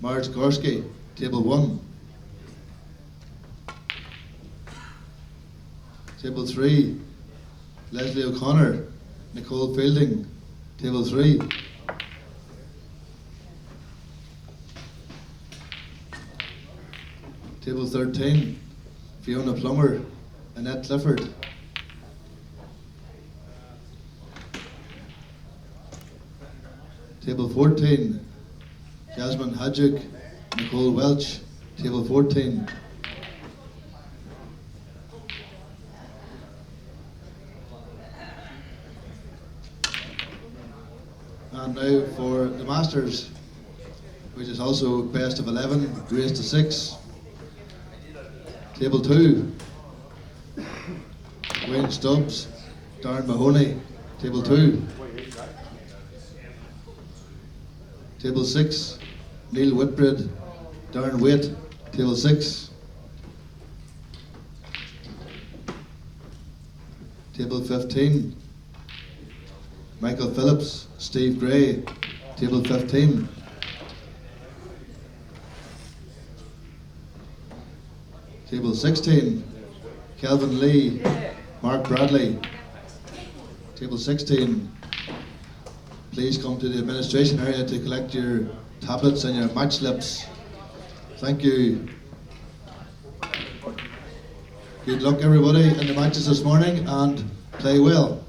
Marge Gorski, table 1. Table 3, Leslie O'Connor, Nicole Fielding, table 3. Table 13, Fiona Plummer, Annette Clifford. Table 14, Jasmine Hadjuk, Nicole Welch, table 14. And now for the Masters, which is also best of 11, race to 6. Table 2, Wayne Stubbs, Darren Mahoney, table 2. Table 6, Neil Whitbread, Darren Waite, table 6. Table 15, Michael Phillips, Steve Gray, table 15. Table 16, Kelvin Lee, Mark Bradley, table 16. Please come to the administration area to collect your tablets and your match slips. Thank you. Good luck everybody in the matches this morning and play well.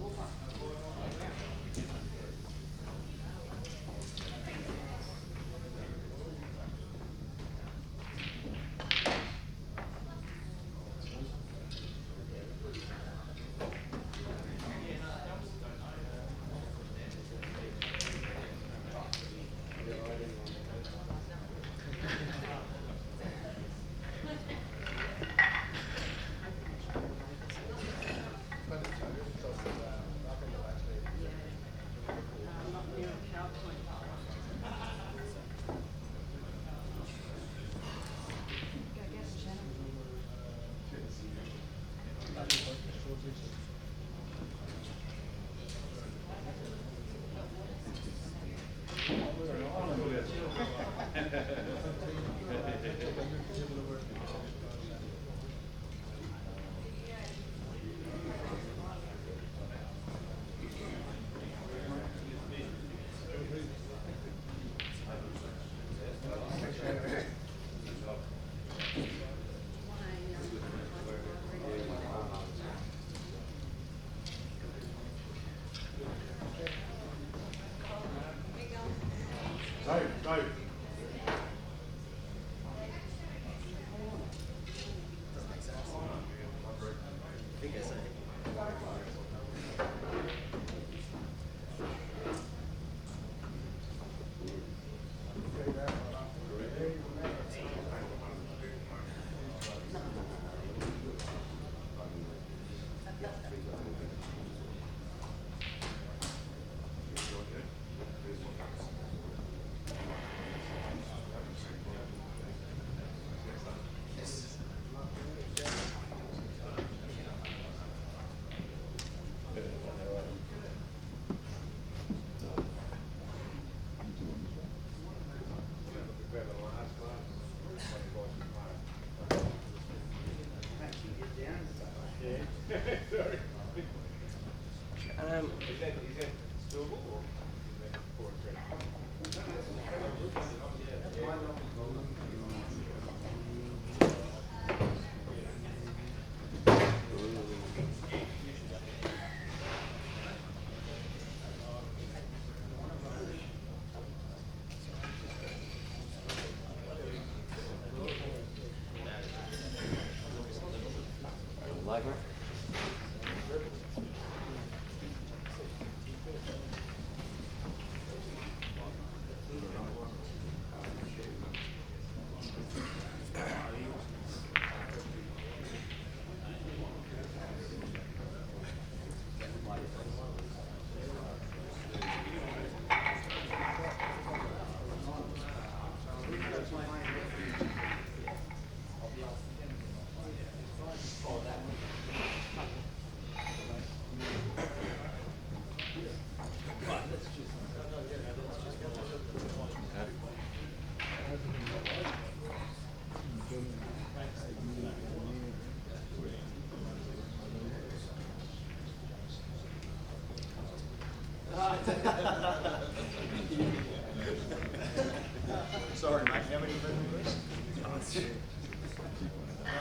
Sorry, mate. How many minutes?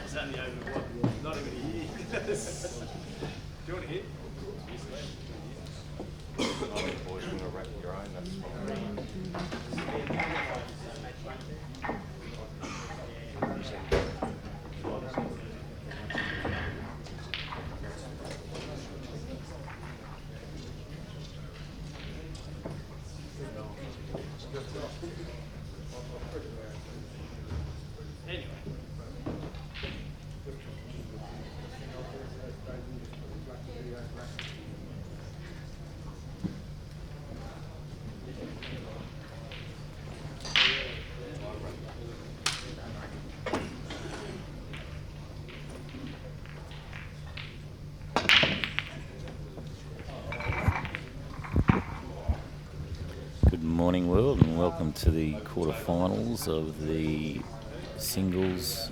It's only over what? Not even a year. Do you want to hit? Boys want to wrap your own, that's fine. Anyway. Good morning, world, and welcome to the quarterfinals of the singles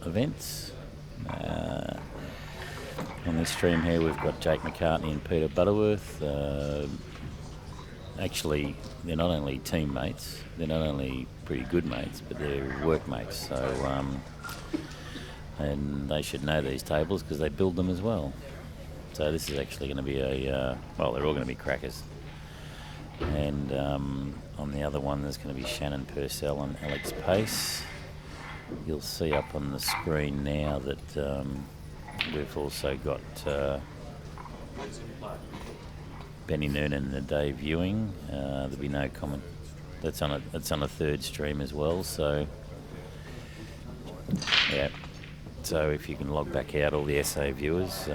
events. On this stream here, we've got Jake McCartney and Peter Butterworth. Actually, they're not only teammates, they're not only pretty good mates, but they're workmates. So, and they should know these tables because they build them as well. So this is actually going to be well, they're all going to be crackers. And on the other one there's going to be Shannon Purcell and Alex Pace. You'll see up on the screen now that we've also got Benny Noonan and Dave Ewing. There'll be no comment. That's on a third stream as well. So yeah. So if you can log back out, all the SA viewers,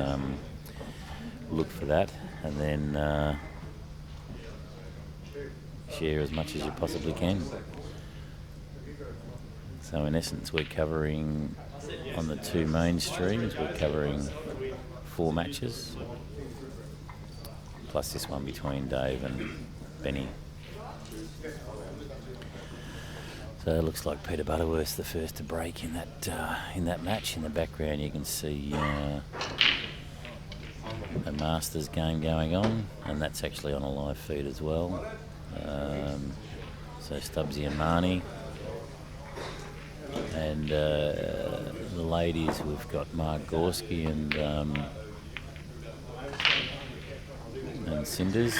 look for that, and then share as much as you possibly can. So in essence, we're covering, on the two main streams, we're covering 4 matches, plus this one between Dave and Benny. So it looks like Peter Butterworth's the first to break in that match. In the background you can see a Masters game going on, and that's actually on a live feed as well. So Stubbsy and Marnie, and the ladies, we've got Mark Gorski and Cinders.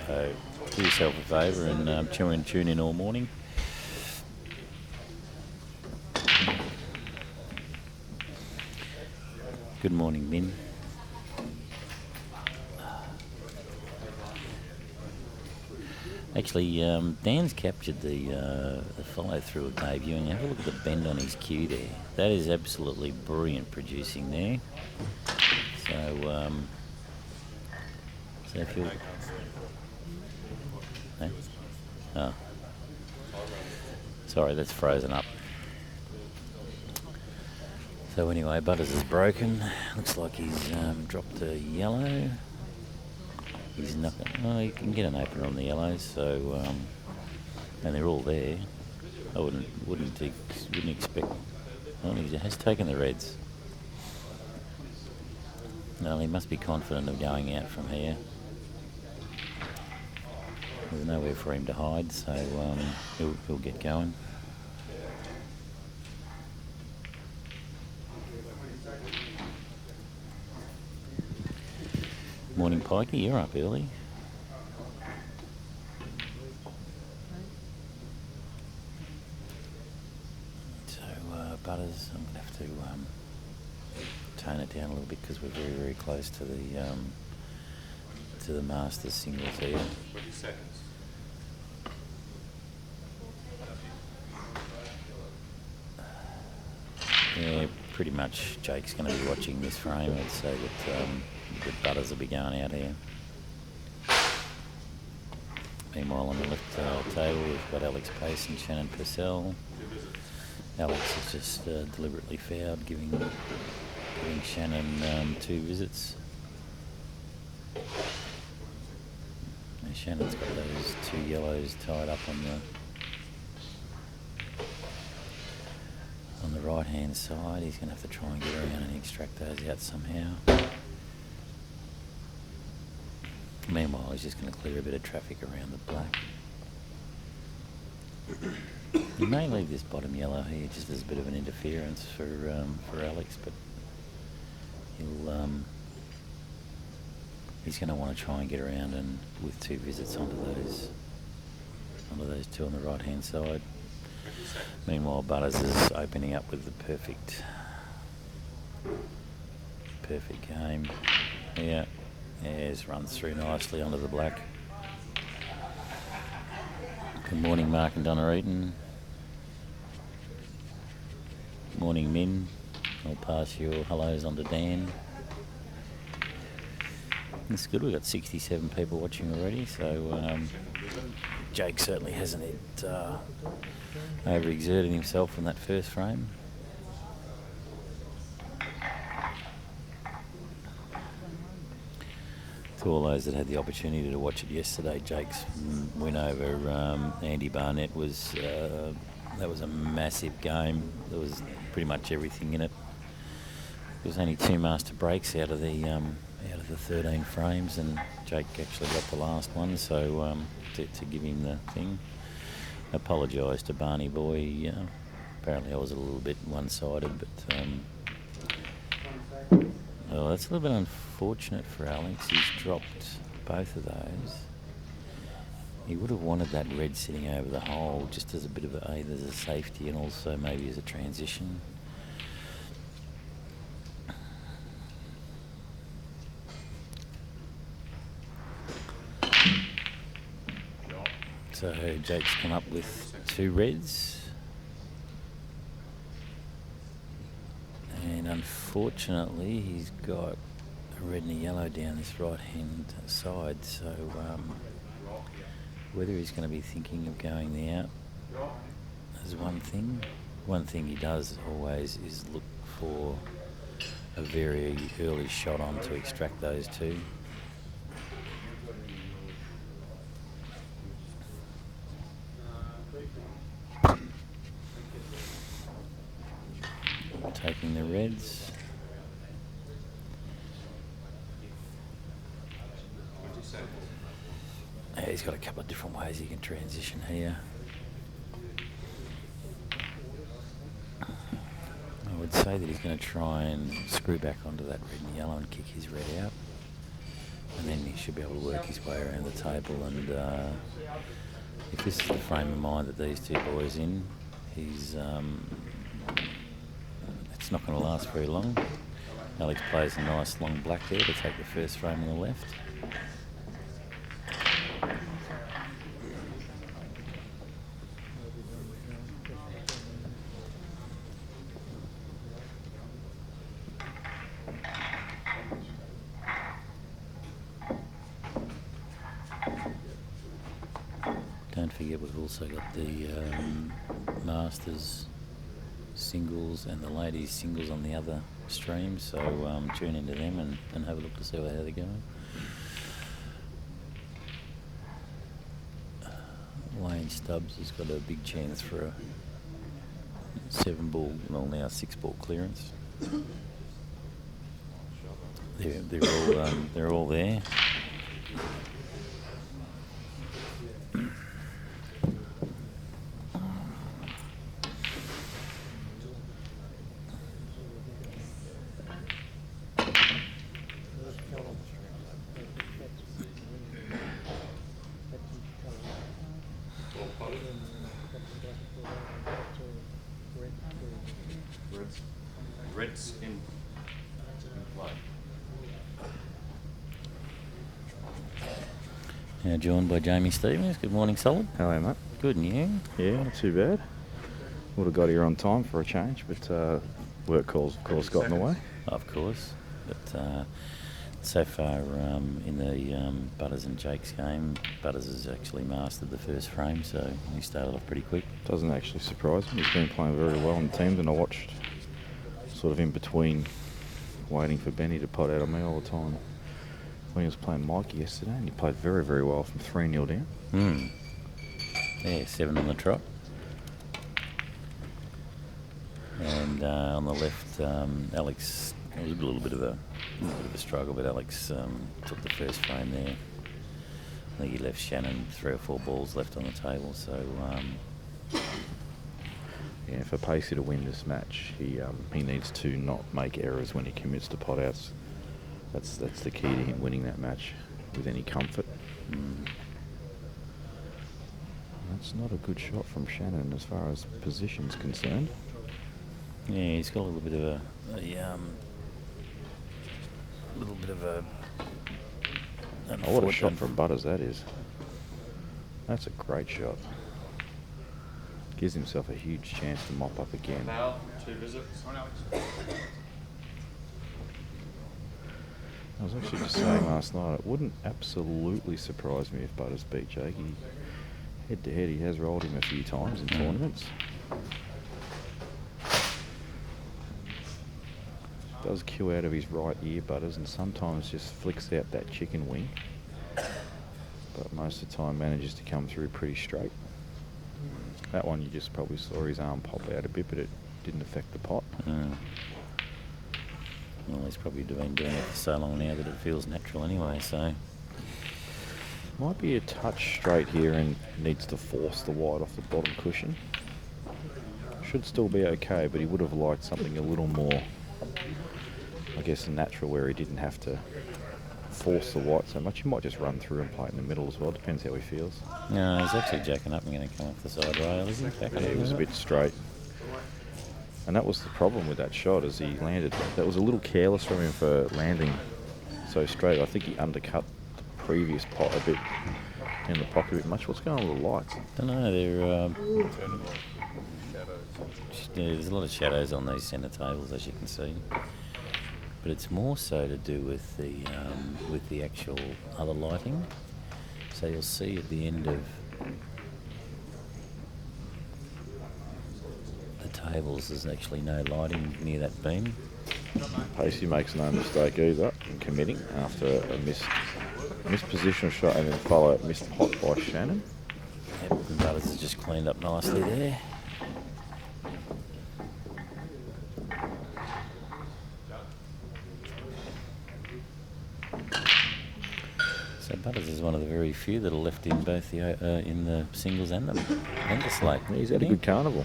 So do yourself a favour and tune in all morning. Good morning, Min. Actually, Dan's captured the follow through of Dave Ewing. Have a look at the bend on his cue there. That is absolutely brilliant producing there. So, so if you, eh? Oh, sorry, that's frozen up. So anyway, Butters is broken. Looks like he's dropped a yellow. He's not. Oh, you can get an opener on the yellows. So, and they're all there. I wouldn't expect. Oh, he has taken the reds. No, he must be confident of going out from here. There's nowhere for him to hide, so he'll get going. Morning, Pikey. You're up early. So, Butters, I'm gonna have to tone it down a little bit because we're very, very close to the Masters singles here. 20 seconds. Yeah, pretty much Jake's going to be watching this frame. I'd say that Butters will be going out here. Meanwhile, on the left table, we've got Alex Pace and Shannon Purcell. Alex has just deliberately fouled, giving Shannon 2 visits. And Shannon's got those 2 yellows tied up on the right-hand side. He's going to have to try and get around and extract those out somehow. Meanwhile, he's just going to clear a bit of traffic around the black. may leave this bottom yellow here just as a bit of an interference for Alex, but he's going to want to try and get around and with 2 visits onto those two on the right hand side. Meanwhile, Butters is opening up with the perfect game. Yeah, yes, runs through nicely onto the black. Good morning, Mark and Donna Eaton. Morning, Min. I'll pass your hellos on to Dan. It's good, we've got 67 people watching already, so Jake certainly hasn't overexerted himself in that first frame. To all those that had the opportunity to watch it yesterday, Jake's win over Andy Barnett was that was a massive game. There was pretty much everything in it. There was only 2 master breaks out of the 13 frames, and Jake actually got the last one. So to give him the thing, apologise to Barney boy. Apparently I was a little bit one-sided, but oh, that's a little bit unfortunate for Alex. He's dropped both of those. He would have wanted that red sitting over the hole just as a bit of either as a safety and also maybe as a transition. So Jake's come up with 2 reds. And unfortunately he's got a red and a yellow down this right hand side, so whether he's going to be thinking of going the out is one thing. One thing he does always is look for a very early shot on to extract those 2. Taking the reds. Yeah, he's got a couple of different ways he can transition here. I would say that he's going to try and screw back onto that red and yellow and kick his red out. And then he should be able to work his way around the table. And if this is the frame of mind that these 2 boys in, he's it's not going to last very long. Alex plays a nice long black there to take the first frame on the left. Don't forget we've also got the Masters singles and the ladies singles on the other stream, so tune into them and have a look to see how they're going. Wayne Stubbs has got a big chance for a 7-ball, well now 6-ball clearance. They're all there. Reds in play. Now joined by Jamie Stevens. Good morning, Solid. Hello, mate. Good, and you? Yeah, not too bad. Would have got here on time for a change, but work calls, of course, got in the way. Of course. But so far in the Butters and Jake's game, Butters has actually mastered the first frame, so he started off pretty quick. Doesn't actually surprise me. He's been playing very well in the team, and I watched sort of in between waiting for Benny to pot out of me all the time when he was playing Mike yesterday, and he played very, very well from 3-0 down. Yeah, 7 on the trot. And on the left, Alex, it was a little bit of a struggle, but Alex took the first frame there. I think he left Shannon 3 or 4 balls left on the table, so Yeah, for Pacey to win this match, he needs to not make errors when he commits to pot outs. That's the key to him winning that match with any comfort. That's not a good shot from Shannon as far as position's concerned. Yeah, he's got a little bit of a Oh, what a shot from Butters that is. That's a great shot. Gives himself a huge chance to mop up again. Now, 2 visits. I was actually just saying last night, it wouldn't absolutely surprise me if Butters beat Jake. Head to head, he has rolled him a few times in tournaments. Does cue out of his right ear, Butters, and sometimes just flicks out that chicken wing. But most of the time manages to come through pretty straight. That one you just probably saw his arm pop out a bit, but it didn't affect the pot. Well, he's probably been doing it for so long now that it feels natural anyway, so... Might be a touch straight here and needs to force the wide off the bottom cushion. Should still be okay, but he would have liked something a little more, I guess, natural, where he didn't have to force the white so much. He might just run through and play it in the middle as well. Depends how he feels. No, he's actually jacking up and going to come off the side rail, isn't he? Yeah, he was a bit straight. And that was the problem with that shot, as he landed. That was a little careless from him for landing so straight. I think he undercut the previous pot a bit in the pocket a bit much. What's going on with the lights? Don't know, they're... there's a lot of shadows on these centre tables, as you can see. But it's more so to do with the actual other lighting. So you'll see at the end of the tables there's actually no lighting near that beam. Pacey makes no mistake either in committing after a missed positional shot and then follow up missed pot by Shannon. Yep, and Butters has just cleaned up nicely there. So Butters is one of the very few that are left in both the singles and the slate. He's had a good carnival,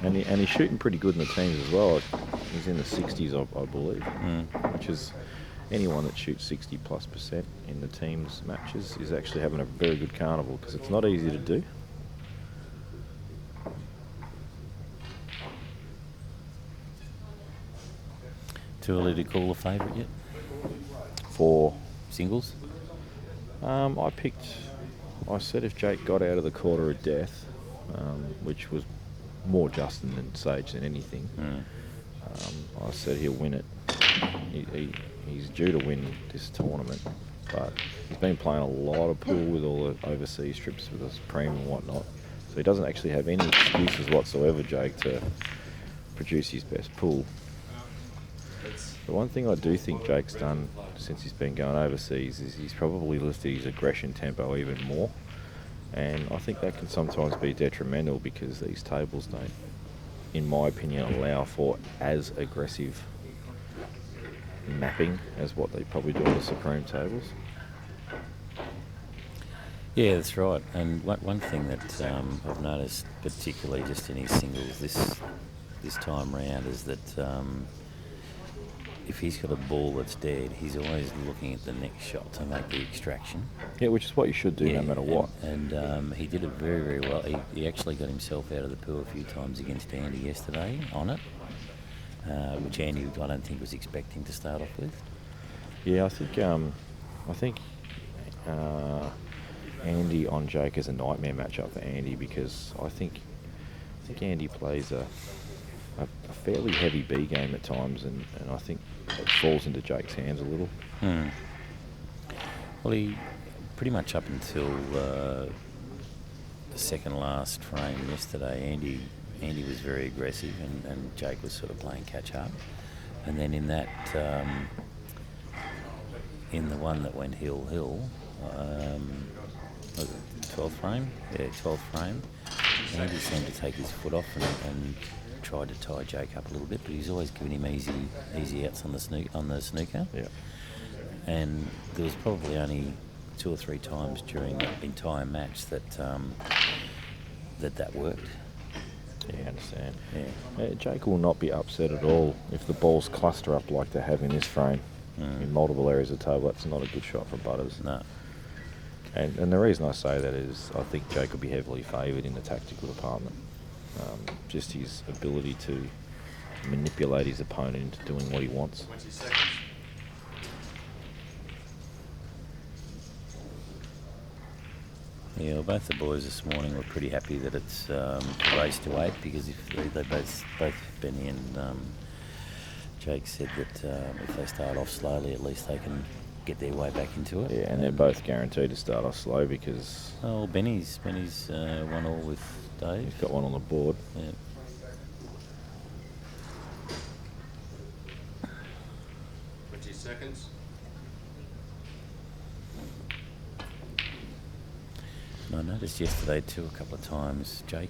and he's shooting pretty good in the teams as well. He's in the 60s, I believe, which is anyone that shoots 60+% in the teams matches is actually having a very good carnival, because it's not easy to do. Too early to call a favourite yet? For singles? I said if Jake got out of the quarter of death, which was more Justin than Sage than anything, I said he'll win it. He's due to win this tournament, but he's been playing a lot of pool with all the overseas trips with the Supreme and whatnot, so he doesn't actually have any excuses whatsoever, Jake, to produce his best pool. The one thing I do think Jake's done since he's been going overseas is he's probably lifted his aggression tempo even more, and I think that can sometimes be detrimental because these tables don't, in my opinion, allow for as aggressive mapping as what they probably do on the Supreme tables. Yeah, that's right. And one thing that I've noticed, particularly just in his singles this time round, is that if he's got a ball that's dead, he's always looking at the next shot to make the extraction. Yeah, which is what you should do no matter what. And he did it very, very well. He actually got himself out of the pool a few times against Andy yesterday on it, which Andy I don't think was expecting to start off with. Yeah, I think Andy on Jake is a nightmare matchup for Andy, because I think Andy plays a fairly heavy B game at times, and I think it falls into Jake's hands a little. Well, he pretty much up until the second last frame yesterday, Andy was very aggressive, and Jake was sort of playing catch up. And then in that, in the one that went hill, was it 12th frame? Yeah, 12th frame. Andy seemed to take his foot off and tried to tie Jake up a little bit, but he's always given him easy outs on the snooker. Yeah. And there was probably only 2 or 3 times during the entire match that that worked. Yeah, I understand. Yeah. Jake will not be upset at all if the balls cluster up like they have in this frame. In multiple areas of the table, that's not a good shot for Butters. No. And the reason I say that is I think Jake will be heavily favoured in the tactical department. Just his ability to manipulate his opponent into doing what he wants. 20 seconds. Yeah, well, both the boys this morning were pretty happy that it's race to 8, because if they both Benny and Jake said that if they start off slowly, at least they can get their way back into it. Yeah, and they're both guaranteed to start off slow because Oh, Benny's 1-1 with Dave. he's got one on the board. Yeah. Seconds. And I noticed yesterday too a couple of times Jake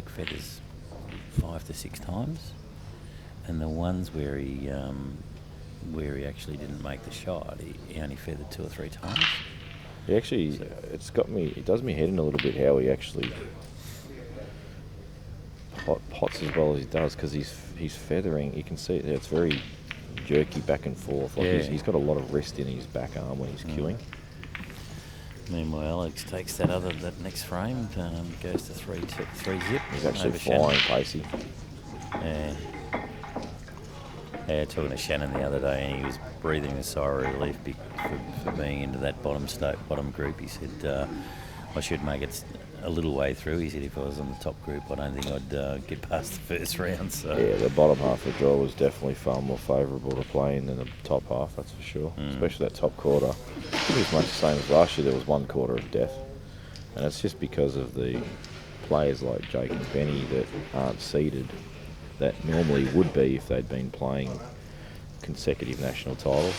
feathers 5 to 6 times, and the ones where he actually didn't make the shot, he only feathered 2 or 3 times. He actually, it does me head in a little bit how he actually pots as well as he does, because he's feathering. You can see it, it's very jerky back and forth. Like Yeah. he's got a lot of rest in his back arm when he's cueing. Meanwhile, Alex takes that next frame, goes to 3 zip. He's actually over flying Shannon. pacey. Yeah. Yeah, talking to Shannon the other day, and he was breathing a sigh of relief for being into that bottom group. He said, I should make it a little way through. He said if I was on the top group, I don't think I'd get past the first round. So Yeah, the bottom half of the draw was definitely far more favourable to play in than the top half, that's for sure. Especially that top quarter. It was much the same as last year. There was 1 quarter of death. And it's just because of the players like Jake and Benny that aren't seeded that normally would be if they'd been playing consecutive national titles.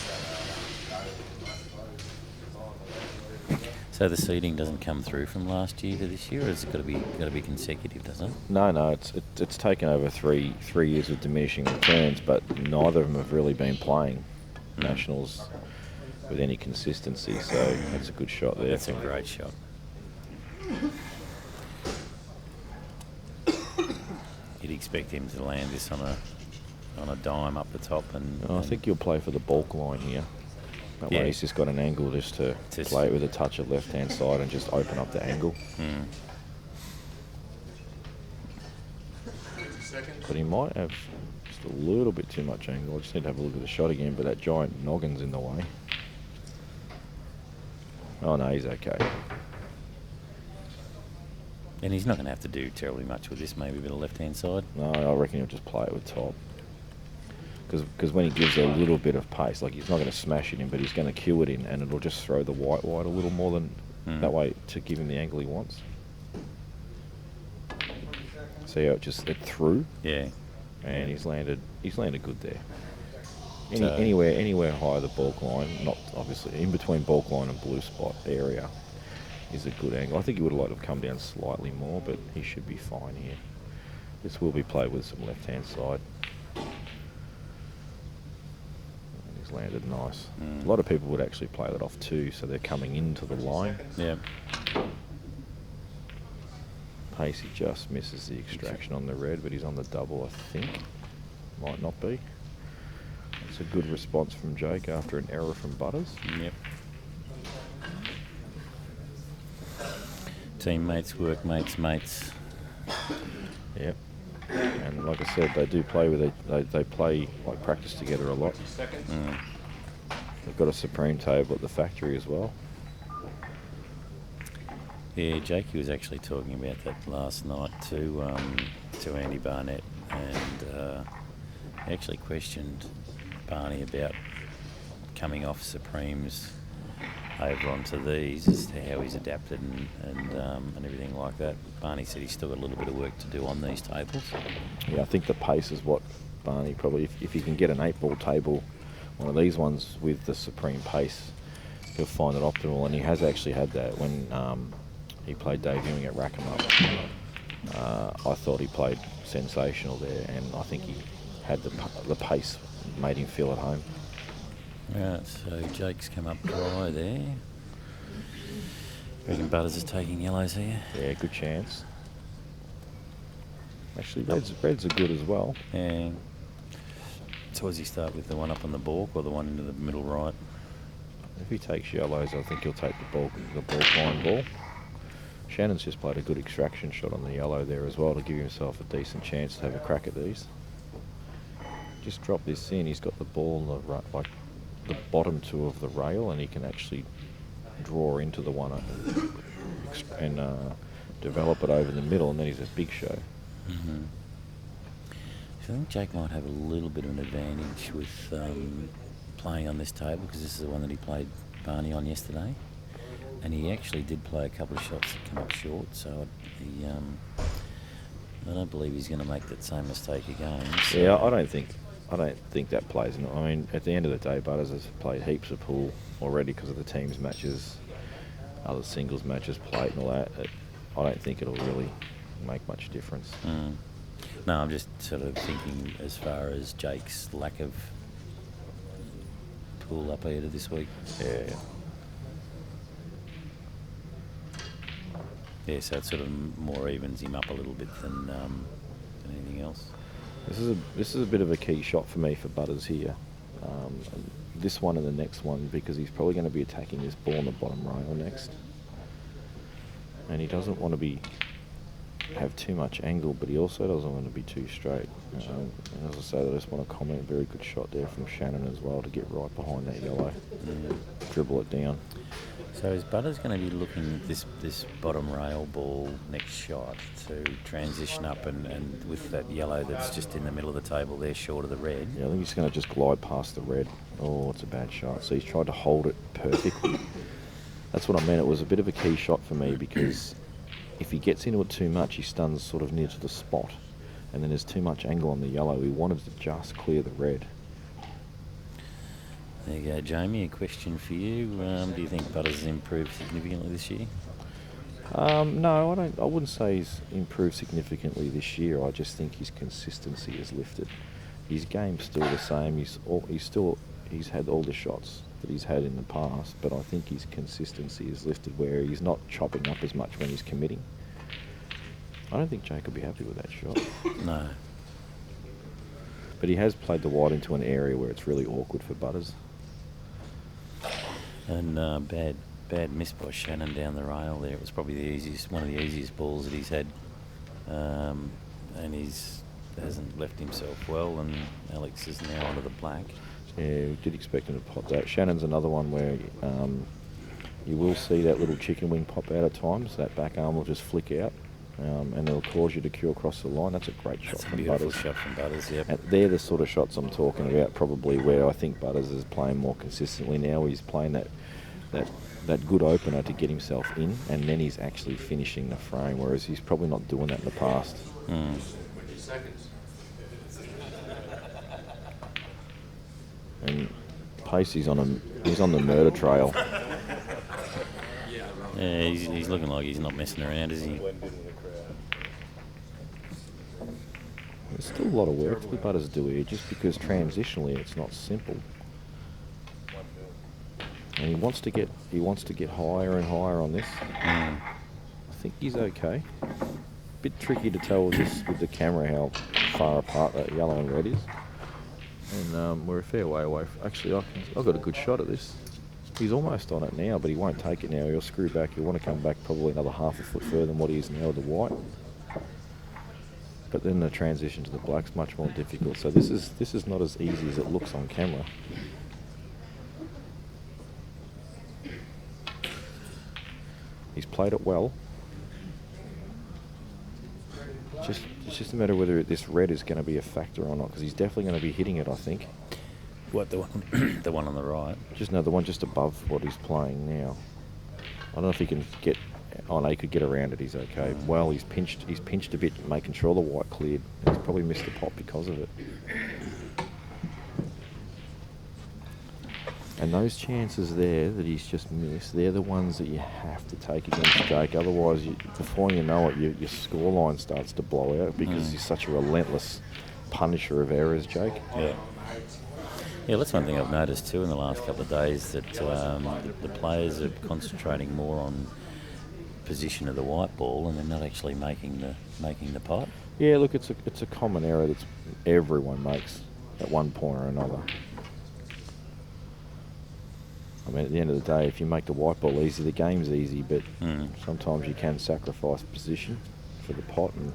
So the seeding doesn't come through from last year to this year, or has it got to be consecutive, doesn't it? No, it's taken over three years of diminishing returns, but neither of them have really been playing nationals with any consistency. So that's a good shot there. That's a great shot. You'd expect him to land this on a dime up the top, and I think you'll play for the bulk line here. That way he's just got an angle just to play it with a touch of left-hand side and just open up the angle. 20 seconds. But he might have just a little bit too much angle. I just need to have a look at the shot again, but that giant noggin's in the way. Oh no, he's okay. and he's not going to have to do terribly much with this. Maybe a bit of left-hand side. No, I reckon he'll just play it with top. Because when he gives a little bit of pace, like he's not going to smash it in, but he's going to cue it in, and it'll just throw the white wide a little more than that way to give him the angle he wants. See how it threw? Yeah. And he's landed good there. So- Anywhere higher the bulk line, not obviously in between bulk line and blue spot area, is a good angle. I think he would have liked to have come down slightly more, but he should be fine here. This will be played with some left-hand side. And he's landed nice. A lot of people would actually play that off too, so they're coming into the line. Yeah. Pacey just misses the extraction on the red, but he's on the double, I think. Might not be. It's a good response from Jake after an error from Butters. Yep. Teammates, workmates, mates. Yep. And like I said, they do play with they play like practice together a lot. They've got a supreme table at the factory as well. Yeah, Jakey was actually talking about that last night to Andy Barnett, and he actually questioned Barney about coming off Supremes over onto these, as to how he's adapted and everything like that. Barney said he's still got a little bit of work to do on these tables. Yeah, I think the pace is what Barney probably, if he can get an 8-ball table, one of these ones with the supreme pace, he'll find it optimal, and he has actually had that when he played Dave Ewing at Rackham Up. I thought he played sensational there, and I think he had the pace made him feel at home. Right, so Jake's come up dry there. Reckon Butters is taking yellows here. Yeah, good chance. Actually, reds are good as well. And so does he start with the one up on the balk or the one into the middle right? If he takes yellows, I think he'll take the balk line ball. Shannon's just played a good extraction shot on the yellow there as well to give himself a decent chance to have a crack at these. Just drop this in. He's got the ball on like the bottom two of the rail, and he can actually draw into the one and develop it over the middle, and then he's a big show. Mm-hmm. So I think Jake might have a little bit of an advantage with playing on this table, because this is the one that he played Barney on yesterday, and he actually did play a couple of shots that come up short. So I don't believe he's going to make that same mistake again. So. Yeah, I don't think that plays. I mean, at the end of the day, Butters has played heaps of pool already because of the teams matches, other singles matches played and all that. I don't think it'll really make much difference. Mm. No, I'm just sort of thinking as far as Jake's lack of pool up here this week. Yeah. Yeah, so it sort of more evens him up a little bit than anything else. This is a bit of a key shot for me for Butters here. This one and the next one, because he's probably going to be attacking this ball on the bottom rail next, and he doesn't want to have too much angle, but he also doesn't want to be too straight. And as I say, I just want to comment, very good shot there from Shannon as well to get right behind that yellow, dribble it down. So is Butters going to be looking at this bottom rail ball next shot to transition up and with that yellow that's just in the middle of the table there, short of the red? Yeah, I think he's going to just glide past the red. Oh, it's a bad shot. So he's tried to hold it perfectly. That's what I mean. It was a bit of a key shot for me, because if he gets into it too much, he stuns sort of near to the spot, and then there's too much angle on the yellow. He wanted to just clear the red. There you go, Jamie. A question for you. Do you think Butters has improved significantly this year? No, I wouldn't say he's improved significantly this year. I just think his consistency has lifted. His game's still the same. He's had all the shots that he's had in the past, but I think his consistency is lifted, where he's not chopping up as much when he's committing. I don't think Jake will be happy with that shot. No. But he has played the wide into an area where it's really awkward for Butters. And bad miss by Shannon down the rail there. It was probably one of the easiest balls that he's had, and hasn't left himself well. And Alex is now onto the black. Yeah, we did expect him to pop that. Shannon's another one where you will see that little chicken wing pop out at times. That back arm will just flick out, and it'll cause you to cue across the line. That's a great shot from Butters. That's a beautiful shot from Butters, yep. And they're the sort of shots I'm talking about, probably where I think Butters is playing more consistently now. He's playing that good opener to get himself in, and then he's actually finishing the frame, whereas he's probably not doing that in the past. Mm. And Pacey's on the murder trail. Yeah, he's looking like he's not messing around, is he? There's still a lot of work for Butters to do here, just because transitionally it's not simple. And he wants to get higher and higher on this. I think he's okay. Bit tricky to tell with the camera how far apart that yellow and red is. And we're a fair way away. Actually, I've got a good shot at this. He's almost on it now, but he won't take it now. He'll screw back. He'll want to come back probably another half a foot further than what he is now with the white. But then the transition to the black's much more difficult. So this is not as easy as it looks on camera. He's played it well. It's just a matter of whether this red is going to be a factor or not, because he's definitely going to be hitting it, I think. What, the one the one on the right? The one just above what he's playing now. I don't know if he can get. Oh no, he could get around it. He's okay. Well, he's pinched a bit, making sure the white cleared. He's probably missed the pop because of it. And those chances there that he's just missed, they're the ones that you have to take against Jake. Otherwise, before you know it, your scoreline starts to blow out, because he's such a relentless punisher of errors, Jake. Yeah. Yeah, that's one thing I've noticed too in the last couple of days, that the players are concentrating more on position of the white ball, and they're not actually making the pot. Yeah, look, it's a common error that everyone makes at one point or another. I mean, at the end of the day, if you make the white ball easy, the game's easy, but sometimes you can sacrifice position for the pot, and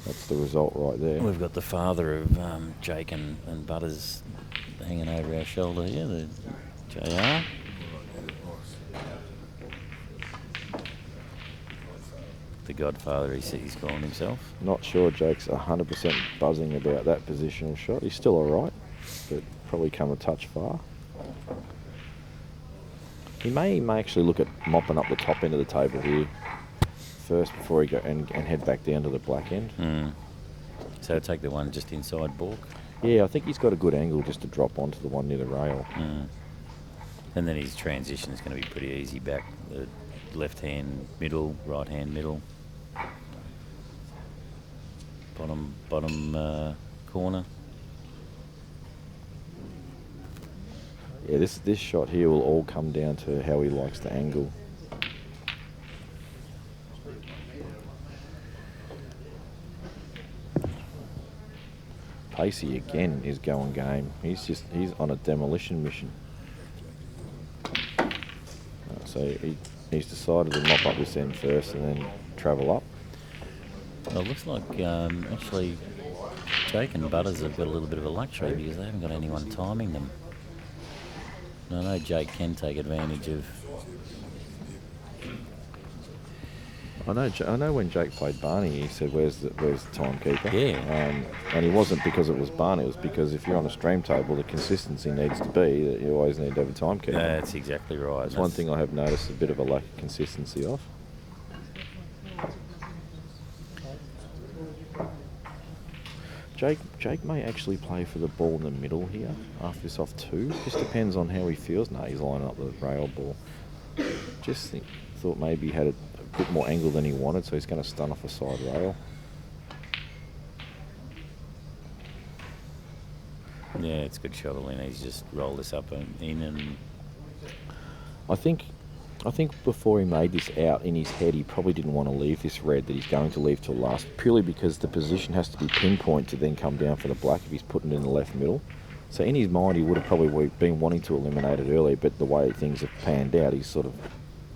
that's the result right there. We've got the father of Jake and Butters hanging over our shoulder here, the JR. The Godfather, he's calling himself. Not sure Jake's 100% buzzing about that positional shot. He's still all right, but probably come a touch far. He may actually look at mopping up the top end of the table here first before he go and head back down to the black end. So take the one just inside balk. Yeah, I think he's got a good angle just to drop onto the one near the rail. And then his transition is going to be pretty easy back. The left hand middle, right hand middle. Bottom corner. Yeah, this shot here will all come down to how he likes to angle. Pacey again is going game. He's on a demolition mission. So he's decided to mop up this end first and then travel up. Well, it looks like actually Jake and Butters have got a little bit of a luxury because they haven't got anyone timing them. I know Jake can take advantage of. I know when Jake played Barney, he said, "Where's the timekeeper?" Yeah. And he wasn't because it was Barney. It was because if you're on a stream table, the consistency needs to be that you always need to have a timekeeper. That's exactly right. That's one thing I have noticed a bit of a lack of consistency of. Jake may actually play for the ball in the middle here after this off 2. Just depends on how he feels. No, he's lining up the rail ball. Thought maybe he had a bit more angle than he wanted, so he's going to stun off a side rail. Yeah, it's good shoveling. He's just rolled this up and in, and I think before he made this out in his head, he probably didn't want to leave this red that he's going to leave till last, purely because the position has to be pinpoint to then come down for the black if he's putting it in the left middle. So in his mind, he would have probably been wanting to eliminate it earlier, but the way things have panned out, he's sort of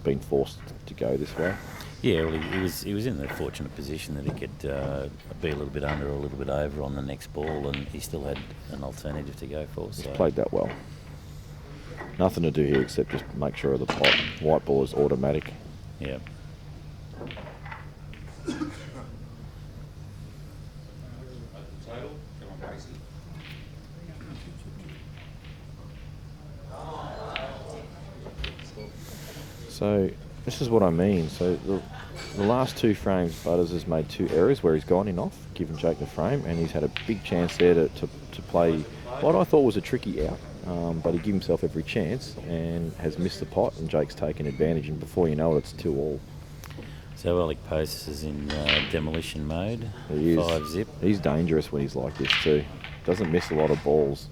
been forced to go this way. yeah, well, he was in the fortunate position that he could be a little bit under or a little bit over on the next ball, and he still had an alternative to go for. So He's played that well. Nothing to do here except just make sure the pot white ball is automatic. yeah. So this is what I mean. So the last 2 frames, Butters has made 2 errors where he's gone in off, given Jake the frame, and he's had a big chance there to play what I thought was a tricky out, but he gave himself every chance and has missed the pot, and Jake's taken advantage, and before you know it, it's 2-all. So Alec Post is in demolition mode. He is. 5-zip. He's dangerous when he's like this too. Doesn't miss a lot of balls.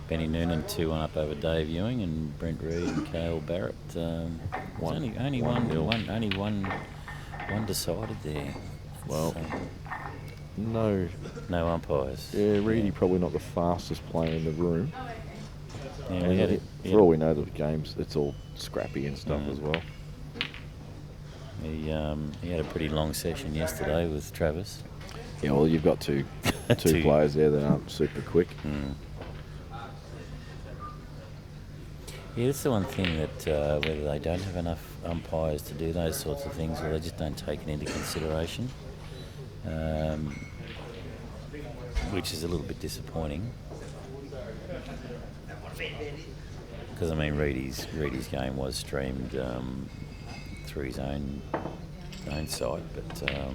Benny Noonan 2-1 up over Dave Ewing, and Brent Reed and Cale Barrett. Only one decided there. Well, So, no umpires. Yeah, Reedy probably not the fastest player in the room. Yeah, And for all we know, the games, it's all scrappy and stuff as well. He had a pretty long session yesterday with Travis. Yeah, well, you've got two players there that aren't super quick. Yeah, that's the one thing that whether they don't have enough umpires to do those sorts of things, or they just don't take it into consideration, which is a little bit disappointing. Because I mean, Reedy's game was streamed through his own site, but I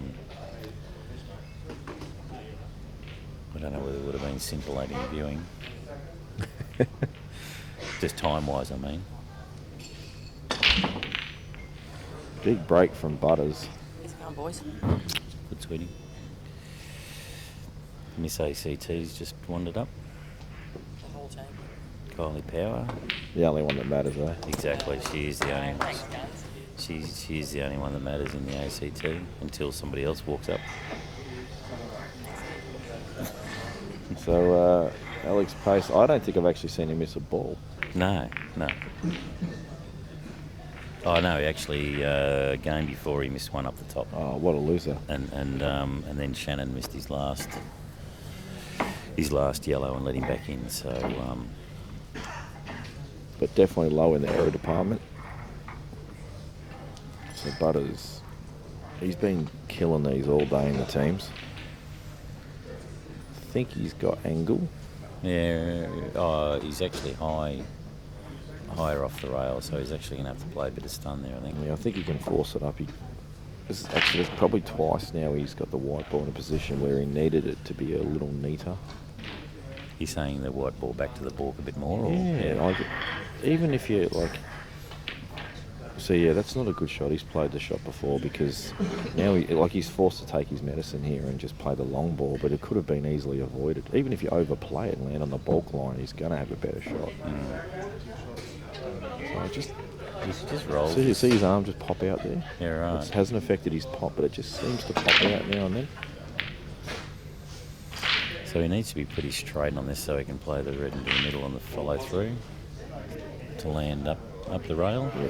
don't know whether it would have been scintillating viewing. Just time-wise, I mean. Big break from Butters. How's it going, boys? Good, sweetie. Miss ACT's just wandered up. The whole team. Kylie Power. The only one that matters, though. Exactly, she is the only one. Thanks, guys. She's the only one that matters in the ACT until somebody else walks up. So, Alex Pace, I don't think I've actually seen him miss a ball. No. Oh no, actually, game before he missed one up the top. Oh, what a loser. And then Shannon missed his last yellow and let him back in. So, But definitely low in the error department. So Butters, he's been killing these all day in the teams. I think he's got angle. yeah, he's actually higher off the rail, so he's actually going to have to play a bit of stun there, I think. Yeah, I think he can force it up. There's probably twice now he's got the white ball in a position where he needed it to be a little neater. He's saying the white ball back to the balk a bit more? Or? Yeah. Even if you, So, yeah, that's not a good shot. He's played the shot before because now he's forced to take his medicine here and just play the long ball, but it could have been easily avoided. Even if you overplay it and land on the balk line, he's going to have a better shot. So just roll. See his arm just pop out there? Yeah, right. It hasn't affected his pop, but it just seems to pop out now and then. So he needs to be pretty straight on this so he can play the red into the middle on the follow through to land up the rail. Yeah.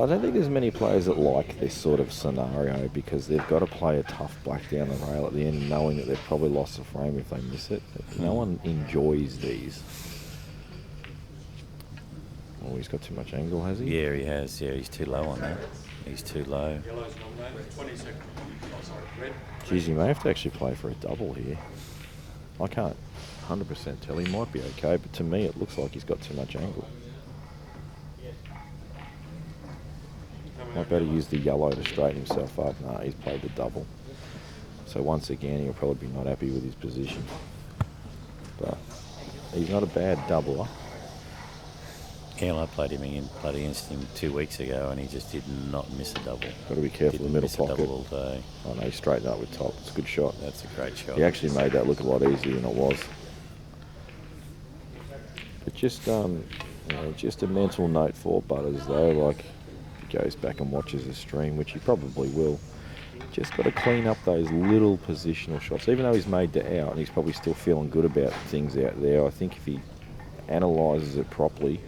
I don't think there's many players that like this sort of scenario because they've got to play a tough black down the rail at the end knowing that they've probably lost the frame if they miss it. No one enjoys these. Oh, he's got too much angle, has he? Yeah, he has. Yeah, he's too low on that. He's too low. Yellow's long man, 20 seconds. Oh, sorry, red. Geez, he may have to actually play for a double here. I can't 100% tell. He might be okay, but to me it looks like he's got too much angle. Might better use the yellow to straighten himself up. Nah, he's played the double. So once again, he'll probably be not happy with his position. But he's not a bad doubler. Yeah, I played against him 2 weeks ago, and he just did not miss a double. Got to be careful in the middle miss pocket. A double all day. Oh no, he straightened up with top. It's a good shot. That's a great shot. He actually made that look a lot easier than it was. But just just a mental note for Butters though, like if he goes back and watches the stream, which he probably will, just got to clean up those little positional shots. Even though he's made the out and he's probably still feeling good about things out there, I think if he analyses it properly,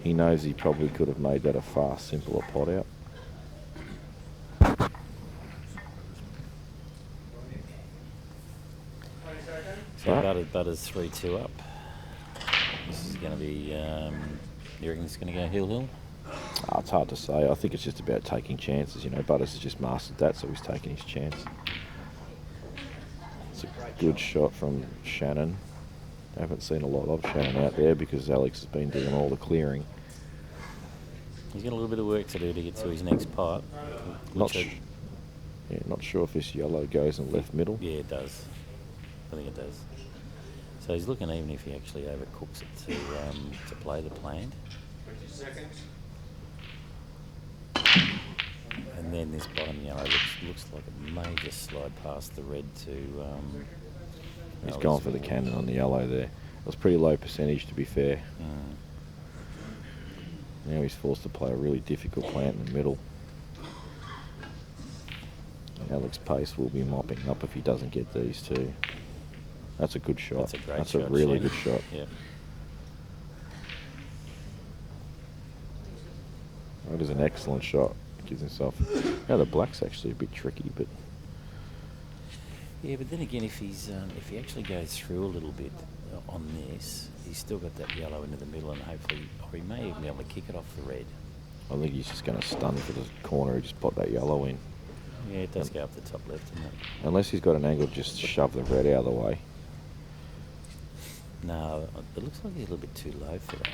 he knows he probably could have made that a far simpler pot out. So Butters 3-2 up. This is going to be, you reckon it's going to go hill? It's hard to say. I think it's just about taking chances. Butters has just mastered that, so he's taking his chance. It's a good shot from Shannon. I haven't seen a lot of Shannon out there because Alex has been doing all the clearing. He's got a little bit of work to do to get to his next pot. Not sure if this yellow goes in left middle. Yeah, it does. I think it does. So he's looking even if he actually overcooks it to play the plant. 20 seconds. And then this bottom yellow looks like it may just slide past the red to... He's gone for the cannon on the yellow there. It was pretty low percentage to be fair. Now he's forced to play a really difficult plant in the middle. Alex Pace will be mopping up if he doesn't get these two. That's a good shot. That's a great That's shot, a really Shannon. good shot. Yeah. That is an excellent shot. Gives himself... Now the black's actually a bit tricky, but... Yeah, but then again, if he actually goes through a little bit on this, he's still got that yellow into the middle, and hopefully, or he may even be able to kick it off the red. I think he's just going to stun for the corner. He just put that yellow in. Yeah, it does go up the top left, doesn't it? Unless he's got an angle, just shove the red out of the way. No, it looks like he's a little bit too low for that.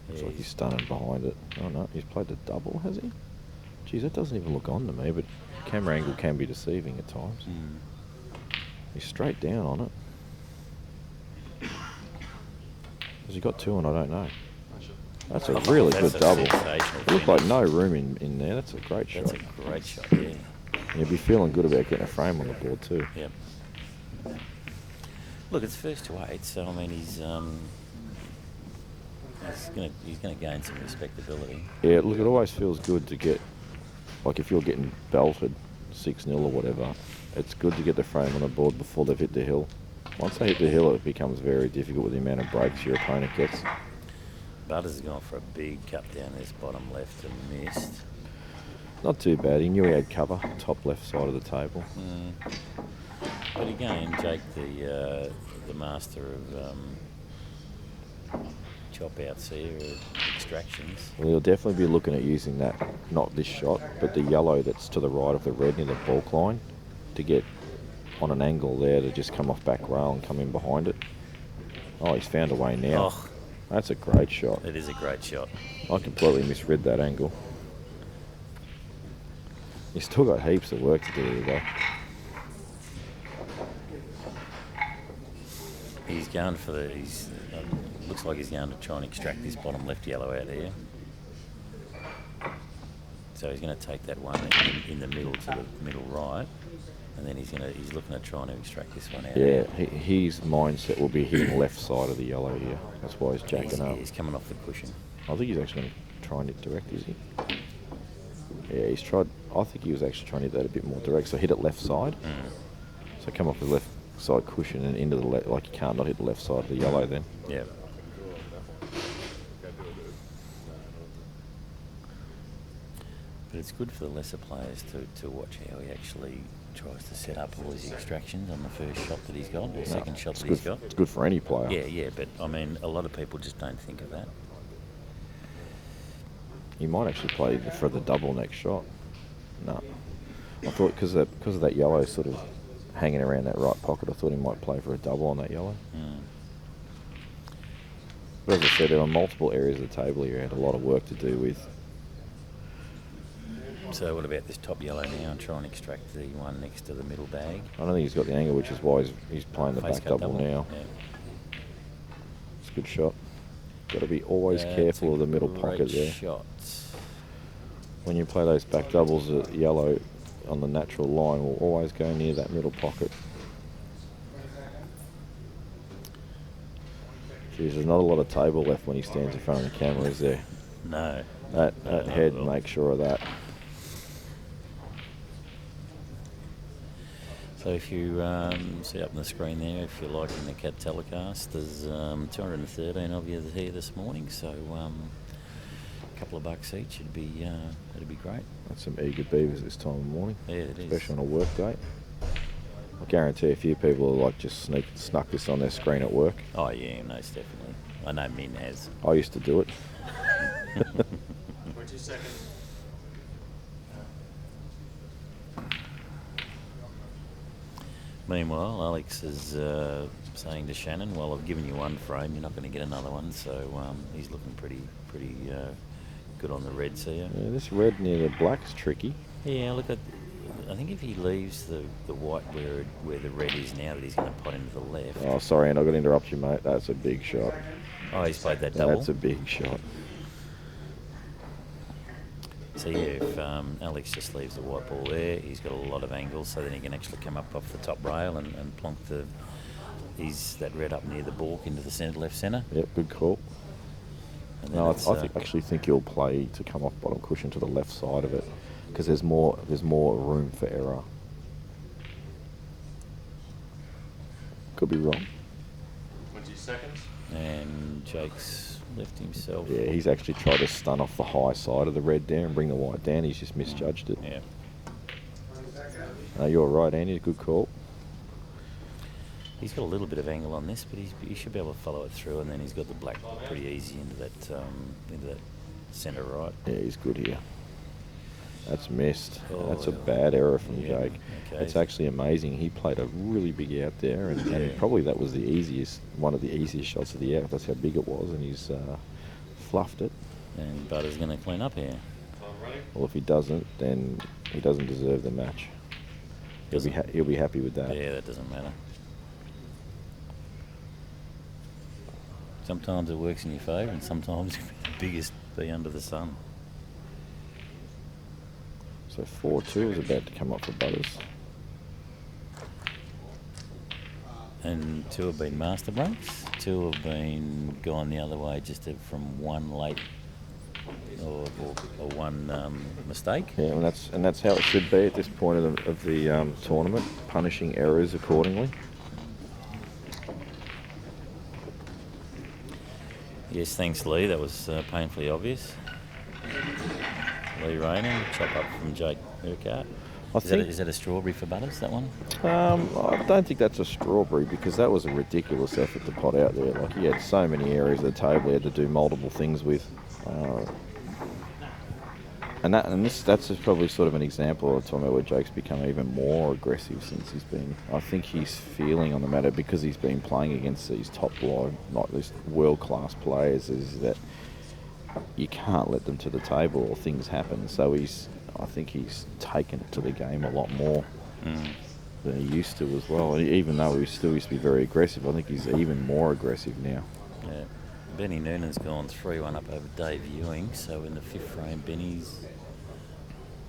Looks Yeah, like he's stunning behind it. Oh no, he's played the double, has he? Geez, that doesn't even look on to me, but camera angle can be deceiving at times. He's straight down on it. Has he got two on? I don't know. That's a really That's good a double. sensational It looked like finish. no room in there. That's a great shot. That's a great shot, yeah. You'll be feeling good about getting a frame on the board too. Yep. Look, it's first to 8, so I mean he's gonna gain some respectability. Yeah, look, it always feels good to get, like if you're getting belted 6-0 or whatever, it's good to get the frame on the board before they've hit the hill. Once they hit the hill, it becomes very difficult with the amount of breaks your opponent gets. Butters has gone for a big cut down this bottom left and missed. Not too bad. He knew he had cover, top left side of the table. But again, Jake, the master of chop outs here, extractions. Well, he'll definitely be looking at using that, not this shot, but the yellow that's to the right of the red near the balk line to get on an angle there to just come off back rail and come in behind it. Oh, he's found a way now. Oh, That's a great shot. it is a great shot. I completely misread that angle. He's still got heaps of work to do though. He's going for the. Looks like he's going to try and extract this bottom left yellow out here. So he's going to take that one in the middle to the middle right, and then he's looking at trying to extract this one out. Yeah, his mindset will be hitting left side of the yellow here. That's why he's jacking up. He's coming off the cushion. I think he's actually going to try and hit direct, is he? Yeah, he's tried. I think he was actually trying to hit that a bit more direct. So hit it left side. So come off the left side cushion and into the left. Like you can't not hit the left side of the yellow then. Yeah. But it's good for the lesser players to watch how he actually tries to set up all his extractions on the first shot that he's got, or second shot that he's got. It's good for any player. Yeah, but I mean, a lot of people just don't think of that. He might actually play for the double next shot. No. I thought because of that yellow sort of hanging around that right pocket, I thought he might play for a double on that yellow. But as I said, there are multiple areas of the table here he had a lot of work to do with. So what about this top yellow now and try and extract the one next to the middle bag? I don't think he's got the angle, which is why he's playing the Face back cut double now. Yeah. It's a good shot. Got to be always careful of the middle pocket there. Shot. When you play those back doubles, the yellow on the natural line will always go near that middle pocket. Geez, there's not a lot of table left when he stands in front of the camera, is there? No. That not head, at all. make sure of that. So if you see up on the screen there, if you're liking the CAT telecast, there's 213 of you here this morning, so a couple of bucks each would be that'd be great. That's some eager beavers this time of the morning. Yeah, it is. Especially on a work day. I guarantee a few people are like just snuck this on their screen at work. Oh yeah, most definitely. I know Min has. I used to do it. 20 seconds. Meanwhile, Alex is saying to Shannon, "Well, I've given you one frame. You're not going to get another one." So he's looking pretty good on the reds here. Yeah, this red near the black is tricky. Yeah, look at. I think if he leaves the white where the red is now, that he's going to pot into the left. Oh, sorry, and I've got to interrupt you, mate. That's a big shot. Oh, he's played that double. That's a big shot. So yeah, if Alex just leaves the white ball there, he's got a lot of angles, so then he can actually come up off the top rail and plonk that red up near the balk into the centre, left centre. Yep, good call. And No, then I actually think you'll play to come off bottom cushion to the left side of it because there's more room for error. Could be wrong. 20 seconds. And Jake's left himself. Yeah, he's actually tried to stun off the high side of the red there and bring the white down. He's just misjudged it. Yeah. You're right, Andy. Good call. He's got a little bit of angle on this, but he should be able to follow it through, and then he's got the black pretty easy into that centre right. Yeah, he's good here. That's missed. Oh, That's a bad error from yeah, Jake. okay. It's actually amazing. He played a really big out there, and probably that was one of the easiest shots of the out. That's how big it was, and he's fluffed it. And Butter's going to clean up here. Time running. Well, if he doesn't, then he doesn't deserve the match. He'll be happy with that. Yeah, that doesn't matter. Sometimes it works in your favour, and sometimes the biggest be under the sun. So 4-2 is about to come up for Butters. And 2 have been master breaks. 2 have been gone the other way, just from one late or one mistake. Yeah, and that's how it should be at this point of the tournament, punishing errors accordingly. Yes, thanks, Lee. That was painfully obvious. Lee Rayner, chop up from Jake Urquhart. Is that a strawberry for Butters, that one? I don't think that's a strawberry, because that was a ridiculous effort to pot out there. Like, he had so many areas of the table he had to do multiple things with. That's probably sort of an example of time where Jake's become even more aggressive since he's been. I think he's feeling on the matter, because he's been playing against these top line, not these world class players, is that you can't let them to the table or things happen. So I think he's taken it to the game a lot more than he used to as well. Even though he still used to be very aggressive, I think he's even more aggressive now. Yeah. Benny Noonan's gone 3-1 up over Dave Ewing, so in the 5th frame, Benny's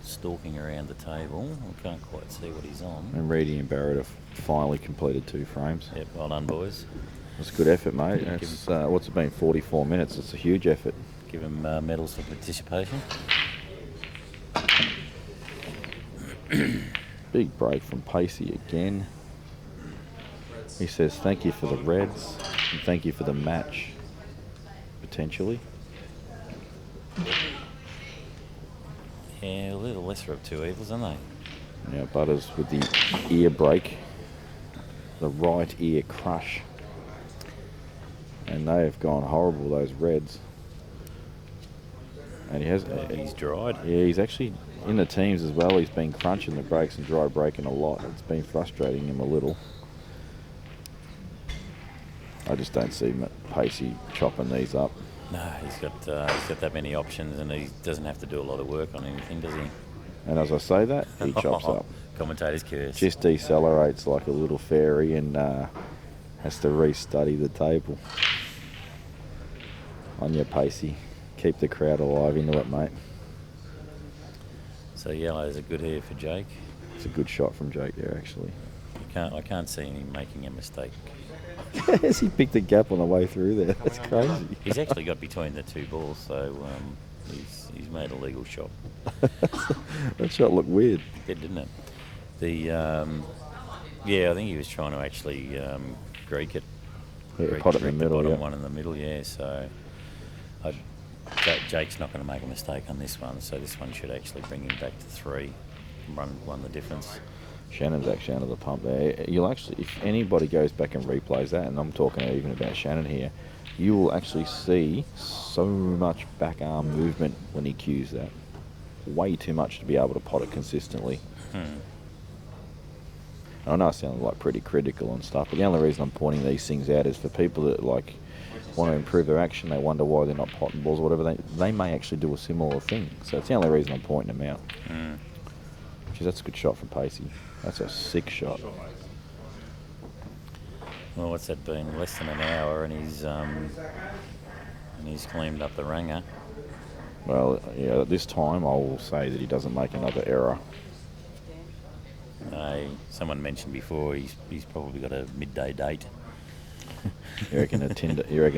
stalking around the table. I can't quite see what he's on. And Reedy and Barrett have finally completed 2 frames. Yep, well done, boys. It's a good effort, mate. It's, what's it been, 44 minutes? It's a huge effort. Give him medals for participation. Big break from Pacey again. He says thank you for the Reds and thank you for the match, potentially. Yeah, they're the lesser of 2 evils, aren't they? Yeah, Butters with the ear break, the right ear crush. And they have gone horrible, those Reds. And He's dried. Yeah, he's actually in the teams as well. He's been crunching the brakes and dry braking a lot. It's been frustrating him a little. I just don't see Pacey chopping these up. No, he's got that many options, and he doesn't have to do a lot of work on anything, does he? And as I say that, he chops up. Commentator's curious. Just decelerates like a little fairy and has to restudy the table. On your Pacey. Keep the crowd alive into it, mate. So yellow's a good hair for Jake. It's a good shot from Jake there, actually. I can't see him making a mistake. Has he picked a gap on the way through there? That's crazy. He's actually got between the 2 balls, so he's made a legal shot. That shot looked weird. It did, didn't it? I think he was trying to actually Greek it. Yeah, pot it in the middle, bottom yeah. one in the middle, yeah. So Jake's not going to make a mistake on this one, so this one should actually bring him back to 3 and run the difference. Shannon's actually under the pump there. You'll actually, if anybody goes back and replays that, and I'm talking even about Shannon here, you will actually see so much back arm movement when he cues that. Way too much to be able to pot it consistently. I know I sound like pretty critical and stuff, but the only reason I'm pointing these things out is for people that want to improve their action. They wonder why they're not potting balls or whatever. They may actually do a similar thing. So it's the only reason I'm pointing them out. Geez, that's a good shot from Pacey. That's a sick shot. Well, what's that been? Less than an hour, and he's cleaned up the ranger. Well, yeah, at this time I will say that he doesn't make another error. Someone mentioned before he's probably got a midday date. You reckon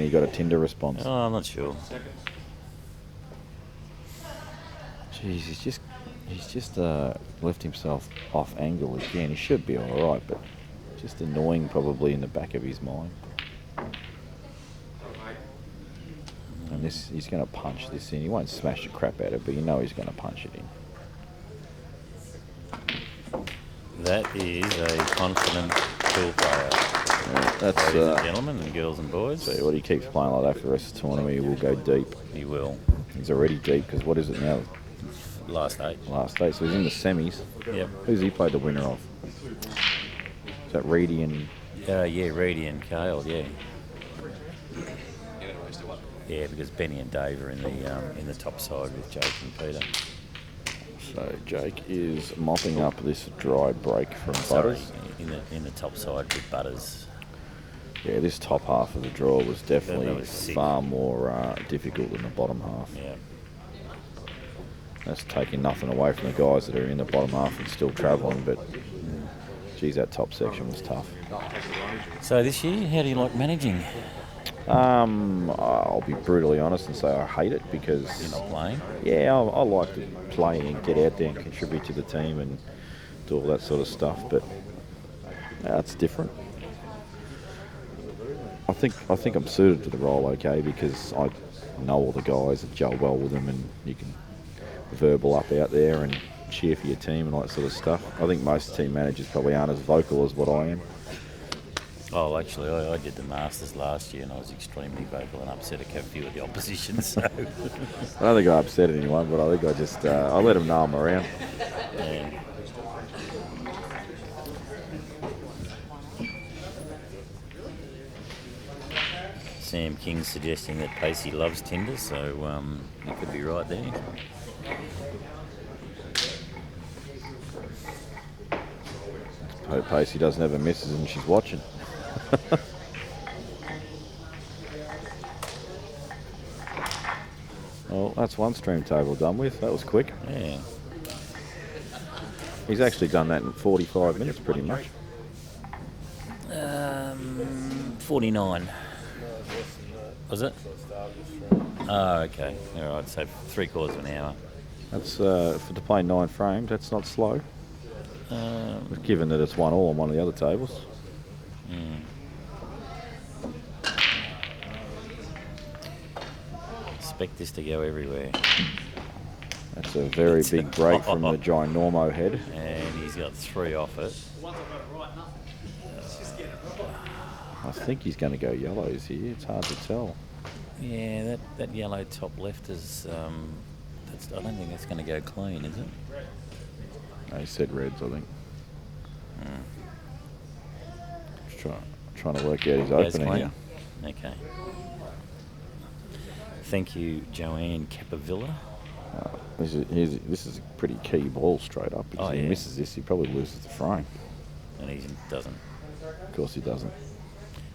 he got a Tinder response? Oh, I'm not sure. Jeez, he's just left himself off angle again. He should be all right, but just annoying probably in the back of his mind. And he's going to punch this in. He won't smash the crap out of it, but you know he's going to punch it in. That is a confident pool player. Yeah, that's Ladies and gentlemen and girls and boys. See, what he keeps playing like that for the rest of the tournament, he will go deep. He will. He's already deep because what is it now? Last 8. Last 8, so he's in the semis. Yep. Who's he played the winner of? Is that Reedy and... Reedy and Kale, yeah. Yeah, because Benny and Dave are in the top side with Jake and Peter. So Jake is mopping up this dry break from Sorry, Butters. in the top side with Butters. Yeah, this top half of the draw was definitely That was sick. far more difficult than the bottom half. Yeah. That's taking nothing away from the guys that are in the bottom half and still travelling, but geez, that top section was tough. So this year, how do you like managing? I'll be brutally honest and say I hate it because You're not playing. yeah, I like to play and get out there and contribute to the team and do all that sort of stuff, but it's different. I think I'm suited to the role okay because I know all the guys and gel well with them, and you can verbal up out there and cheer for your team and all that sort of stuff. I think most team managers probably aren't as vocal as what I am. Oh, actually, I did the Masters last year and I was extremely vocal and upset a few of the opposition. So I don't think I upset anyone, but I think I just I let them know I'm around. yeah. Sam King's suggesting that Pacey loves Tinder, so he could be right there. Hope Pacey doesn't have a missus and she's watching. Well, that's one stream table done with. That was quick. Yeah. He's actually done that in 45 minutes pretty much. 49. Was it? Oh, okay. All right, so 3/4 of an hour. That's to play 9 frames, that's not slow. Given that it's 1-1 on one of the other tables. Expect this to go everywhere. That's a very big break from the ginormo head. And he's got 3 off it. I think he's going to go yellows here. It's hard to tell. Yeah, that yellow top left is. I don't think that's going to go clean, is it? No, he said reds, I think. Just trying to work out his Goes opening clean. here. Okay. Thank you, Joanne Capavilla. This is a pretty key ball straight up. Because if he misses this, he probably loses the frame. And he doesn't. Of course he doesn't.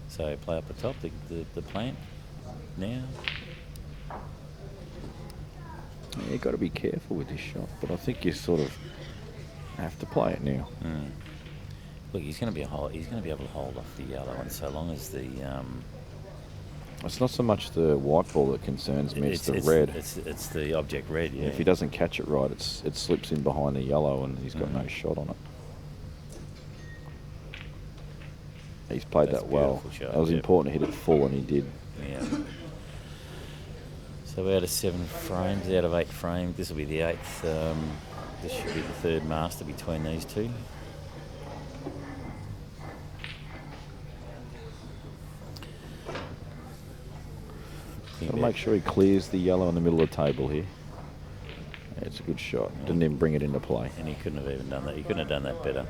So play up the top, the plant now. Yeah, you've got to be careful with this shot, but I think you sort of have to play it now. Look, he's going to be able to hold off the yellow, and so long as the It's not so much the white ball that concerns me, it's the red. It's the object red. Yeah. If he doesn't catch it right, it slips in behind the yellow, and he's got no shot on it. He's played That's that well. shot, That was important to hit it full, and he did. Yeah. So out of 7 frames, out of 8 frames, this will be the 8th. This should be the 3rd master between these two. Got to make sure he clears the yellow in the middle of the table here. Yeah, it's a good shot. Didn't even bring it into play. And he couldn't have even done that. He couldn't have done that better.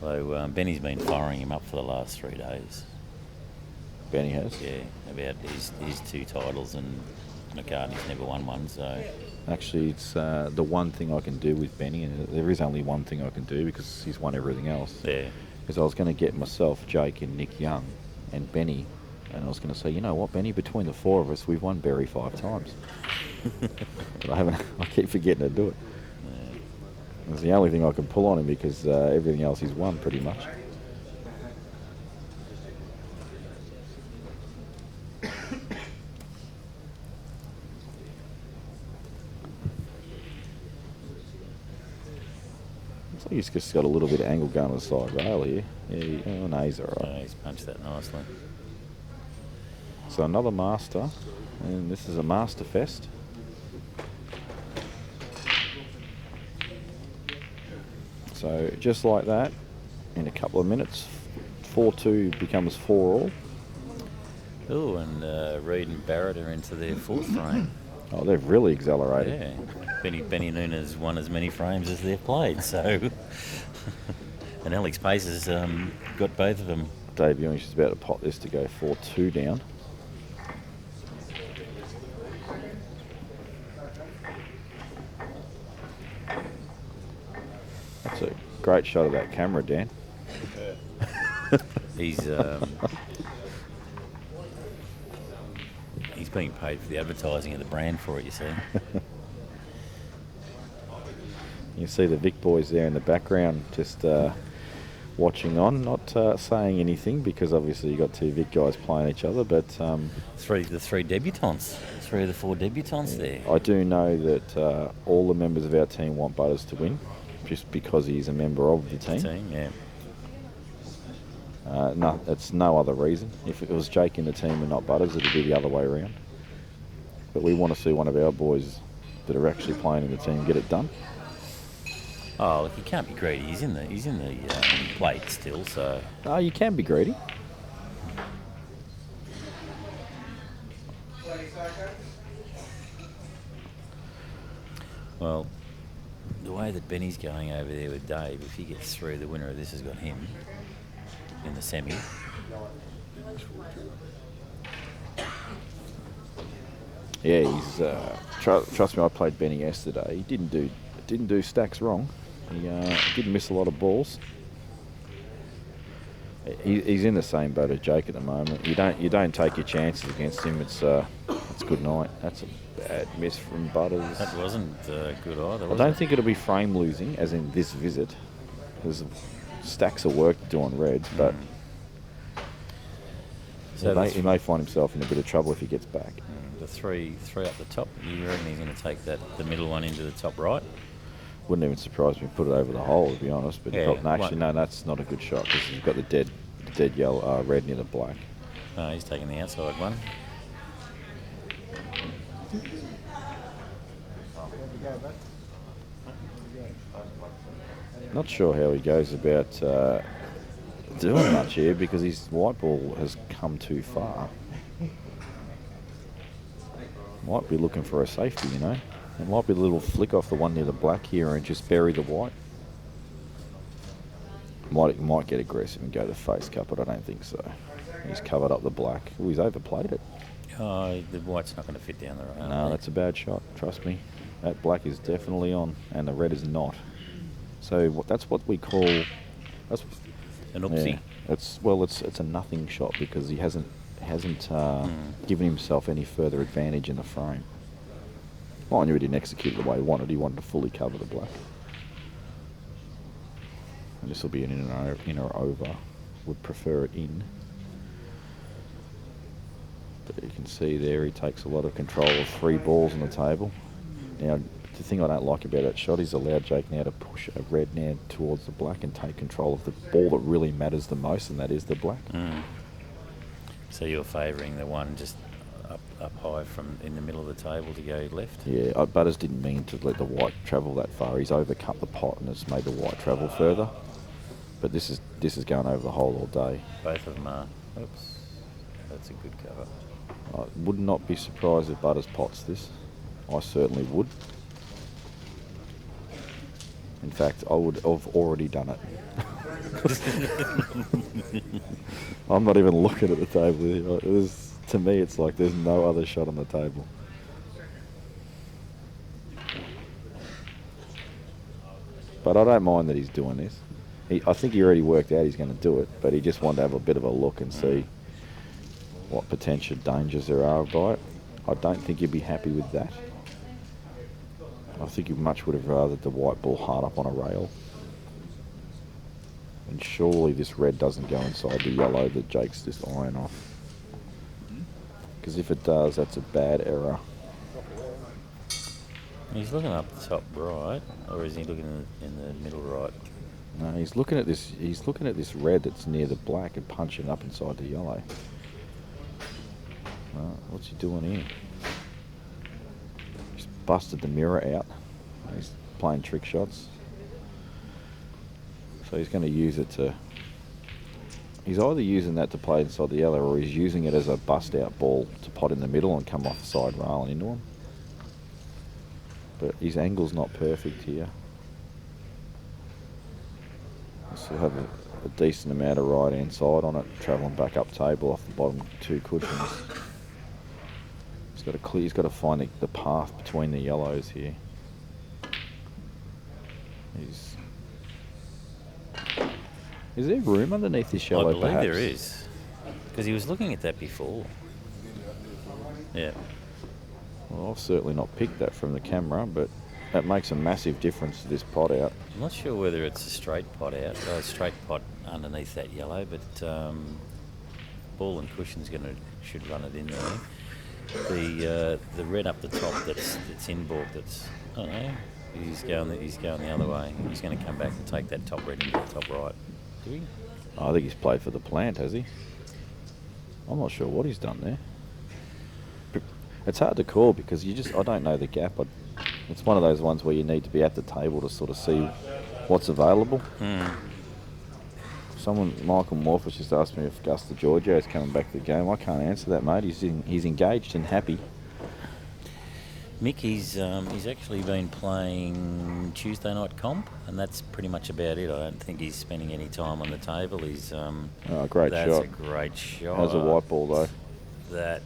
So Benny's been firing him up for the last 3 days. Benny has? Yeah, about his 2 titles, and McCartney's never won one, so... Actually, it's the one thing I can do with Benny, and there is only one thing I can do because he's won everything else. Yeah. Because I was going to get myself, Jake and Nick Young and Benny, and I was going to say, you know what, Benny, between the 4 of us, we've won Berry 5 times. But I keep forgetting to do it. It's the only thing I can pull on him because everything else he's won pretty much. Looks like he's just got a little bit of angle going to the side rail here. Yeah, no, he's all right. Yeah, he's punched that nicely. So another master, and this is a master fest. So just like that, in a couple of minutes, 4-2 becomes 4-all. Oh, and Reed and Barrett are into their 4th frame. Oh, they've really accelerated. Yeah. Benny Nunes won as many frames as they've played, so... And Alex Pace has got both of them. Dave Ewing's is about to pot this to go 4-2 down. That's a great shot of that camera, Dan. He's being paid for the advertising of the brand for it, you see. You see the Vic boys there in the background just watching on, not saying anything because obviously you got 2 Vic guys playing each other, but The three debutants. 3 of the 4 debutants there. I do know that all the members of our team want Butters to win just because he's a member of the team. Yeah. No, it's no other reason. If it was Jake in the team and not Butters, it'd be the other way around. But we want to see one of our boys that are actually playing in the team get it done. Oh, look, he can't be greedy. He's in the plate still, so. No, you can be greedy. Well, the way that Benny's going over there with Dave, if he gets through, the winner of this has got him in the semi. Yeah, he's trust me. I played Benny yesterday. He didn't do stacks wrong. He didn't miss a lot of balls. He's in the same boat as Jake at the moment. You don't take your chances against him. It's good night. That's a bad miss from Butters. That wasn't good either. I don't think it'll be frame losing, as in this visit. There's stacks of work to do on reds, but So he may find himself in a bit of trouble if he gets back. the three up the top. You reckon he's going to take the middle one into the top right? Wouldn't even surprise me if he put it over the hole, to be honest. But Yeah, no, that's not a good shot because he's got the dead yellow, red near the black. No, he's taking the outside one. Not sure how he goes about doing much here because his white ball has come too far. Might be looking for a safety, you know. It might be a little flick off the one near the black here and just bury the white. Might get aggressive and go to face cut, but I don't think so. He's covered up the black. Oh, he's overplayed it. Oh, the white's not going to fit down the right. No, that's a bad shot. Trust me. That black is definitely on, and the red is not. So that's what we call. That's an oopsie. Yeah, it's a nothing shot because he hasn't given himself any further advantage in the frame. Well, I knew he didn't execute it the way he wanted. He wanted to fully cover the black. And this will be an inner over. Would prefer it in. But you can see there he takes a lot of control of 3 balls on the table. Now, the thing I don't like about that shot is allowed Jake now to push a red now towards the black and take control of the ball that really matters the most, and that is the black. So you're favouring the one just up high from in the middle of the table to go left? Yeah, Butters didn't mean to let the white travel that far. He's overcut the pot and it's made the white travel further. But this is going over the hole all day. Both of them are. Oops. That's a good cover. I would not be surprised if Butters pots this. I certainly would. In fact, I would have already done it. I'm not even looking at the table. To me, it's like there's no other shot on the table. But I don't mind that he's doing this. I think he already worked out he's going to do it, but he just wanted to have a bit of a look and see what potential dangers there are by it. I don't think he'd be happy with that. I think he much would have rather the white ball hard up on a rail. And surely this red doesn't go inside the yellow that Jake's just eyeing off. Because if it does, that's a bad error. He's looking up the top right, or is he looking in the middle right? No, he's looking at this. He's looking at this red that's near the black and punching up inside the yellow. What's he doing here? He's busted the mirror out. He's playing trick shots. So he's going to use it to. He's either using that to play inside the yellow, or he's using it as a bust-out ball to pot in the middle and come off the side rail and into him. But his angle's not perfect here. This will have a decent amount of right-hand side on it, travelling back up table off the bottom 2 cushions. He's got to find the path between the yellows here. Is there room underneath this yellow? I believe perhaps? there is, because he was looking at that before. Yeah. Well, I've certainly not picked that from the camera, but that makes a massive difference to this pot out. I'm not sure whether it's a straight pot out, straight pot underneath that yellow, but ball and cushion's should run it in there. The red up the top that's in balk, that's, I don't know, he's going the other way. He's going to come back and take that top red into the top right. Do we? I think he's played for the plant, has he? I'm not sure what he's done there. It's hard to call because I don't know the gap. It's one of those ones where you need to be at the table to sort of see what's available. Michael Morpheus just asked me if Gus DeGiorgio is coming back to the game. I can't answer that, mate. He's engaged and happy. Mick, he's actually been playing Tuesday night comp, and that's pretty much about it. I don't think he's spending any time on the table. He's Great that's shot. a great shot. How's a white ball though? That.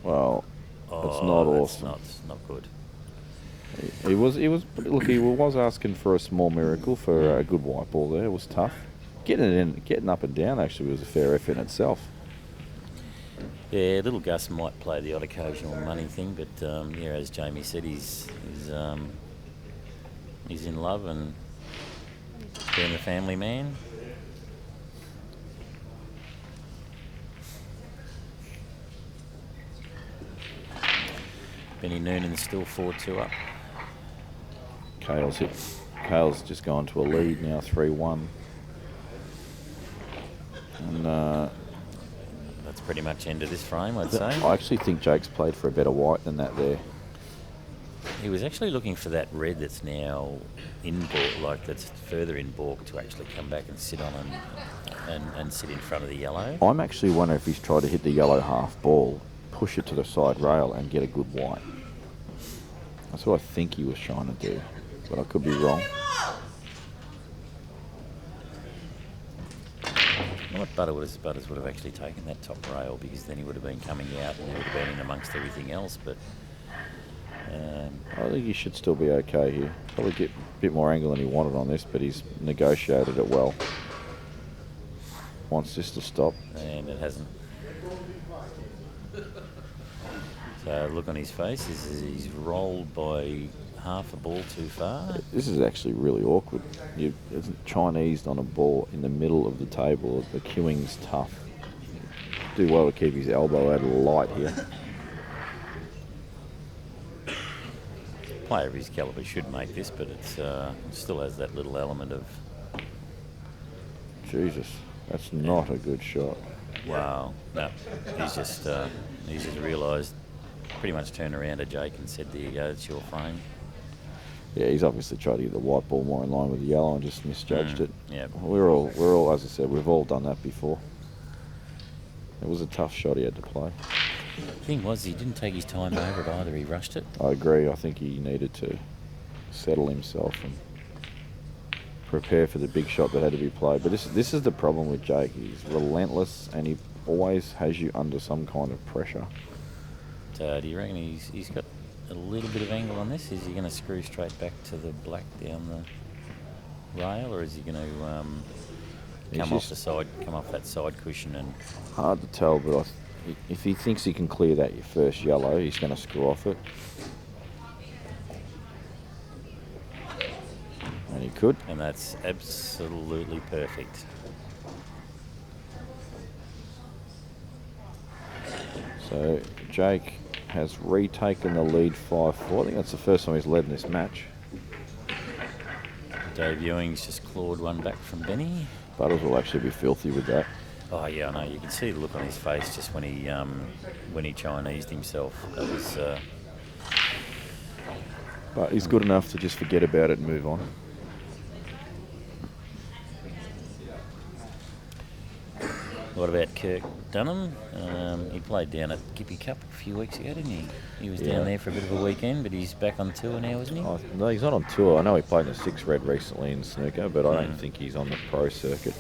Well, it's not awesome. It's not good. He was asking for a small miracle for a good white ball there. It was tough. Getting up and down actually was a fair effort in itself. Yeah, little Gus might play the odd occasional money thing, but as Jamie said, he's in love and being a family man. Benny Noonan's still 4-2 up. Kale's just gone to a lead now, 3-1. And that's pretty much end of this frame, I'd say. I actually think Jake's played for a better white than that there. He was actually looking for that red that's now in balk, like that's further in balk, to actually come back and sit on and sit in front of the yellow. I'm actually wondering if he's tried to hit the yellow half ball, push it to the side rail and get a good white. That's what I think he was trying to do, but I could be wrong. Butters would have actually taken that top rail, because then he would have been coming out and he would have been in amongst everything else. But I think he should still be okay here. Probably get a bit more angle than he wanted on this, but he's negotiated it well. Wants this to stop. And it hasn't. So look on his face, he's rolled by half a ball too far. This is actually really awkward. It's Chinese on a ball in the middle of the table. The queuing's tough. Do well to keep his elbow out of the light here. Player of his calibre should make this, but it still has that little element of... Jesus, that's not a good shot. Wow. No, he's just realised, pretty much turned around to Jake and said, there you go, it's your frame. Yeah, he's obviously tried to get the white ball more in line with the yellow and just misjudged it. Yeah. We're all, as I said, we've all done that before. It was a tough shot he had to play. The thing was, he didn't take his time over it either, he rushed it. I agree. I think he needed to settle himself and prepare for the big shot that had to be played. But this is the problem with Jake. He's relentless and he always has you under some kind of pressure. So do you reckon he's got a little bit of angle on this? Is he going to screw straight back to the black down the rail, or is he going to come off that side cushion? And hard to tell, but if he thinks he can clear that first yellow, he's going to screw off it. And he could. And that's absolutely perfect. So Jake has retaken the lead 5-4. I think that's the first time he's led in this match. Dave Ewing's just clawed one back from Benny. Butters will actually be filthy with that. Oh yeah, I know. You can see the look on his face just when he Chinesed himself. That was. But he's good enough to just forget about it and move on. What about Kirk Dunham? He played down at Gippy Cup a few weeks ago, didn't he? He was down there for a bit of a weekend, but he's back on tour now, isn't he? Oh, no, he's not on tour. I know he played in the 6 red recently in snooker, but I don't think he's on the pro circuit.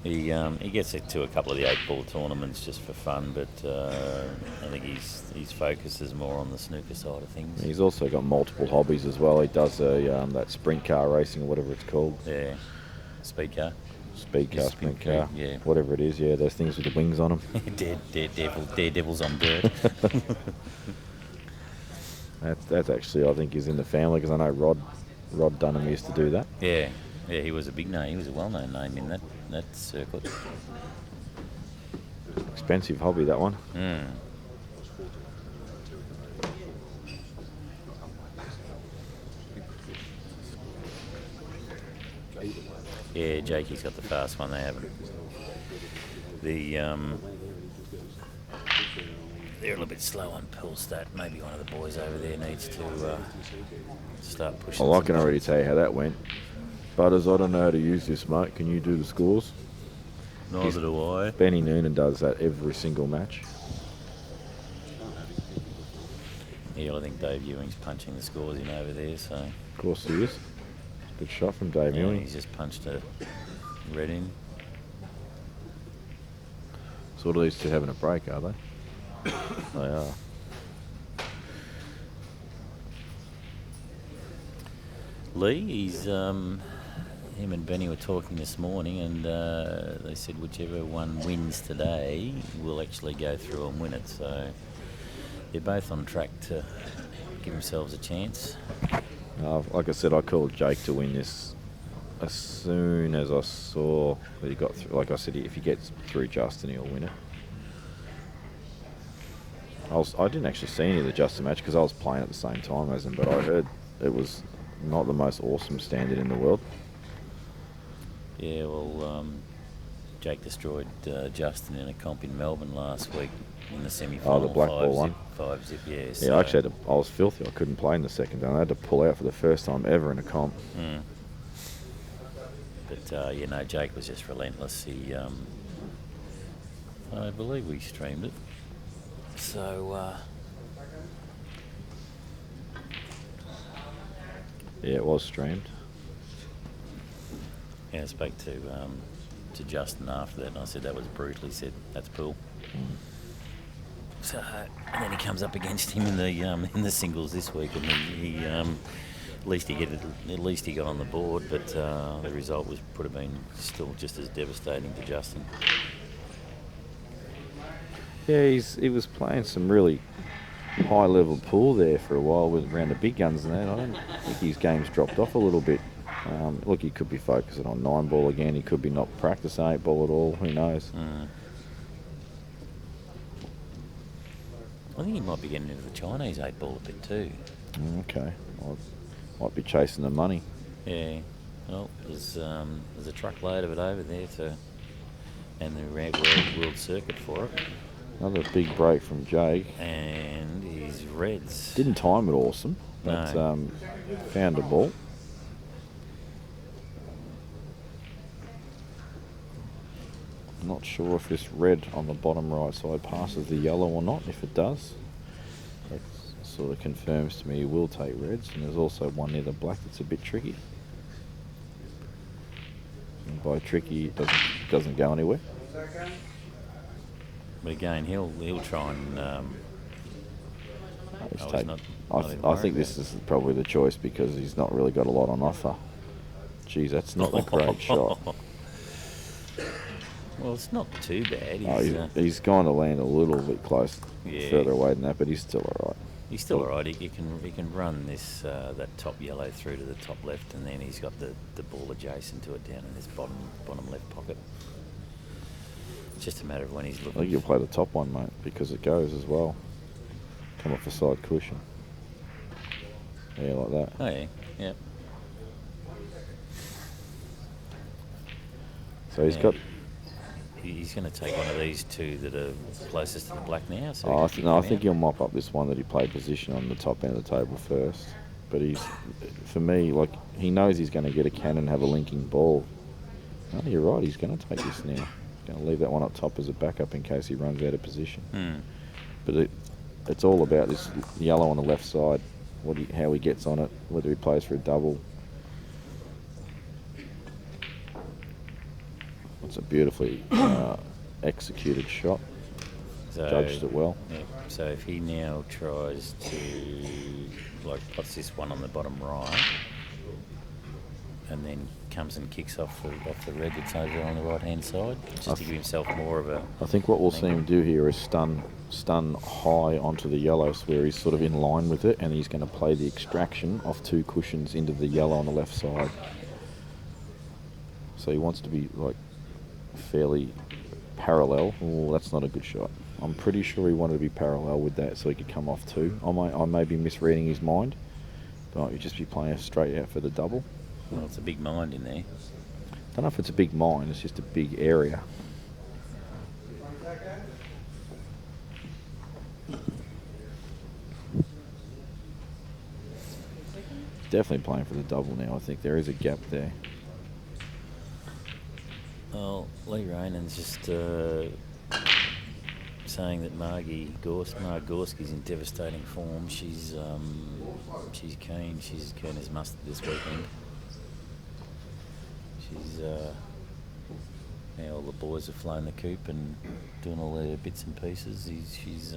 He gets it to a couple of the 8-ball tournaments just for fun, but I think his focus is more on the snooker side of things. He's also got multiple hobbies as well. He does that sprint car racing or whatever it's called. Yeah, speed car. Speed car, sprint car, yeah. Whatever it is, yeah, those things with the wings on them. Daredevils on dirt. That's actually, I think, is in the family because I know Rod Dunham used to do that. Yeah, he was a big name. He was a well-known name in that circuit. Expensive hobby, that one. Mm. Yeah, Jakey's got the fast one. They haven't. They're a little bit slow on pull stat. Maybe one of the boys over there needs to start pushing. Well, I can already tell you how that went. Butters, I don't know how to use this, mate. Can you do the scores? Neither do I. Benny Noonan does that every single match. Yeah, I think Dave Ewing's punching the scores in over there, so... Of course he is. Good shot from Dave Yeah, Ewing. he's just punched a red in. So what are these two having a break, are they? They are. Lee, him and Benny were talking this morning, and they said whichever one wins today will actually go through and win it. So they're both on track to give themselves a chance. Like I said, I called Jake to win this as soon as I saw that he got through. Like I said, if he gets through Justin, he'll win it. I didn't actually see any of the Justin match because I was playing at the same time as him, but I heard it was not the most awesome standard in the world. Yeah, well, Jake destroyed Justin in a comp in Melbourne last week in the semi-final. Oh, the black ball one? 5-zip, yeah. Yeah, So. I actually I was filthy. I couldn't play in the second down. I had to pull out for the first time ever in a comp. Mm. But, you know, Jake was just relentless. He, I believe we streamed it. So, Yeah, it was streamed. yeah, I spoke to Justin after that, and I said that was brutal. He said that's cool. So, and then he comes up against him in the singles this week, and he at least he got on the board, but the result would have been still just as devastating to Justin. Yeah, he was playing some really high-level pool there for a while around the big guns and that. I don't think his game's dropped off a little bit. Look, he could be focusing on 9-ball again. He could be not practicing 8-ball at all. Who knows? I think he might be getting into the Chinese 8-ball a bit too. Okay. Might be chasing the money. Yeah. Well, there's a truckload of it over there and the world circuit for it. Another big break from Jake. And his reds. Didn't time it awesome, but No. Found a ball. Not sure if this red on the bottom right side passes the yellow or not. If it does, that sort of confirms to me he will take reds. And there's also one near the black that's a bit tricky. And by tricky, it doesn't go anywhere. But again, he'll try and. I think this is probably the choice because he's not really got a lot on offer. Geez, that's not a great shot. Well, it's not too bad. He's going to land a little bit close, Yeah. further away than that, but he's still all right. He's still alright. He can run this that top yellow through to the top left, and then he's got the ball adjacent to it down in his bottom left pocket. It's just a matter of when he's I looking. think you'll play the top one, mate, because it goes as well. Come off the side cushion. Yeah, like that. Oh yeah, yeah. So he's got. He's going to take one of these two that are closest to the black now. So I think he'll mop up this one that he played position on the top end of the table first. But for me, like he knows he's going to get a cannon and have a linking ball. No, you're right. He's going to take this now. He's going to leave that one up top as a backup in case he runs out of position. But it's all about this yellow on the left side. How he gets on it, whether he plays for a double. It's a beautifully executed shot. Judged it well. Yeah, so if he now tries to, puts this one on the bottom right, and then comes and kicks off the red that's over on the right hand side, just to give himself more of a. I think what we'll see him do here is stun high onto the yellow, so where he's sort of in line with it, and he's going to play the extraction off 2 cushions into the yellow on the left side. So he wants to be like fairly parallel. Oh, that's not a good shot. I'm pretty sure he wanted to be parallel with that so he could come off 2. I may be misreading his mind, but he'd just be playing straight out for the double. Well, it's a big mind in there. I don't know if it's a big mind, it's just a big area. Definitely playing for the double now. I think there is a gap there. Well, Lee Rainan's just saying that Marg Gorski's in devastating form. She's keen. She's as keen as mustard this weekend. She's now all the boys have flown the coop and doing all their bits and pieces. She's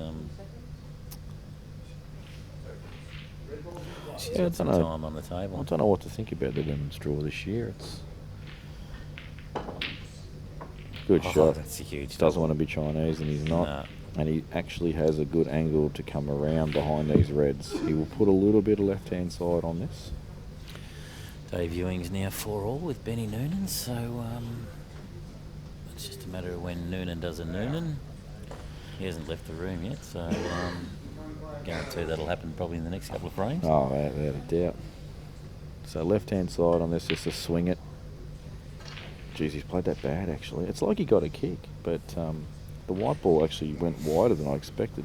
got some time on the table. I don't know what to think about the women's draw this year. It's good shot. That's a huge. Doesn't want to be Chinese, and he's not. No. And he actually has a good angle to come around behind these reds. He will put a little bit of left-hand side on this. Dave Ewing's now 4-all with Benny Noonan, so it's just a matter of when Noonan does a Noonan. He hasn't left the room yet, so guarantee that'll happen probably in the next couple of frames. Oh, without a doubt. So left-hand side on this, just to swing it. Geez, he's played that bad, actually. It's like he got a kick, but the white ball actually went wider than I expected.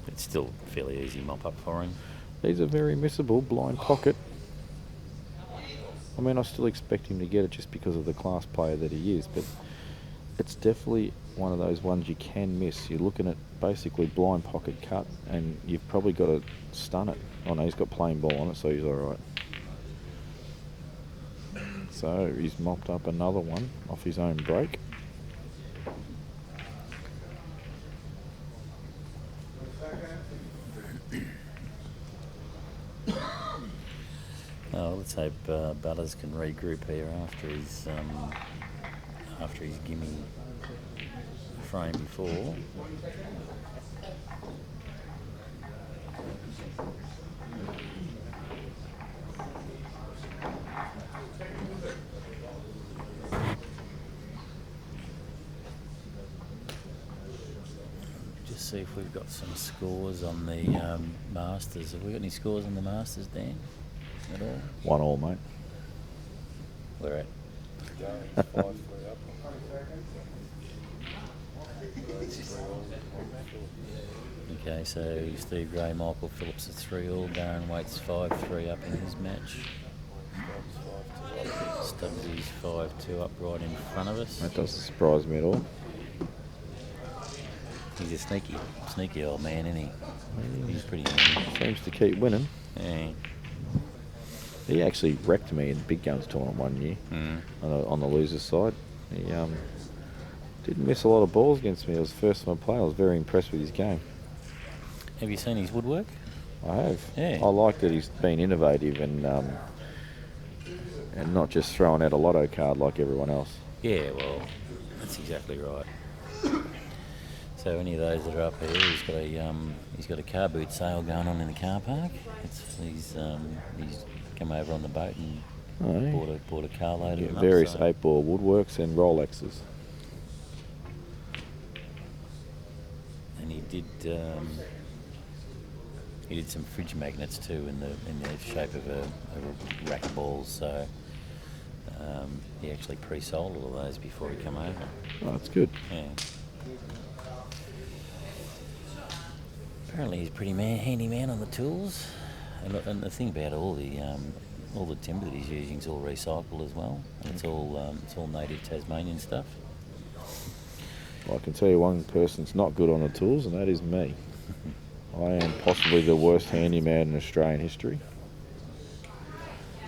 It's still fairly easy mop-up for him. He's a very missable blind pocket. I mean, I still expect him to get it just because of the class player that he is, but it's definitely one of those ones you can miss. You're looking at basically blind pocket cut, and you've probably got to stun it. Oh no, he's got plain ball on it, so he's all right. So he's mopped up another one off his own break. Oh, let's hope Butters can regroup here after his gimme frame before. Just see if we've got some scores on the Masters. Have we got any scores on the Masters, Dan? At all? 1-1, mate. Where at? 5-3 up. Okay, so Steve Gray, Michael Phillips at 3-all, Darren Waite's 5-3 up in his match. Stubbsy's 5-2 up right in front of us. That doesn't surprise me at all. He's a sneaky old man, isn't he? He's pretty handy. Seems to keep winning. Yeah. He actually wrecked me in the Big Guns tournament one year on the loser's side. He didn't miss a lot of balls against me. It was the first time I played. I was very impressed with his game. Have you seen his woodwork? I have. Yeah. I like that he's been innovative and not just throwing out a lotto card like everyone else. Yeah, well, that's exactly right. So any of those that are up here, he's got a car boot sale going on in the car park. He's come over on the boat and bought a carload of them. Various 8-ball woodworks and Rolexes. And he did some fridge magnets too in the shape of a rack of balls. So he actually pre-sold all of those before he came over. Oh, that's good. Yeah. Apparently he's a pretty handy man on the tools, and the thing about all the timber that he's using is all recycled as well. And it's all native Tasmanian stuff. Well, I can tell you one person's not good on the tools, and that is me. I am possibly the worst handyman in Australian history.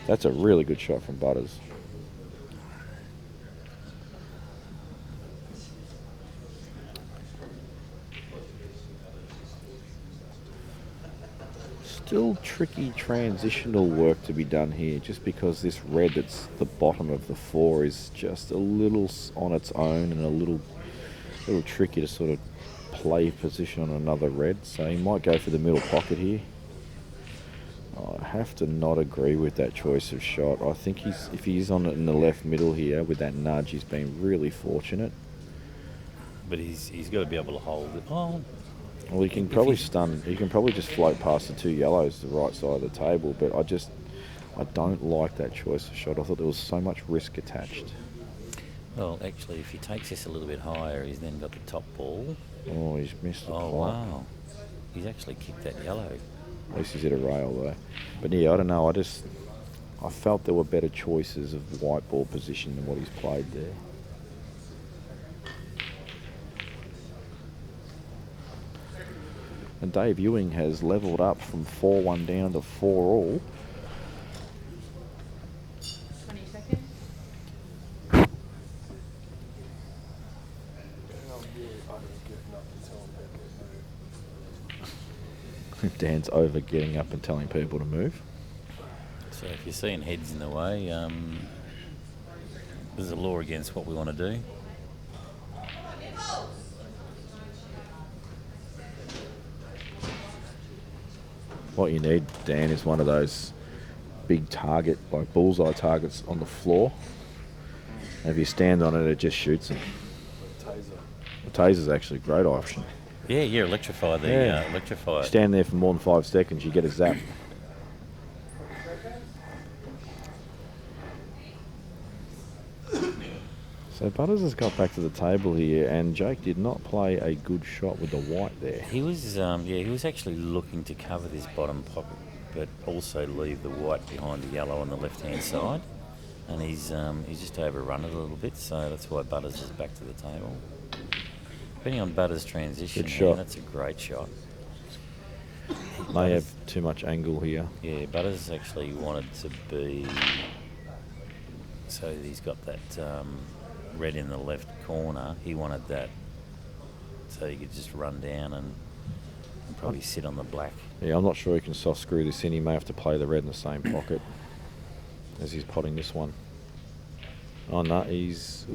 That's a really good shot from Butters. still tricky transitional work to be done here, just because this red that's the bottom of the 4 is just a little on its own and a little tricky to sort of play position on another red. So he might go for the middle pocket here. I have to not agree with that choice of shot. I think if he's on it in the left middle here with that nudge, he's been really fortunate. But he's got to be able to hold it. Oh, Well, he can probably stun. He can probably just float past the 2 yellows to the right side of the table. But I don't like that choice of shot. I thought there was so much risk attached. well, actually, if he takes this a little bit higher, he's then got the top ball. Oh, he's missed the pot. Wow. He's actually kicked that yellow. At least he's hit a rail though. But yeah, I don't know. I felt there were better choices of white ball position than what he's played there. And Dave Ewing has levelled up from 4-1 down to 4-all. 20 seconds. Dan's over getting up and telling people to move. So if you're seeing heads in the way, there's a law against what we want to do. What you need, Dan, is one of those big target, like bullseye targets on the floor. And if you stand on it, it just shoots them. The taser's actually a great option. Yeah, electrify the Yeah. electrify. Stand there for more than 5 seconds, you get a zap. So Butters has got back to the table here, and Jake did not play a good shot with the white there. He was he was actually looking to cover this bottom pocket, but also leave the white behind the yellow on the left-hand side. And he's just overrun it a little bit, so that's why Butters is back to the table. Depending on Butters' transition, Good shot. that's a great shot. May have too much angle here. Yeah, Butters actually wanted to be, so he's got that red in the left corner. He wanted that so he could just run down and probably sit on the black. Yeah, I'm not sure he can soft screw this in. He may have to play the red in the same pocket as he's potting this one. Oh no, it's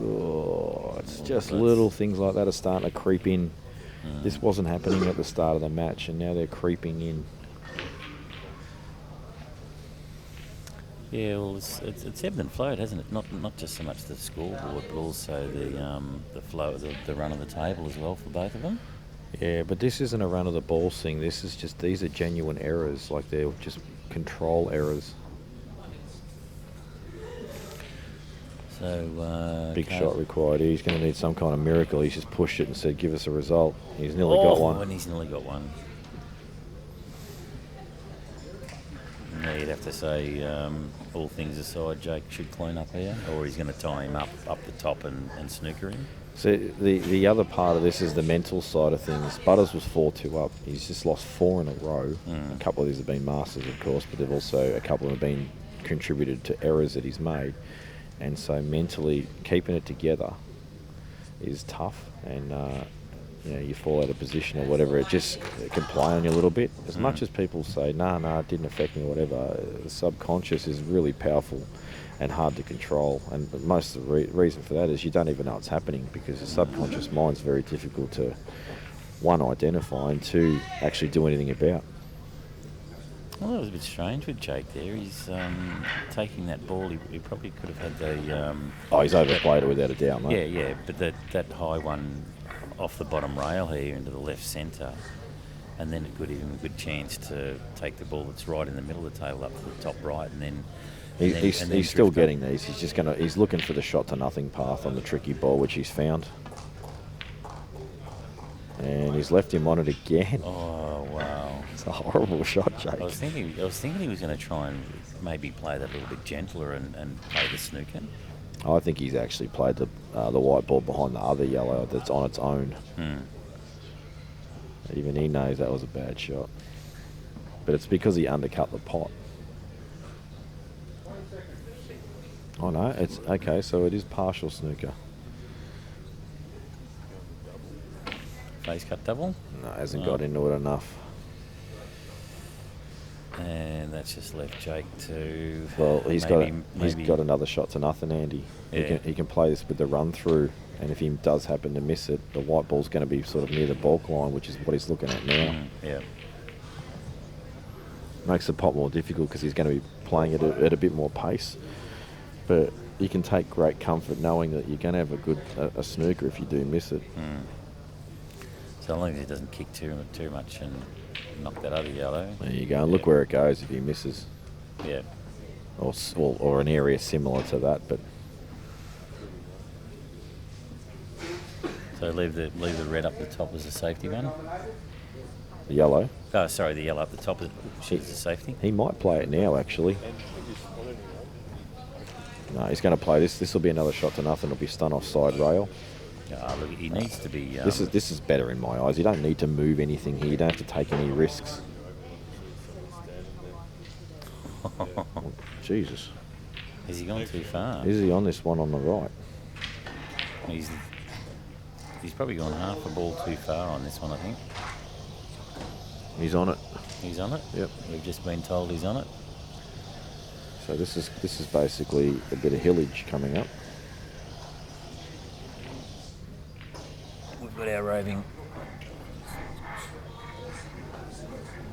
just little things like that are starting to creep in. This wasn't happening at the start of the match, and now they're creeping in. Yeah, well, it's ebbed and flowed, hasn't it? Not just so much the scoreboard, but also the flow, the run of the table as well for both of them. Yeah, but this isn't a run of the ball thing. These are genuine errors, like they're just control errors. So Big shot required. He's going to need some kind of miracle. He's just pushed it and said, "Give us a result." He's nearly got one. And he's nearly got one. Yeah, you'd have to say, all things aside, Jake should clean up here, or he's going to tie him up the top and snooker him. So the other part of this is the mental side of things. Butters was 4-2 up. He's just lost 4 in a row. A couple of these have been masters, of course, but they've also, a couple have been contributed to errors that he's made. And so mentally keeping it together is tough, and you fall out of position or whatever. It can play on you a little bit. As much as people say, nah, it didn't affect me or whatever, the subconscious is really powerful and hard to control. And most of the reason for that is you don't even know it's happening, because the subconscious mind's very difficult to, 1, identify, and 2, actually do anything about. Well, that was a bit strange with Jake there. He's taking that ball. He probably could have had the... He's overplayed it without a doubt, mate. Yeah, but that high one off the bottom rail here into the left centre, and then it could give him a good chance to take the ball that's right in the middle of the table up to the top right, and then... He's still getting these. He's looking for the shot to nothing path on the tricky ball, which he's found. And he's left him on it again. Oh, wow. It's a horrible shot, Jake. I was thinking he was going to try and maybe play that a little bit gentler and play the snooker. I think he's actually played the white ball behind the other yellow that's on its own. Even he knows that was a bad shot. But it's because he undercut the pot. Oh no, it's okay, so it is partial snooker. Face cut double? No, hasn't got into it enough. And that's just left Jake to. Well, he's maybe, got another shot to nothing, Andy. Yeah. He can play this with the run through, and if he does happen to miss it, the white ball's going to be sort of near the balk line, which is what he's looking at now. Yeah. Makes the pot more difficult because he's going to be playing it at a bit more pace. But you can take great comfort knowing that you're going to have a snooker if you do miss it. So long as he doesn't kick too much and knock that other yellow. There you go. And look where it goes if he misses. Yeah. Or an area similar to that, but So leave the red up the top as a safety one. the yellow. Oh, sorry, the yellow up the top is a safety. He might play it now, actually. No, he's going to play this. This will be another shot to nothing. It'll be stun offside rail. Look, he needs to be. This is better in my eyes. You don't need to move anything here. You don't have to take any risks. Jesus. Has he gone too far? Is he on this one on the right? He's probably gone half a ball too far on this one, I think. He's on it. He's on it? Yep. We've just been told he's on it. So this is basically a bit of hillage coming up. We've got our roving.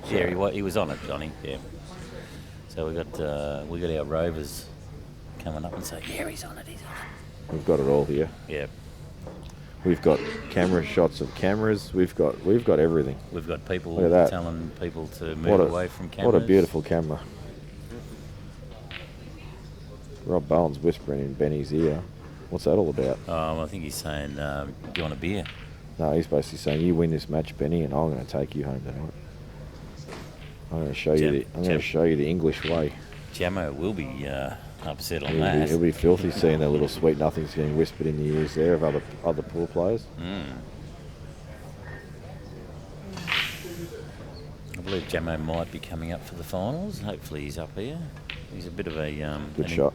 Yeah, he was on it, Johnny. Yeah. So we got our rovers coming up and say, yeah, he's on it. We've got it all here. Yeah. We've got camera shots of cameras. We've got everything. We've got people Look at that. telling people to move away from cameras. What a beautiful camera. Rob Bowen's whispering in Benny's ear. What's that all about? I think he's saying, do you want a beer? No, he's basically saying, you win this match, Benny, and I'm going to take you home tonight. I'm going to show you the English way. Jamo will be upset on that. He'll be filthy seeing the little sweet nothings getting whispered in the ears there of other pool players. I believe Jamo might be coming up for the finals. Hopefully he's up here. He's a bit of a... Good shot.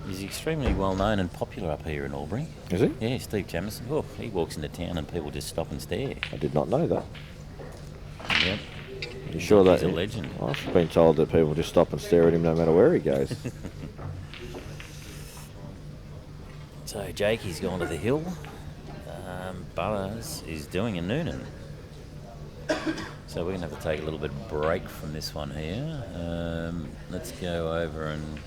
He's extremely well known and popular up here in Albury. Is he? Yeah, Steve Jamison. Oh, he walks into town and people just stop and stare. I did not know that. Yep. You sure that he's a legend? I've been told that people just stop and stare at him no matter where he goes. So Jakey's gone to the hill. Burrows is doing a Noonan. So we're going to have to take a little bit of break from this one here. Let's go over and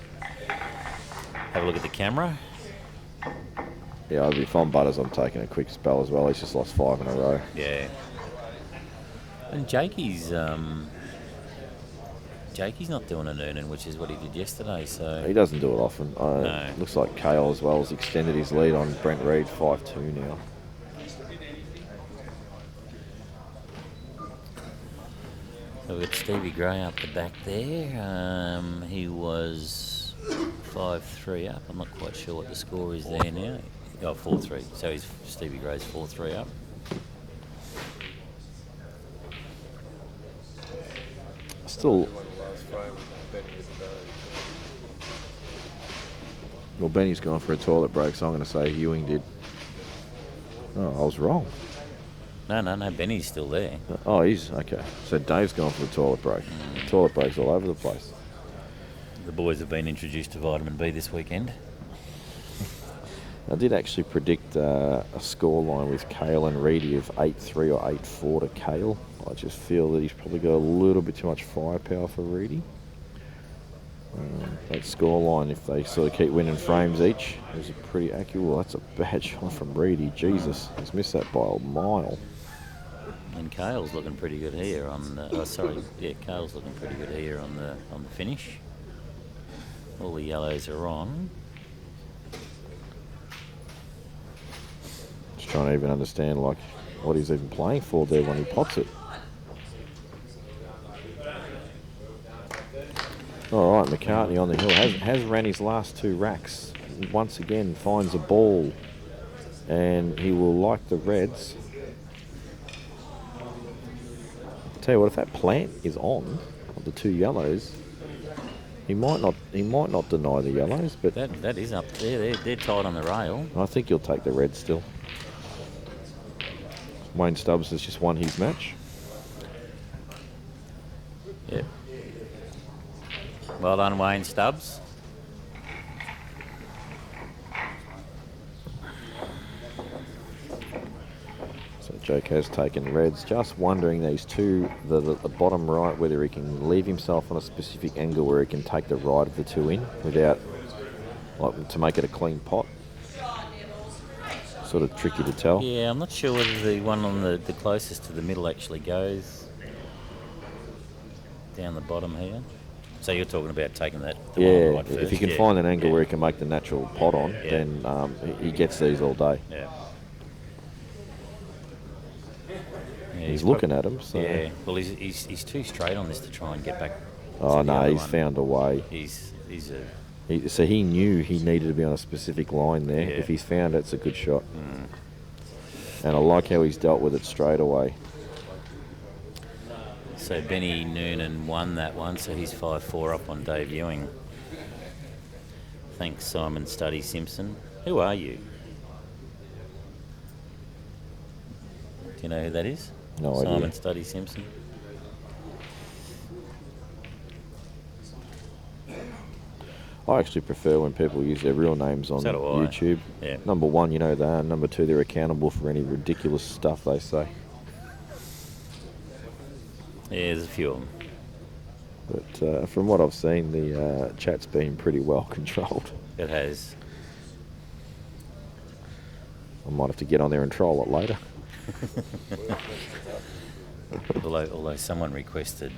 have a look at the camera. Yeah, if I'm Butters, I'm taking a quick spell as well. He's just lost 5 in a row. Yeah. And Jakey's not doing a Noonan, which is what he did yesterday. So He doesn't do it often. No. Looks like Kale as well has extended his lead on Brent Reed, 5-2 now. So we've got Stevie Gray up the back there. He was 5-3 up. I'm not quite sure what the score is there now. Oh, 4-3. So Stevie Gray's 4-3 up. Still, well, Benny's gone for a toilet break, so I'm going to say Ewing did. Oh, I was wrong. No, Benny's still there. Oh, he's okay. So Dave's gone for the toilet break. Toilet breaks all over the place. The boys have been introduced to vitamin B this weekend. I did actually predict a scoreline with Kale and Reedy of 8-3 or 8-4 to Kale. I just feel that he's probably got a little bit too much firepower for Reedy. That scoreline, if they sort of keep winning frames each, is a pretty accurate. Well, that's a bad shot from Reedy. Jesus, he's missed that by a mile. And Kale's looking pretty good here on the... Kale's looking pretty good here on the finish. All the yellows are on. Just trying to even understand, like, what he's even playing for there when he pots it. All right, McCartney on the hill has ran his last 2 racks. Once again, finds a ball, and he will like the reds. Tell you what, if that plant is on of the 2 yellows, he might not deny the yellows, but That is up there. They're tied on the rail. I think he'll take the red still. Wayne Stubbs has just won his match. Yep. Well done, Wayne Stubbs. So Jake has taken reds. Just wondering these two, the bottom right, whether he can leave himself on a specific angle where he can take the right of the two in without, like, to make it a clean pot. Sort of tricky to tell. Yeah, I'm not sure whether the one on the closest to the middle actually goes down the bottom here. So you're talking about taking the one on the right first? If you can find an angle where he can make the natural pot on, then he gets these all day. Yeah. He's looking at him. So. Yeah, well, he's too straight on this to try and get back. Oh, to the no, other he's one. found a way. So he knew he needed to be on a specific line there. Yeah. If he's found it, it's a good shot. And I like how he's dealt with it straight away. So Benny Noonan won that one, so he's 5-4 up on Dave Ewing. Thanks, Simon Studdy Simpson. Who are you? Do you know who that is? No Simon idea. Studdy Simpson. I actually prefer when people use their real names on So do I. YouTube. Yeah. Number one, you know that. And number two, they're accountable for any ridiculous stuff they say. Yeah, there's a few of them. But from what I've seen, the chat's been pretty well controlled. It has. I might have to get on there and troll it later. Although someone requested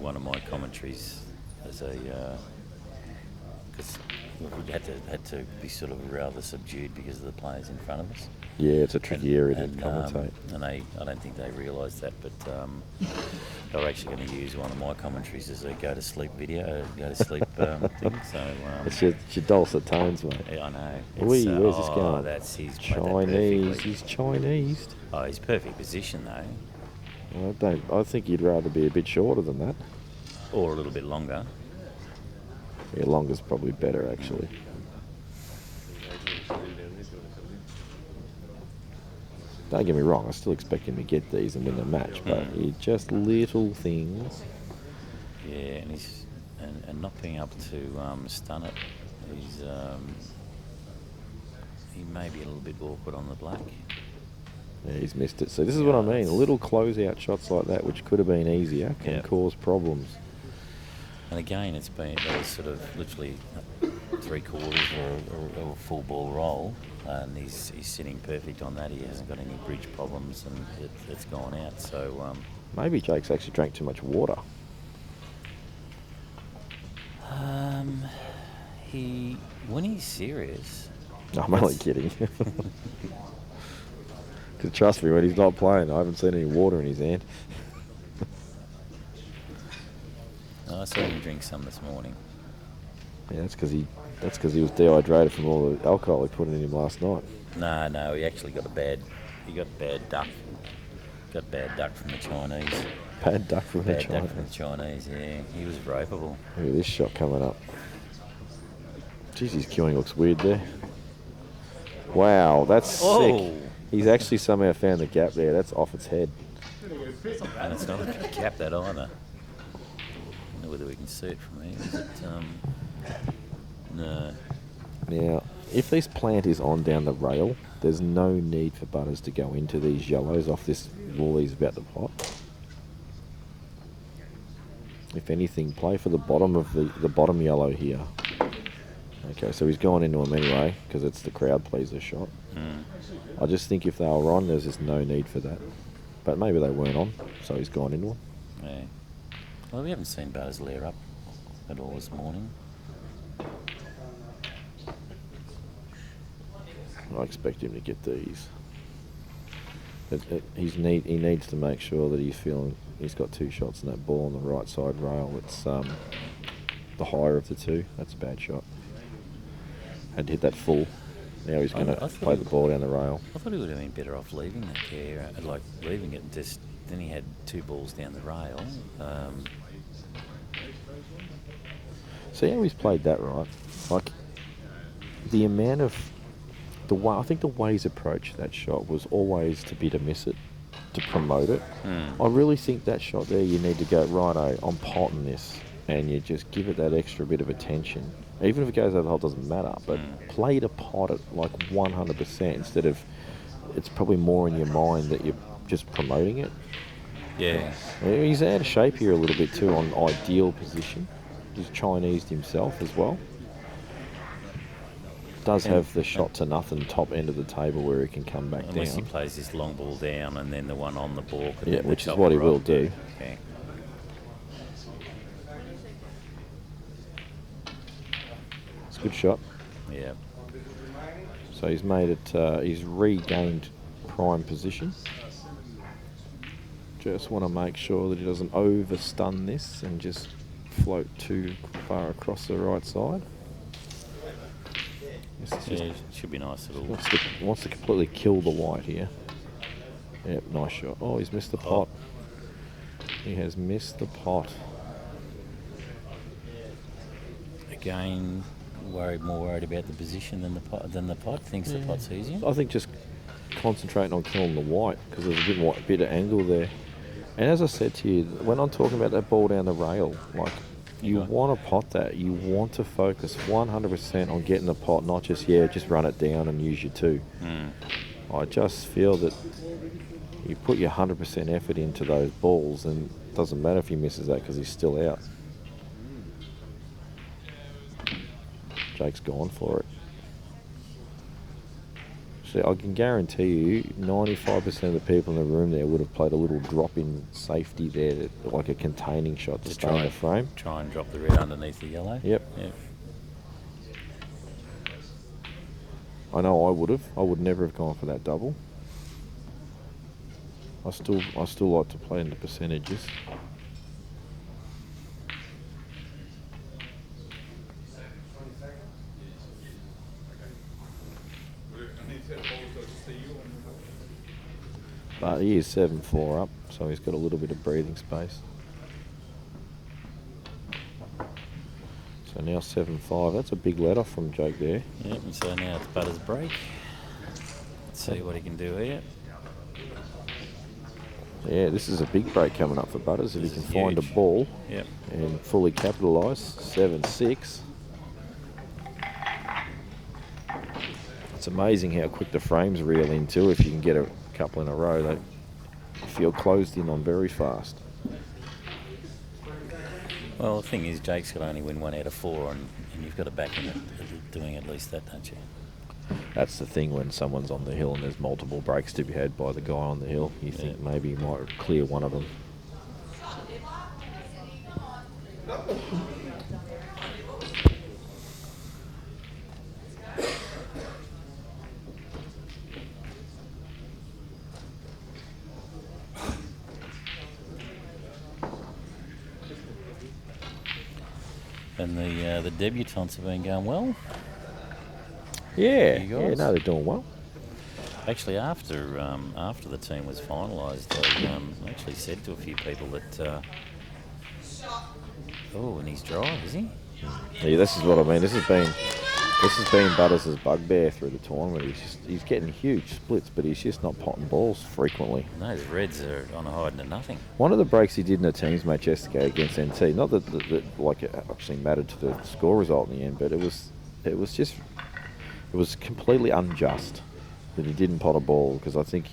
one of my commentaries as a because we had to be sort of rather subdued because of the players in front of us. Yeah, it's a tricky area to commentate. And I don't think they realised that, but they were actually going to use one of my commentaries as a go to sleep video, go to sleep thing. So it's your dulcet tones, mate. Yeah, I know. Where's this going? That's he's Chinese. He's Chinese. Oh, he's perfect position though. I think you'd rather be a bit shorter than that. Or a little bit longer. Yeah, longer's probably better actually. Don't get me wrong, I still expect him to get these and win the match, but it's just little things. Yeah, and he's and not being able to stun it. He may be a little bit awkward on the black. Yeah, he's missed it. So this is what I mean. Little closeout shots like that, which could have been easier, can cause problems. And again, it was sort of literally 3/4 or a full ball roll, and he's sitting perfect on that. He hasn't got any bridge problems, and it's gone out. So maybe Jake's actually drank too much water. When he's serious. No, I'm only kidding. Because trust me, when he's not playing, I haven't seen any water in his hand. I saw him drink some this morning. Yeah, that's because he was dehydrated from all the alcohol he put in him last night. No, he actually got bad duck. Got bad duck from the Chinese. Bad duck from the Bad Chinese. duck from the Chinese, yeah. He was ropeable. Look at this shot coming up. Jeez, his cueing looks weird there. Wow, that's sick. He's actually somehow found the gap there. That's off its head. And it's not a big gap, that either. I don't know whether we can see it from here. Is it, no. Now, if this plant is on down the rail, there's no need for Butters to go into these yellows off this wall he's about to pot. If anything, play for the bottom of the bottom yellow here. Okay, so he's gone into them anyway, because it's the crowd pleaser shot. I just think if they were on, there's just no need for that. But maybe they weren't on, so he's gone into them. Yeah. Well, we haven't seen Butters layer up at all this morning. I expect him to get these. He needs to make sure that he's got two shots in that ball on the right side rail. It's the higher of the two. That's a bad shot. Had to hit that full. Now he's going to play the ball down the rail. I thought he would have been better off leaving that there, like leaving it and just. Then he had two balls down the rail. See how he's played that right? Like the amount of I think the way he's approached that shot was always to miss it. to promote it. I really think that shot there, you need to go, righto, I'm potting this, and you just give it that extra bit of attention. Even if it goes over the hole, it doesn't matter, but play to pot it like 100% instead of, it's probably more in your mind that you're just promoting it. Yeah. He's out of shape here a little bit too on ideal position. He's Chinesed himself as well. Does have the shot to nothing top end of the table where he can come back Unless down. he plays this long ball down and then the one on the balk. And Yeah, then the which is top what he right. will do. Okay. It's a good shot. Yeah. So he's made it, he's regained prime position. Just want to make sure that he doesn't overstun this and just float too far across the right side. This is Yeah, just it should be nice little. wants to completely kill the white here. Yep, nice shot. Oh, he's missed the pot. He has missed the pot. Again, more worried about the position than the pot. Thinks the pot's easier. I think just concentrating on killing the white because there's a bit of angle there. And as I said to you, when I'm talking about that ball down the rail, like you want to pot that. You want to focus 100% on getting the pot, not just run it down and use your two. I just feel that you put your 100% effort into those balls, and it doesn't matter if he misses that because he's still out. Jake's gone for it. So I can guarantee you 95% of the people in the room there would have played a little drop-in safety there, like a containing shot to stay in the frame. Try and drop the red underneath the yellow. Yep. Yep. I know I would have. I would never have gone for that double. I still like to play in the percentages. But he is 7-4 up, so he's got a little bit of breathing space. So now 7-5. That's a big let off from Jake there. Yep, and so now it's Butter's break. Let's see what he can do here. Yeah, this is a big break coming up for Butters if he This can is find a huge. ball Yep. and fully capitalise. 7-6. It's amazing how quick the frames reel in too. If you can get a couple in a row, they feel closed in on very fast. Well, the thing is, Jake's got to only win 1 out of 4, and you've got to back him at doing at least that, don't you? That's the thing when someone's on the hill and there's multiple breaks to be had by the guy on the hill. You think maybe he might clear one of them. And the debutantes have been going well. Yeah, You yeah, guys? no, they're doing well. Actually, after the team was finalised, I actually said to a few people that, and he's dry, is he? Yeah, this is what I mean. This has been Butters' bugbear through the tournament. He's getting huge splits, but he's just not potting balls frequently. Those Reds are on a hiding to nothing. One of the breaks he did in a teams match yesterday against NT, not that it actually mattered to the score result in the end, but it was completely unjust that he didn't pot a ball, because I think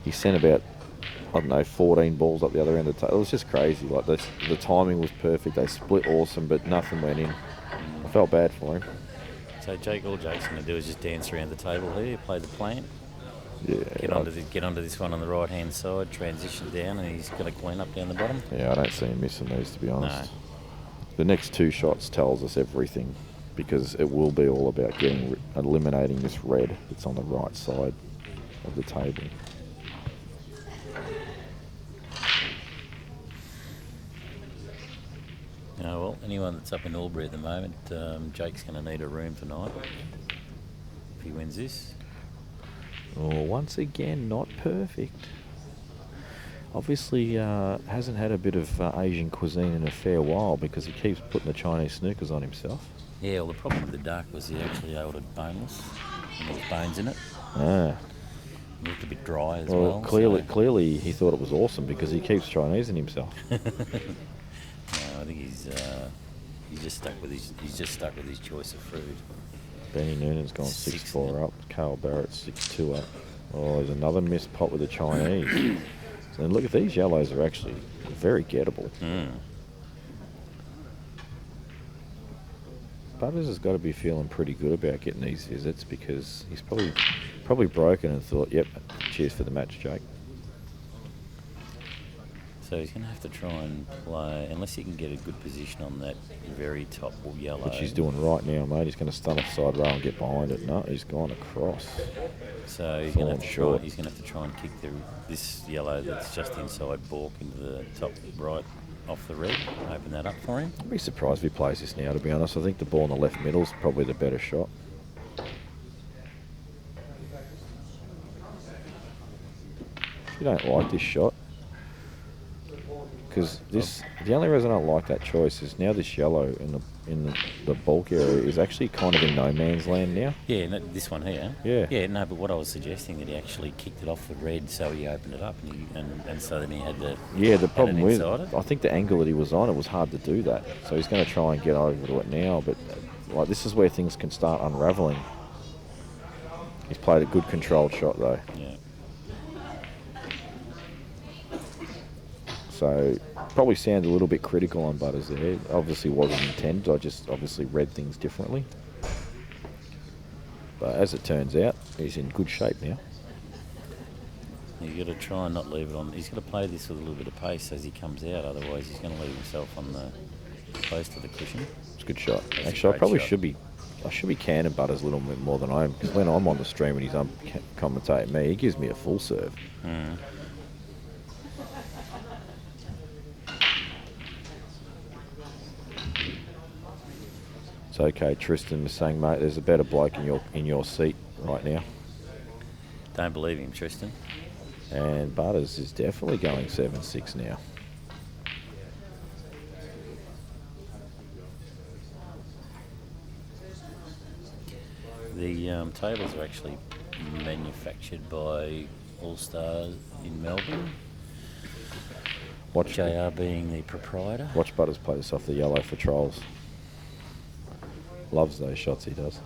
he sent about, 14 balls up the other end of the table. It was just crazy. Like the timing was perfect. They split awesome, but nothing went in. I felt bad for him. So all Jake's going to do is just dance around the table here, play the plant, Yeah. get onto this one on the right hand side, transition down, and he's got a clean up down the bottom. Yeah, I don't see him missing these, to be honest. No. The next two shots tells us everything, because it will be all about eliminating this red that's on the right side of the table. Well, anyone that's up in Albury at the moment, Jake's going to need a room tonight if he wins this. Oh, once again, not perfect. Obviously, hasn't had a bit of Asian cuisine in a fair while, because he keeps putting the Chinese snookers on himself. Yeah, well, the problem with the dark was he actually ordered boneless, and there was bones in it. Ah. Looked a bit dry as Well, well. clearly he thought it was awesome because he keeps Chinesing himself. No, I think he's just stuck with his choice of fruit. Benny Noonan's gone 6-4 up. Carl Barrett 6-2 up. Oh, there's another missed pot with the Chinese. So look at these yellows are actually very gettable. Butters has got to be feeling pretty good about getting these visits because he's probably broken and thought, yep, cheers for the match, Jake. So he's going to have to try and play, unless he can get a good position on that very top yellow. Which he's doing right now, mate. He's going to stun offside row and get behind it. No, he's gone across. So he's going to have to try and kick this yellow that's just inside balk into the top right off the red. Open that up for him. I'd be surprised if he plays this now, to be honest. I think the ball in the left middle is probably the better shot. If you don't like this shot, because the only reason I don't like that choice is now this yellow in the bulk area is actually kind of in no man's land now. Yeah, this one here. Yeah. Yeah, no, but what I was suggesting that he actually kicked it off the red, so he opened it up, and so then he had the The problem with it. I think the angle that he was on, it was hard to do that. So he's going to try and get over to it now, but like this is where things can start unraveling. He's played a good controlled shot though. Yeah. So probably sound a little bit critical on Butters there. Obviously wasn't intended. I just obviously read things differently. But as it turns out, he's in good shape now. You've got to try and not leave it on. He's got to play this with a little bit of pace as he comes out. Otherwise, he's going to leave himself on the close to the cushion. It's a good shot. That's Actually, a I probably shot. should be canning Butters a little bit more than I am, because when I'm on the stream and he's commentating me, he gives me a full serve. It's okay. Tristan was saying, mate, there's a better bloke in your seat right now. Don't believe him, Tristan. And Butters is definitely going 7-6 now. The tables are actually manufactured by All Stars in Melbourne. Watch JR being the proprietor. Watch Butters play this off the yellow for trolls. Loves those shots he does.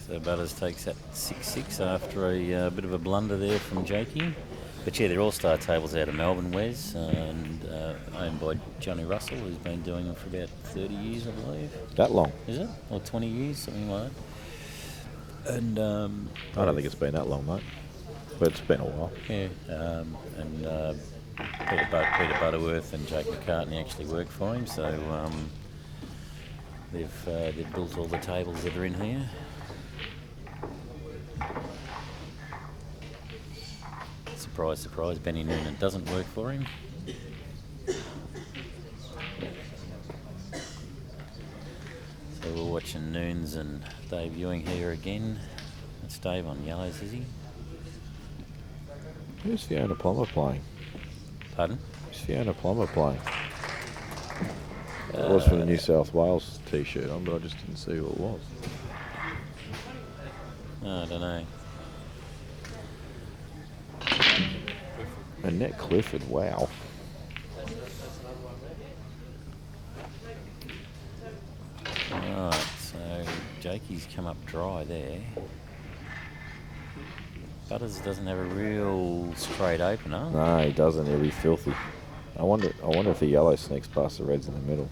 So Butters takes that 6-6 after a bit of a blunder there from Jakey. But yeah, they're all-star tables out of Melbourne, Wes, and owned by Johnny Russell, who's been doing them for about 30 years, I believe. That long? Is it? Or 20 years, something like that. And I don't think it's been that long, mate. But it's been a while. yeah, Peter Butterworth and Jake McCartney actually work for him, so they've built all the tables that are in here. Surprise, surprise, Benny Noonan doesn't work for him. So we're watching Noons and Dave Ewing here again. That's Dave on yellows, is he? Who's Fiona Plummer playing? Pardon? Who's Fiona Plummer playing? It was for the New South Wales t-shirt on, but I just didn't see who it was. Oh, I don't know. Annette Clifford, wow. Right, so Jakey's come up dry there. Butters doesn't have a real straight opener. No, he doesn't. He'll be filthy. I wonder if the yellow sneaks past the reds in the middle.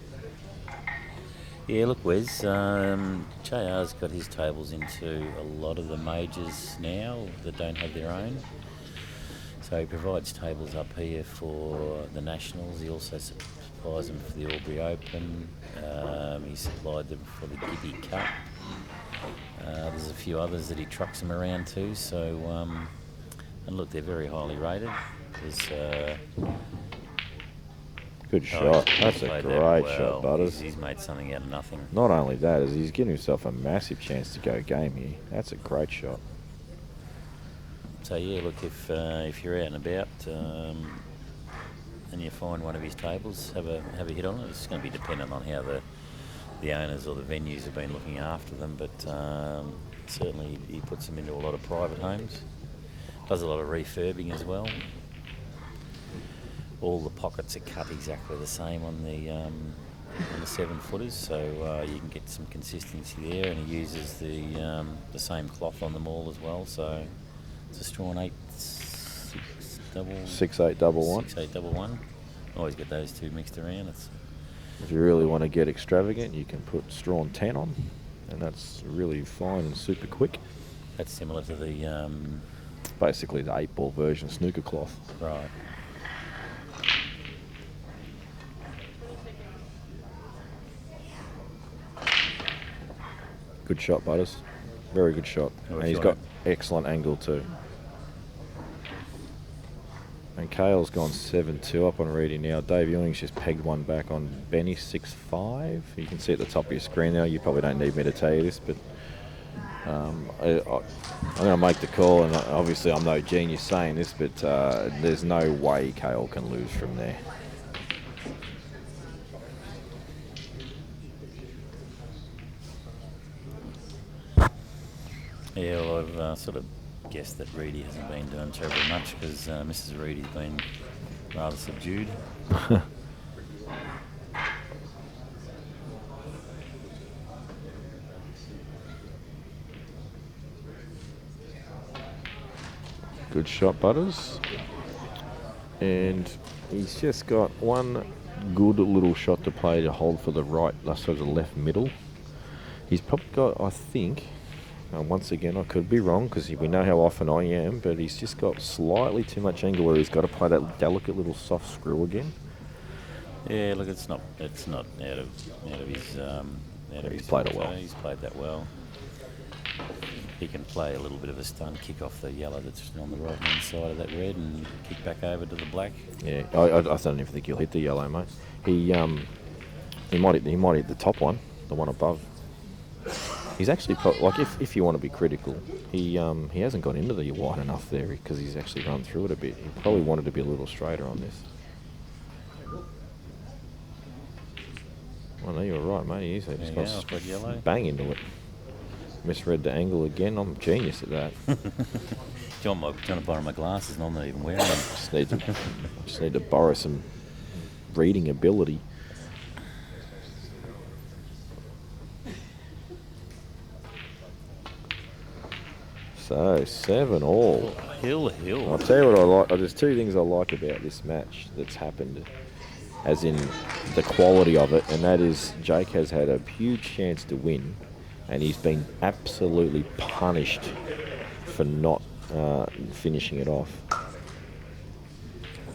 Yeah, look, Wes, JR's got his tables into a lot of the majors now that don't have their own. So he provides tables up here for the Nationals. He also supplies them for the Albury Open. He supplied them for the Gibby Cup. There's a few others that he trucks them around to. So, and look, they're very highly rated. There's Good shot. he's That's a played great that well. shot, Butters. He's made something out of nothing. Not only that, is he's giving himself a massive chance to go game here. That's a great shot. So yeah, look, if you're out and about and you find one of his tables, have a hit on it. It's going to be dependent on how the owners or the venues have been looking after them, but certainly he puts them into a lot of private homes. Does a lot of refurbing as well. All the pockets are cut exactly the same on the 7-footers, so you can get some consistency there. And he uses the same cloth on them all as well. So it's a Strawn 6811. 6811. Always get those two mixed around. If you really want to get extravagant, you can put Strawn 10 on, and that's really fine and super quick. That's similar to the Basically the 8-ball version snooker cloth. right. Good shot, Butters. Very good shot. Oh, And he's got excellent angle too. And Kale's gone 7-2 up on reading now. Dave Ewing's just pegged one back on Benny 6-5. You can see at the top of your screen now. You probably don't need me to tell you this, but I'm going to make the call, and obviously I'm no genius saying this, but there's no way Kale can lose from there. Yeah, well, I've sort of guessed that Reedy hasn't been doing terribly much because Mrs. Reedy's been rather subdued. Good shot, Butters. And he's just got one good little shot to play to hold for the right, sort of the left middle. He's probably got, I think, once again, I could be wrong because we know how often I am, but he's just got slightly too much angle where he's got to play that delicate little soft screw again. Yeah, look, it's not out of his He's played it well. He's played that well. He can play a little bit of a stun, kick off the yellow that's on the right hand side of that red and kick back over to the black. Yeah, I don't even think he'll hit the yellow, mate. He might hit the top one, the one above. He's actually like if you want to be critical, he hasn't got into the wide enough there because he's actually run through it a bit. He probably wanted to be a little straighter on this. Well, no, you're right, mate. He's just got bang into it. Misread the angle again. I'm a genius at that. John might be trying to borrow my glasses and I'm not even wearing them. just need to borrow some reading ability. So 7-all. Hill. I'll tell you what I like. There's two things I like about this match that's happened, as in the quality of it, and that is Jake has had a huge chance to win, and he's been absolutely punished for not finishing it off.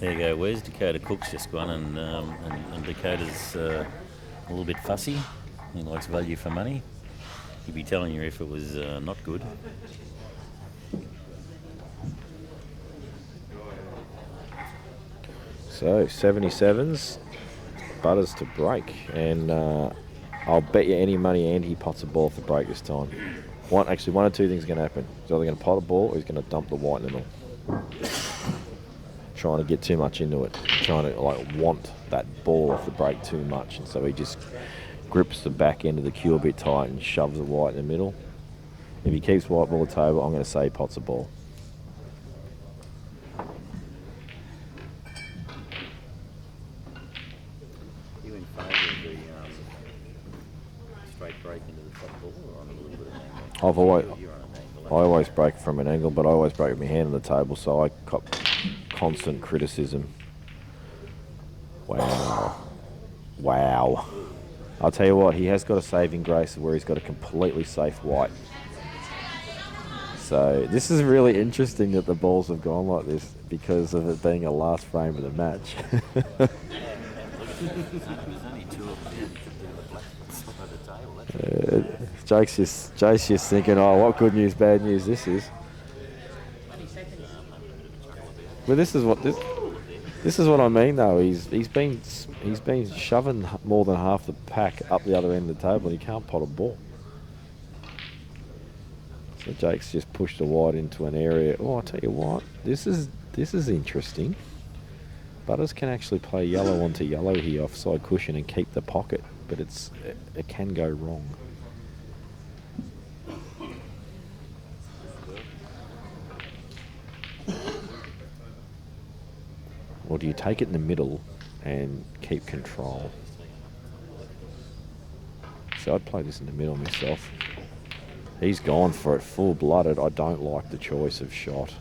There you go. Where's Dakota Cook's just gone, and Dakota's a little bit fussy. He likes value for money. He'd be telling you if it was not good. So 77s, Butters to break, and I'll bet you any money Andy pots a ball for break this time. One or two things are going to happen. He's either going to pot a ball or he's going to dump the white in the middle. Trying to get too much into it, trying to want that ball off the break too much, and so he just grips the back end of the cue a bit tight and shoves the white in the middle. If he keeps white ball the table, I'm going to say he pots a ball. You in favour of the straight break into the top ball or on a little bit of angle? I always break from an angle, but I always break with my hand on the table, so I cop constant criticism. Wow. I'll tell you what, he has got a saving grace where he's got a completely safe white. So this is really interesting that the balls have gone like this because of it being a last frame of the match. Jake's just thinking, oh, what good news, bad news this is. But this is what I mean though. He's been shoving more than half the pack up the other end of the table, and he can't pot a ball. So Jake's just pushed the white into an area. Oh, I'll tell you what, this is interesting. Butters can actually play yellow onto yellow here, offside cushion, and keep the pocket but it can go wrong. Or do you take it in the middle and keep control? So I'd play this in the middle myself. He's gone for it full-blooded. I don't like the choice of shot.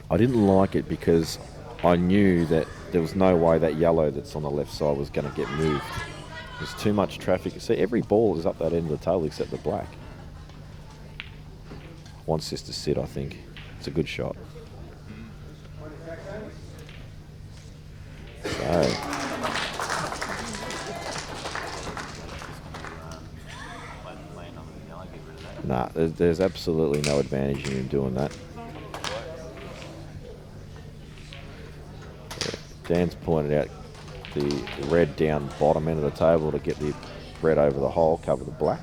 I didn't like it because I knew that there was no way that yellow that's on the left side was going to get moved. There's too much traffic. See, every ball is up that end of the table except the black. Wants this to sit, I think. It's a good shot. So, nah, there's absolutely no advantage in him doing that. Dan's pointed out the red down bottom end of the table to get the red over the hole, cover the black.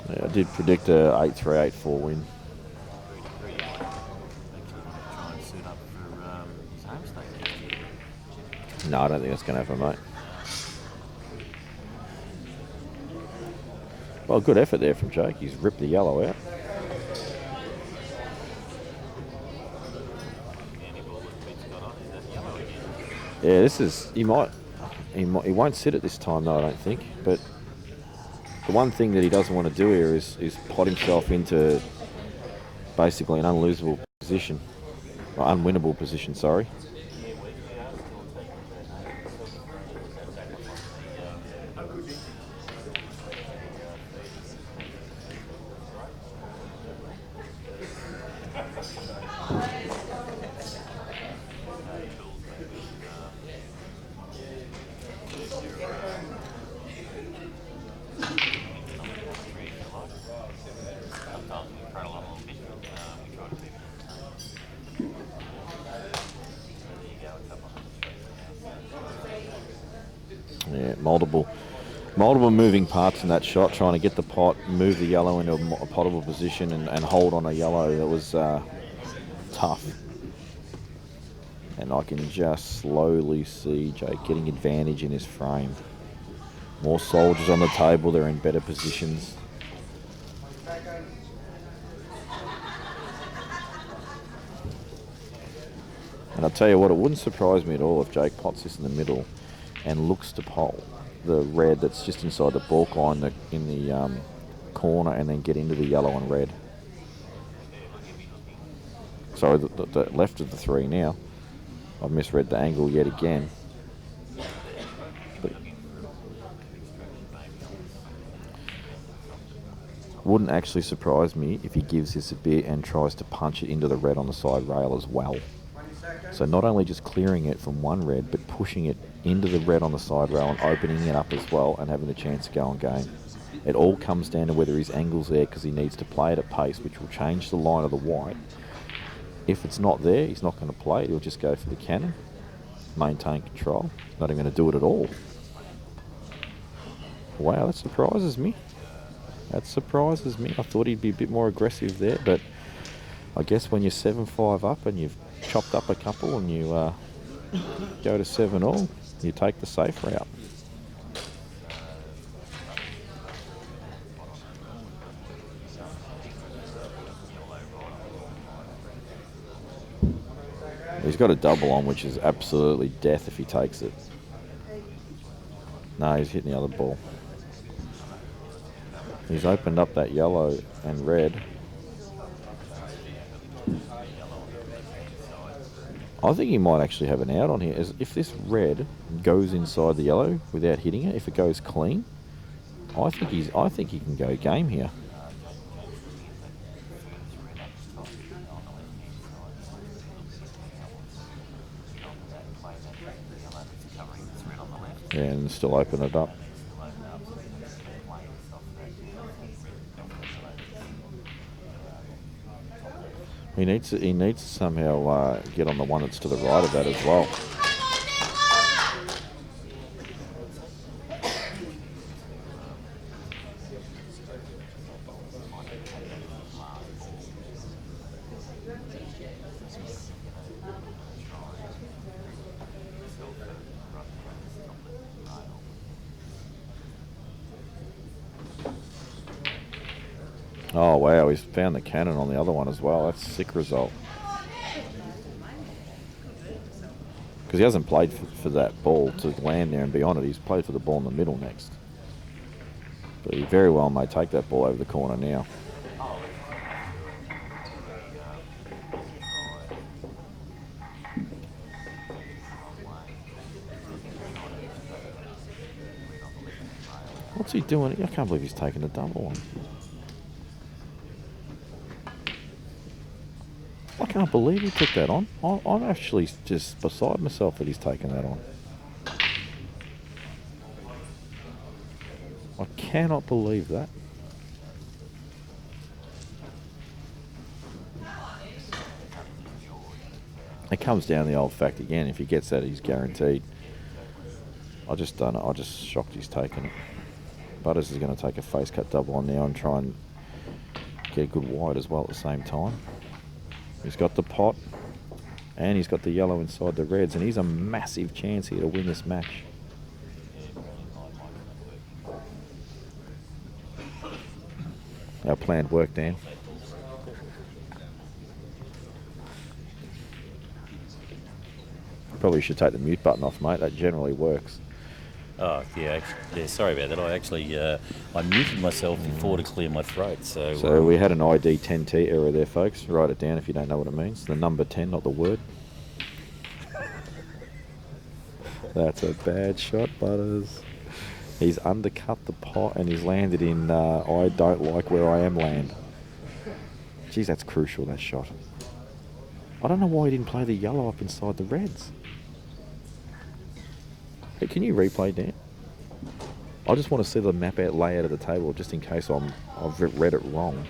Yeah, I did predict a 8-3, 8-4 win. No, I don't think that's going to happen, mate. Well, good effort there from Jake. He's ripped the yellow out. Yeah, this is, he won't sit it this time though, I don't think. But the one thing that he doesn't want to do here is pot himself into basically an unlosable position, or unwinnable position, sorry. Yeah, multiple moving parts in that shot, trying to get the pot, move the yellow into a potable position and hold on a yellow. That was tough. And I can just slowly see Jake getting advantage in his frame. More soldiers on the table, they're in better positions. And I'll tell you what, it wouldn't surprise me at all if Jake pots this in the middle and looks to pot the red that's just inside the balk line in the corner and then get into the yellow and red. Sorry, the left of the three now. I've misread the angle yet again. But wouldn't actually surprise me if he gives this a bit and tries to punch it into the red on the side rail as well. So not only just clearing it from one red, but pushing it into the red on the side rail and opening it up as well and having the chance to go on game. It all comes down to whether his angle's there because he needs to play it at pace, which will change the line of the white. If it's not there, he's not going to play it. He'll just go for the cannon, maintain control. Not even going to do it at all. Wow, that surprises me. That surprises me. I thought he'd be a bit more aggressive there, but I guess when you're 7-5 up and you've chopped up a couple and you go to 7-all, you take the safe route. He's got a double on, which is absolutely death if he takes it. No, he's hitting the other ball. He's opened up that yellow and red. I think he might actually have an out on here. If this red goes inside the yellow without hitting it, if it goes clean, I think he can go game here. Yeah, and still open it up. He needs to somehow get on the one that's to the right of that as well. Oh, wow. He's found the cannon on the other one as well. That's a sick result. Because he hasn't played for that ball to land there and be on it. He's played for the ball in the middle next. But he very well may take that ball over the corner now. What's he doing? I can't believe he's taking a double on. I can't believe he took that on. I'm actually just beside myself that he's taken that on. I cannot believe that. It comes down to the old fact again. If he gets that, he's guaranteed. I just don't know. I'm just shocked he's taken it. Butters is going to take a face cut double on now and try and get a good wide as well at the same time. He's got the pot and he's got the yellow inside the reds, and he's a massive chance here to win this match. Our planned work, Dan. Probably should take the mute button off, mate. That generally works. Oh, yeah, sorry about that. I actually, I muted myself before to clear my throat, So we had an ID 10T error there, folks. Write it down if you don't know what it means. The number 10, not the word. That's a bad shot, Butters. He's undercut the pot and he's landed in I don't like where I am land. Geez, that's crucial, that shot. I don't know why he didn't play the yellow up inside the reds. Hey, can you replay, Dan? I just want to see the map out layout of the table just in case I've read it wrong.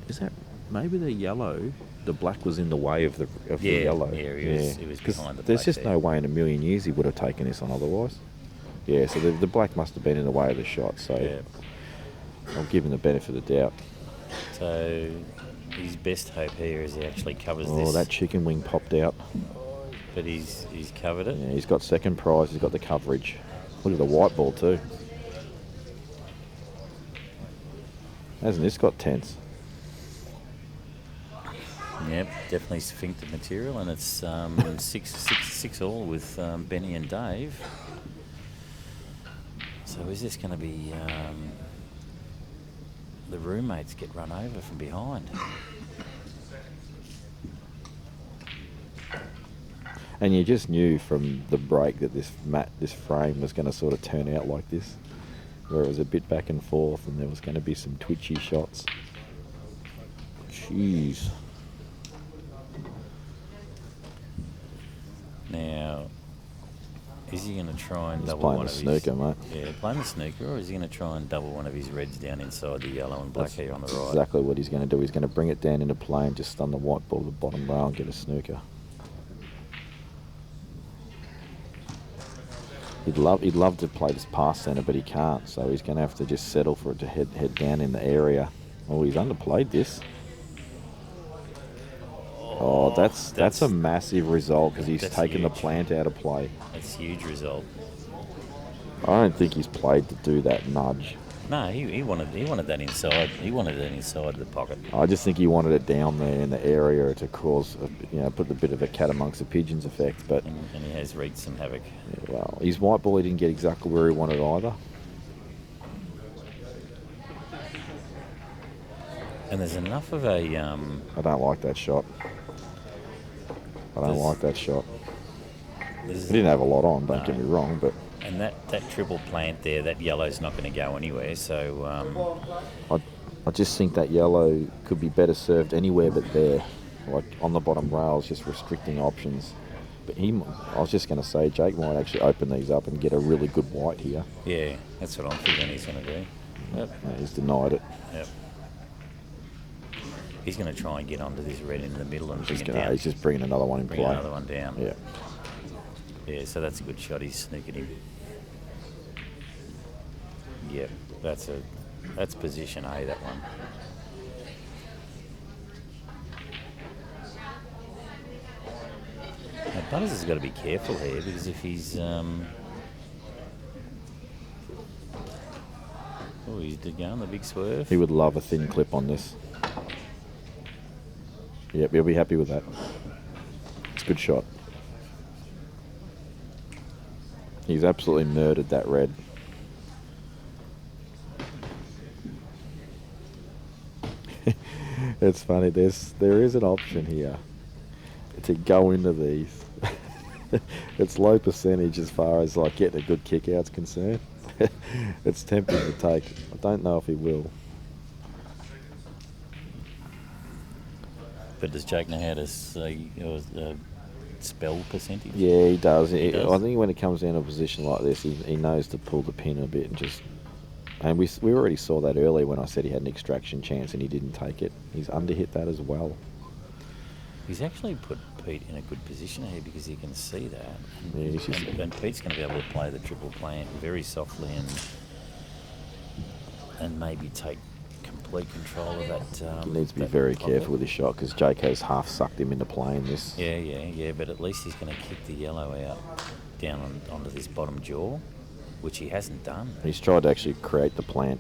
Is that maybe the yellow? The black was in the way of the yellow. Yeah, he was behind the black. There's just no way in a million years he would have taken this on otherwise. Yeah, so the black must have been in the way of the shot. So yeah. I'll give him the benefit of the doubt. So his best hope here is he actually covers this. Oh, that chicken wing popped out. But he's covered it. Yeah, he's got second prize. He's got the coverage. Look at the white ball too. Hasn't this got tense? Yep, definitely sphincter material, and it's 6 all with Benny and Dave. So is this going to be the roommates get run over from behind? And you just knew from the break that this frame was going to sort of turn out like this, where it was a bit back and forth and there was going to be some twitchy shots. Jeez. Now, is he going to try and He's double playing one the of snooker, his... mate. Yeah, playing the snooker, or is he going to try and double one of his reds down inside the yellow and black here on the right? Exactly what he's going to do. He's going to bring it down into play and just stun the white ball to the bottom rail and get a snooker. He'd love to play this past centre, but he can't. So he's going to have to just settle for it to head down in the area. Oh, he's underplayed this. Oh, that's a massive result because he's taken the plant out of play. That's a huge result. I don't think he's played to do that nudge. No, he wanted that inside. He wanted it inside the pocket. I just think he wanted it down there in the area to cause, put a bit of a cat amongst the pigeons effect. But and he has wreaked some havoc. Yeah, well, his white ball he didn't get exactly where he wanted either. And there's enough of a. I don't like that shot. I don't like that shot. He didn't have a lot on. Don't get me wrong, but. And that triple plant there, that yellow's not going to go anywhere. So I just think that yellow could be better served anywhere but there, like on the bottom rails, just restricting options. But I was just going to say, Jake might actually open these up and get a really good white here. Yeah, that's what I'm thinking he's going to do. Yep. No, he's denied it. Yep. He's going to try and get onto this red in the middle and bring it down. He's just bringing another one in bring play. Another one down. Yeah. Yeah, so that's a good shot. He's snookered him. Yep, that's position A, that one. Now, Butters has got to be careful here because if he's Oh, he's going the big swerve. He would love a thin clip on this. Yep, he'll be happy with that. It's a good shot. He's absolutely murdered that red. It's funny, there is an option here to go into these. It's low percentage as far as like getting a good kick out's concerned. It's tempting to take. I don't know if he will. But does Jake know how to say spell percentage? Yeah, he does. He does. I think when it comes down to a position like this, he knows to pull the pin a bit and just. And we already saw that earlier when I said he had an extraction chance and he didn't take it. He's underhit that as well. He's actually put Pete in a good position here because he can see that. Yeah, he's just- And Pete's going to be able to play the triple plant very softly and maybe take complete control of that. He needs to be that very pocket. careful with his shot because Jake has half sucked him into playing this. Yeah, but at least he's going to kick the yellow out down onto this bottom jaw, which he hasn't done. He's tried to actually create the plant.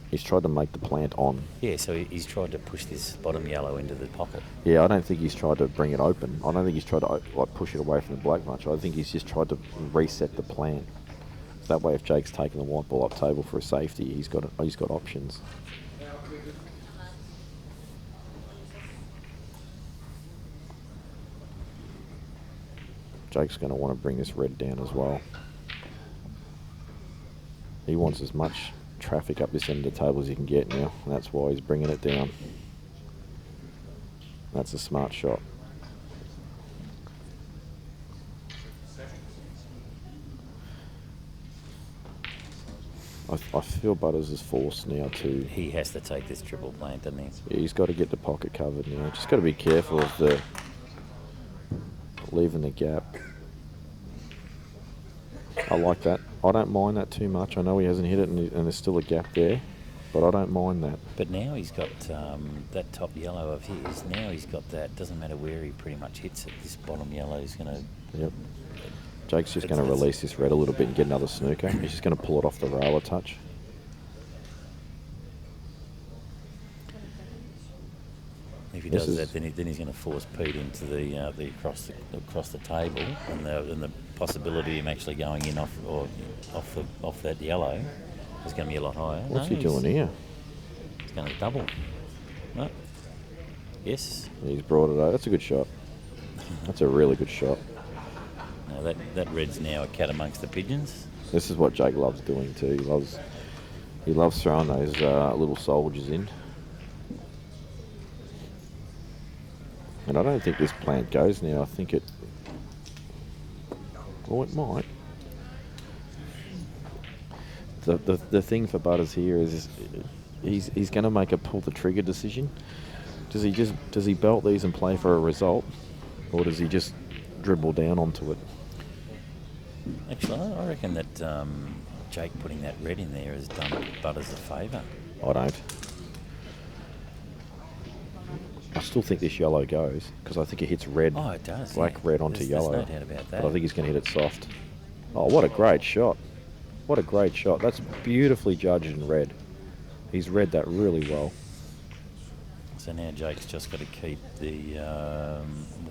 He's tried to make the plant on. Yeah, so he's tried to push this bottom yellow into the pocket. Yeah, I don't think he's tried to bring it open. I don't think he's tried to like push it away from the black much. I think he's just tried to reset the plant. That way, if Jake's taking the white ball up table for a safety, he's got options. Jake's going to want to bring this red down as well. He wants as much traffic up this end of the table as he can get now. And that's why he's bringing it down. That's a smart shot. I feel Butters is forced now to. He has to take this triple plant, doesn't he? Yeah, he's got to get the pocket covered now. Just got to be careful of the leaving the gap. I like that. I don't mind that too much. I know he hasn't hit it and there's still a gap there, but I don't mind that. But now he's got that top yellow of his. Now he's got that. Doesn't matter where he pretty much hits it. This bottom yellow is going to. Yep. Jake's just going to release this red a little bit and get another snooker. He's just going to pull it off the rail a touch. If he does that, then he's going to force Pete into the across the table, and the possibility of him actually going in off that yellow is going to be a lot higher. What's he doing here? He's going to double. No. Yes. He's brought it over. That's a good shot. That's a really good shot. Now that red's now a cat amongst the pigeons. This is what Jake loves doing too. He loves throwing those little soldiers in. And I don't think this plant goes now. I think it. Well, it might. The thing for Butters here is he's going to make a pull the trigger decision. Does he belt these and play for a result, or does he just dribble down onto it? Actually, I reckon that Jake putting that red in there has done Butters a favour. I don't. I still think this yellow goes because I think it hits red. Oh, it does. Black, yeah. red onto There's yellow. no doubt about that. But I think he's going to hit it soft. Oh, what a great shot. What a great shot. That's beautifully judged in red. He's read that really well. So now Jake's just got to keep the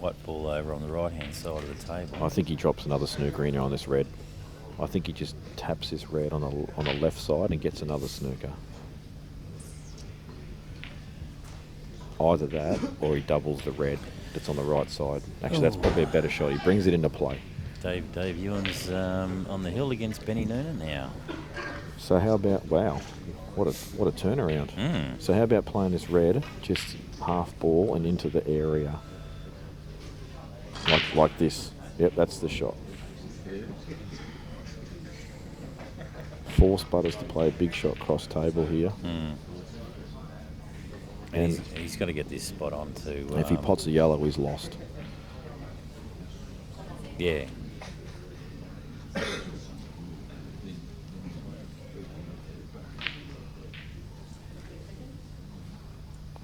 white ball over on the right-hand side of the table. I think he drops another snooker in here on this red. I think he just taps this red on the left side and gets another snooker. Either that or he doubles the red that's on the right side. Actually, that's probably a better shot. He brings it into play. Dave Ewan's on the hill against Benny Noonan now. So how about, wow, what a turnaround. So how about playing this red, just half ball and into the area. Like this. Yep, that's the shot. Force Butters to play a big shot cross table here. And he's got to get this spot on to... if he pots a yellow, he's lost. Yeah.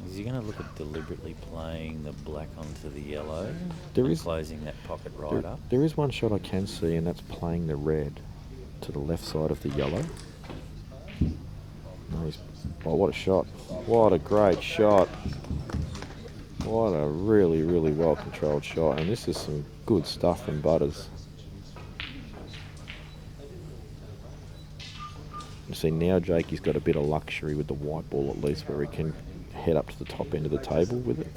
Is he going to look at deliberately playing the black onto the yellow? Closing that pocket right up? There is one shot I can see, and that's playing the red to the left side of the yellow. No, oh, what a shot. What a great shot. What a really, really well controlled shot. And this is some good stuff from Butters. You see, now Jakey's got a bit of luxury with the white ball at least, where he can head up to the top end of the table with it.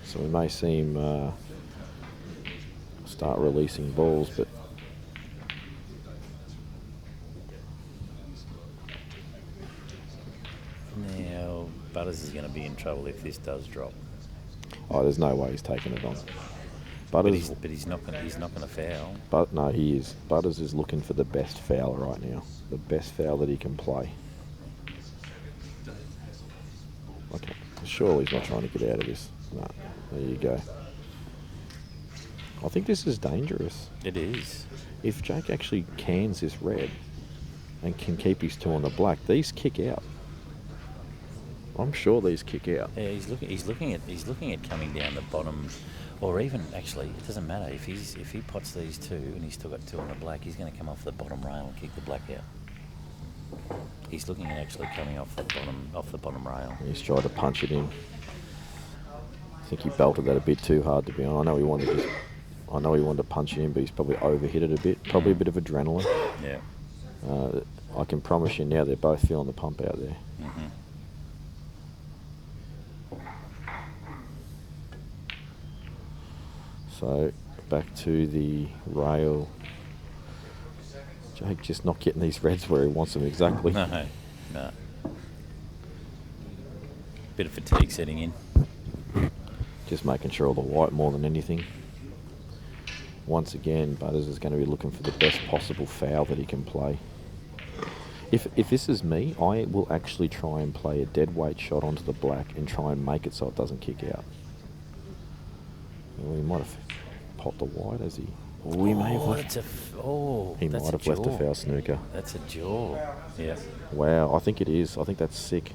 So we may see him start releasing balls, but Now, Butters is going to be in trouble if this does drop. oh, there's no way he's taking it on. Butters, But he's not going to foul. but no, he is. Butters is looking for the best foul right now, the best foul that he can play. Okay, surely he's not trying to get out of this. No, there you go. I think this is dangerous. It is. If Jake actually cans this red and can keep his two on the black, these kick out. I'm sure these kick out. Yeah, he's looking at coming down the bottom, or even actually, it doesn't matter if he pots these two and he's still got two on the black, he's going to come off the bottom rail and kick the black out. He's looking at actually coming off the bottom rail. He's tried to punch it in. I think he belted that a bit too hard, to be honest. I know he wanted to punch it in, but he's probably overhit it a bit. Probably a bit of adrenaline. Yeah. I can promise you now, they're both feeling the pump out there. Mm-hmm. So back to the rail. Jake just not getting these reds where he wants them exactly. No. Bit of fatigue setting in. Just making sure all the white more than anything. Once again, Butters is going to be looking for the best possible foul that he can play. If this is me, I will actually try and play a dead weight shot onto the black and try and make it so it doesn't kick out. Well, he might have popped the white, has he? Oh, he may have left. He might have left a foul snooker. That's a jaw. Yeah. Wow, I think it is. I think that's sick.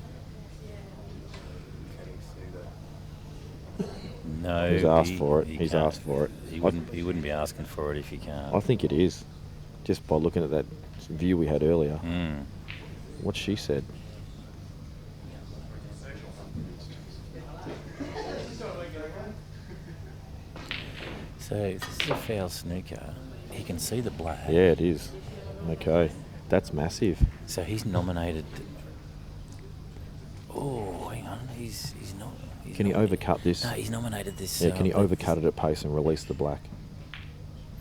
No. He's asked for it. He He's can't. asked for it. He wouldn't be asking for it if he can't. I think it is. Just by looking at that view we had earlier. What she said. So if this is a foul snooker, he can see the black. Yeah, it is. Okay. That's massive. So he's nominated. Oh, hang on. He's not. Can he overcut this? No, he's nominated this. Yeah, can he overcut it at pace and release the black?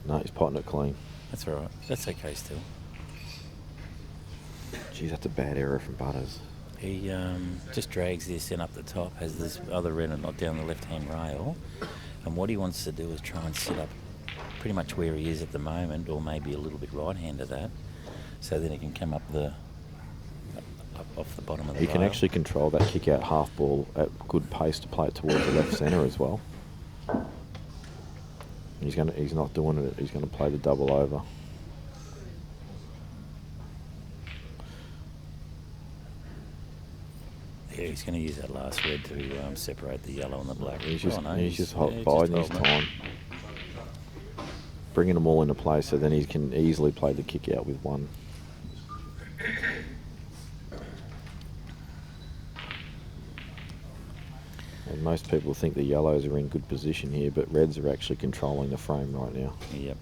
No, he's potting it clean. That's all right. That's okay still. Geez, that's a bad error from Butters. He just drags this in up the top, has this other red and not down the left-hand rail. And what he wants to do is try and sit up pretty much where he is at the moment, or maybe a little bit right-hand of that, so then he can come up off the bottom of the He rail. can actually control that kick-out half ball at good pace to play it towards the left centre as well. He's not doing it. He's going to play the double over. Yeah, he's going to use that last red to separate the yellow and the black. He's Oh, just, no, he's just yeah, biding his holding it. time. Bringing them all into place so then he can easily play the kick-out with one. And most people think the yellows are in good position here, but reds are actually controlling the frame right now. Yep.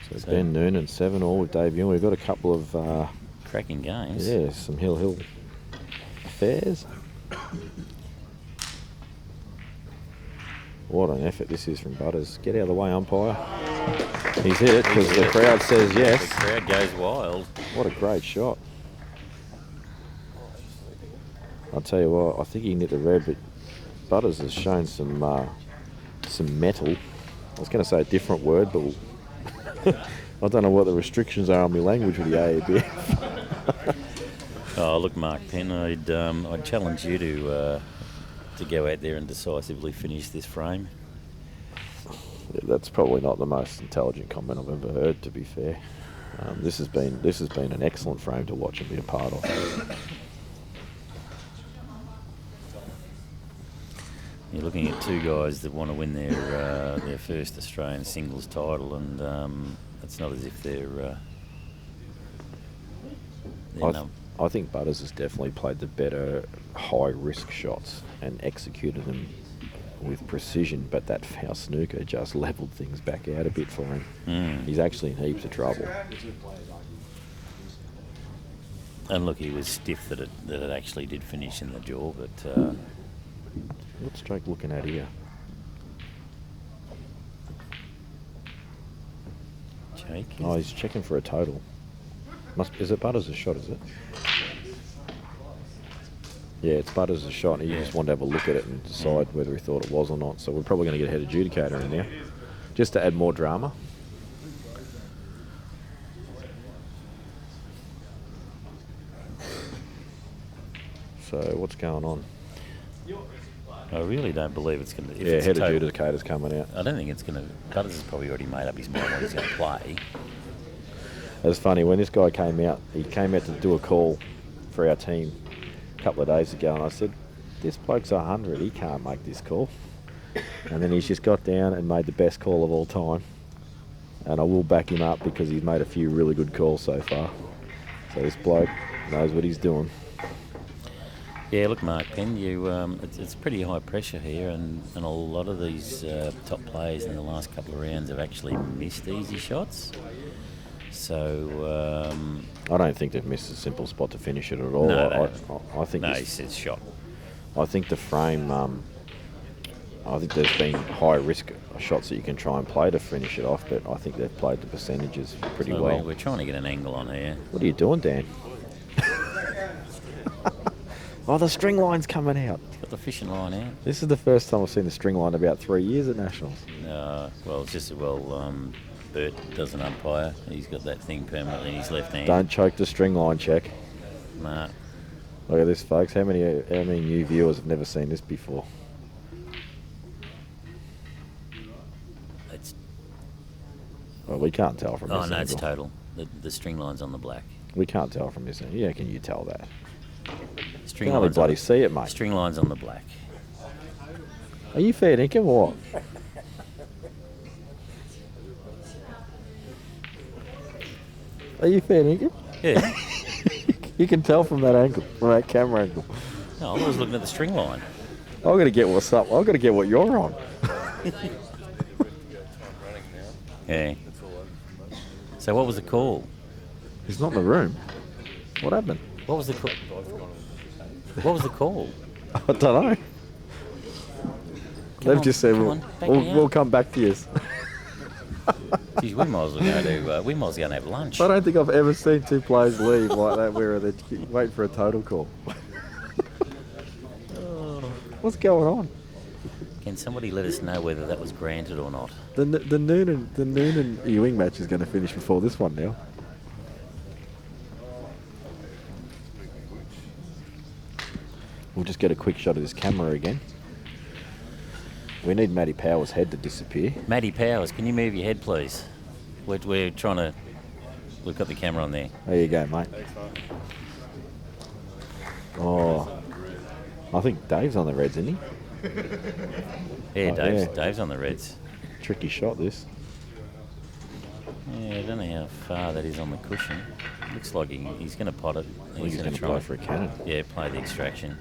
So Ben Noonan 7-all with Dave Young. We've got a couple of Cracking games. yeah, some Hill affairs. What an effort this is from Butters. Get out of the way, umpire. He's hit it because the crowd says The yes. crowd goes wild. What a great shot. I'll tell you what, I think he can hit the red, but Butters has shown some metal. I was going to say a different word, but I don't know what the restrictions are on my language with the AEBF. Oh, look, Mark Penn, I'd challenge you to go out there and decisively finish this frame. Yeah, that's probably not the most intelligent comment I've ever heard, to be fair. This has been an excellent frame to watch and be a part of. looking at two guys that want to win their first Australian singles title, and it's not as if they're I think Butters has definitely played the better high-risk shots and executed them with precision, but that foul snooker just levelled things back out a bit for him. He's actually in heaps of trouble. And look, he was stiff that it actually did finish in the jaw, but... What's Drake looking at here? Jake? Oh, he's checking for a total. Is it Butters' shot, is it? Yeah, it's Butters' shot. He just wanted to have a look at it and decide whether he thought it was or not. So we're probably going to get a head adjudicator in now, just to add more drama. So what's going on? I really don't believe it's going to... Yeah, head adjudicator's coming out. I don't think it's going to... Butters has probably already made up his mind what he's going to play. It was funny, when this guy came out, he came out to do a call for our team a couple of days ago, and I said, this bloke's 100, he can't make this call. And then he's just got down and made the best call of all time. And I will back him up because he's made a few really good calls so far. So this bloke knows what he's doing. Yeah, look, Mark Penn, it's pretty high pressure here, and a lot of these top players in the last couple of rounds have actually missed easy shots. So I don't think they've missed a simple spot to finish it at all. No, I think he said shot. I think the frame. I think there's been high risk shots that you can try and play to finish it off, but I think they've played the percentages pretty So well. we're trying to get an angle on here. What are you doing, Dan? Oh, the string line's coming out. He's got the fishing line out. This is the first time I've seen the string line in about 3 years at Nationals. Well, it's just Bert doesn't umpire. He's got that thing permanently in his left hand. Don't choke the string line check. Nah. Look at this, folks. How many new viewers have never seen this before? Well, we can't tell from this Oh, no, it's angle. total. The string line's on the black. We can't tell from this angle. Yeah, can you tell that? String You can't line's bloody on see it, mate. String line's on the black. Are you fair dinkum or what? Are you fair dinkum? Yeah. You can tell from that angle, from that camera angle. No, I was looking at the string line. I've got to get what's up. I've got to get what you're on. Yeah. So what was the call? He's not in the room. What happened? What was the call? What was the call? I don't know. They've just said, come on, back me we'll up." come back to you. Geez, we might as well go and have lunch. I don't think I've ever seen two players leave like that where they're waiting for a total call. What's going on? Can somebody let us know whether that was granted or not? The noon and Ewing match is going to finish before this one now. We'll just get a quick shot of this camera again. We need Matty Power's head to disappear. Matty Powers, can you move your head, please? We're trying to... We've got the camera on there. There you go, mate. Oh, I think Dave's on the Reds, isn't he? Yeah, Oh, Dave's on the Reds. Tricky shot, this. Yeah, I don't know how far that is on the cushion. Looks like he's going to pot it. I think he's going to try go for a cannon. Yeah, play the extraction.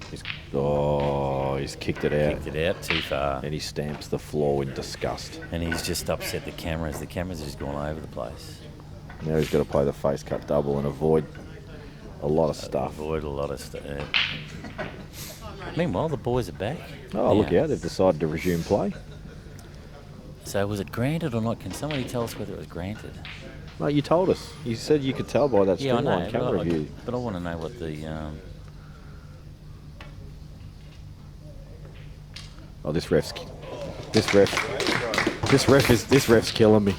He's kicked it out. Kicked it out too far. And he stamps the floor in disgust. And he's just upset the cameras. The cameras have just gone all over the place. Now he's got to play the face cut double and avoid a lot of stuff. Avoid a lot of stuff. Meanwhile, the boys are back. Oh, look out. They've decided to resume play. So was it granted or not? Can somebody tell us whether it was granted? Mate, you told us. You said you could tell by that Yeah, I string know, line camera view. but I want to know what the... Oh, this ref's killing me.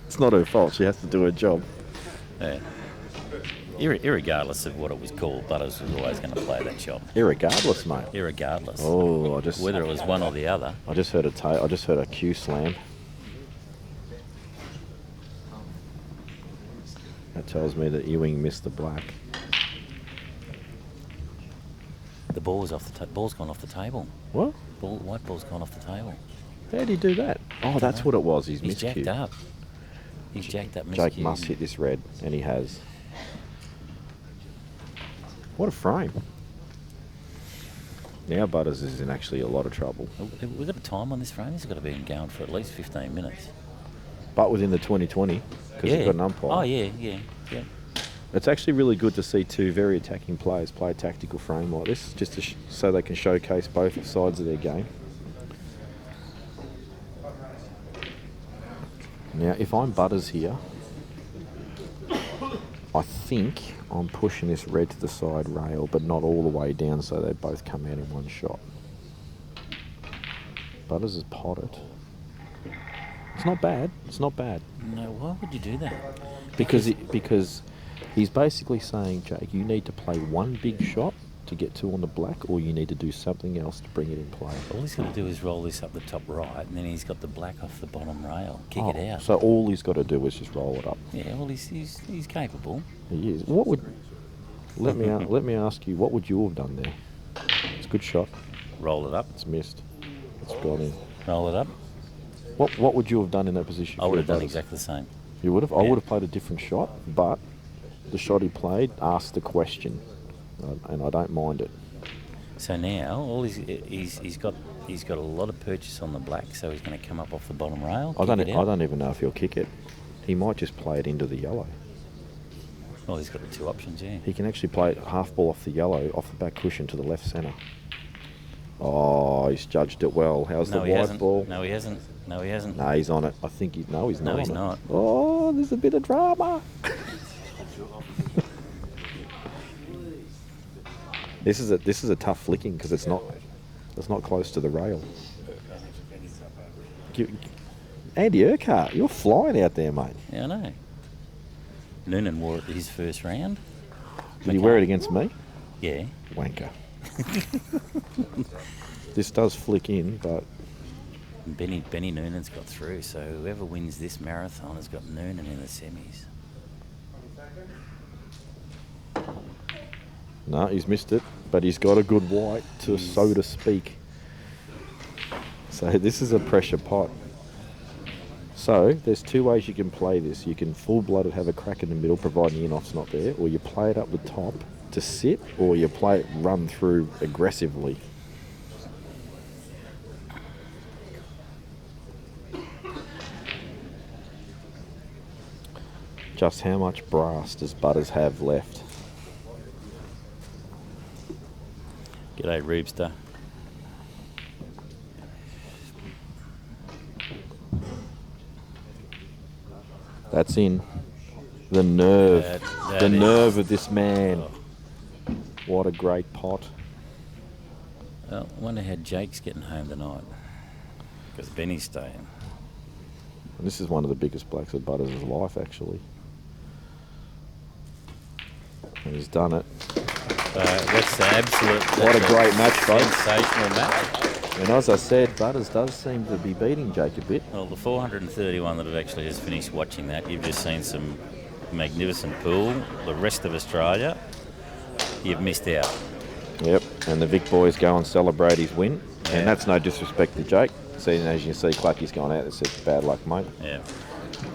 It's not her fault. She has to do her job. Yeah. Irregardless of what it was called, Butters was always going to play that shot. Irregardless, mate. Irregardless. Oh, whether it was one or the other. I just heard a cue slam. That tells me that Ewing missed the black. ball's ball's gone off the table. What? White ball's gone off the table. How did he do that? Oh, that's what it was. He's He's jacked miscued. up. He's jacked up. Jake miscued. must hit this red, and he has. What a frame. Now Butters is in actually a lot of trouble. We've got a time on this frame. He's got to be going for at least 15 minutes. But within the 2020, because he's got an umpire. Oh, yeah. It's actually really good to see two very attacking players play a tactical frame like this, just to so they can showcase both sides of their game. Now, if I'm Butters here, I think I'm pushing this red to the side rail, but not all the way down, so they both come out in one shot. Butters has potted. It's not bad. It's not bad. No, why would you do that? Because he's basically saying, Jake, you need to play one big shot to get two on the black, or you need to do something else to bring it in play. All he's got to do is roll this up the top right, and then he's got the black off the bottom rail. Kick it out. So all he's got to do is just roll it up. Yeah, well, he's capable. He is. What would? Let me ask you, what would you have done there? It's a good shot. Roll it up. It's missed. It's gone in. Roll it up. What would you have done in that position? I would have done Butters? exactly the same. You would have? I Yeah. would have played a different shot, but the shot he played asked the question, and I don't mind it. So now all he's got a lot of purchase on the black, so he's going to come up off the bottom rail. I kick it out. don't even know if he'll kick it. He might just play it into the yellow. Well, he's got the two options, yeah. He can actually play it half ball off the yellow, off the back cushion to the left centre. Oh, he's judged it well. How's No, the he white hasn't. ball? No, he hasn't. No, he hasn't. No, he's on it. I think he's not. he's on it. not. Oh, there's a bit of drama. This is a tough flicking because it's not close to the rail. Andy Urquhart, you're flying out there, mate. Yeah, I know. Noonan wore it his first round. Did he wear it against me? Yeah. Wanker. This does flick in, but Benny Noonan's got through, so whoever wins this marathon has got Noonan in the semis. no, he's missed it. But he's got a good white, so to speak. So this is a pressure pot. So there's two ways you can play this. You can full-blooded have a crack in the middle, providing the in-off's not there, or you play it up the top to sit, or you play it run through aggressively. Just how much brass does Butters have left? G'day, Reebster. That's in. The nerve. That The is- nerve of this man. What a great pot. Well, I wonder how Jake's getting home tonight. Because Benny's staying. And this is one of the biggest blacks of Butters' life, actually. And he's done it. That's the absolute... What a great match, folks. Sensational match. And as I said, Butters does seem to be beating Jake a bit. Well, the 431 that have actually just finished watching that, you've just seen some magnificent pool. The rest of Australia, you've missed out. Yep. And the Vic boys go and celebrate his win. Yeah. And that's no disrespect to Jake. So, as you can see, Clucky's gone out and said, bad luck, mate. Yeah.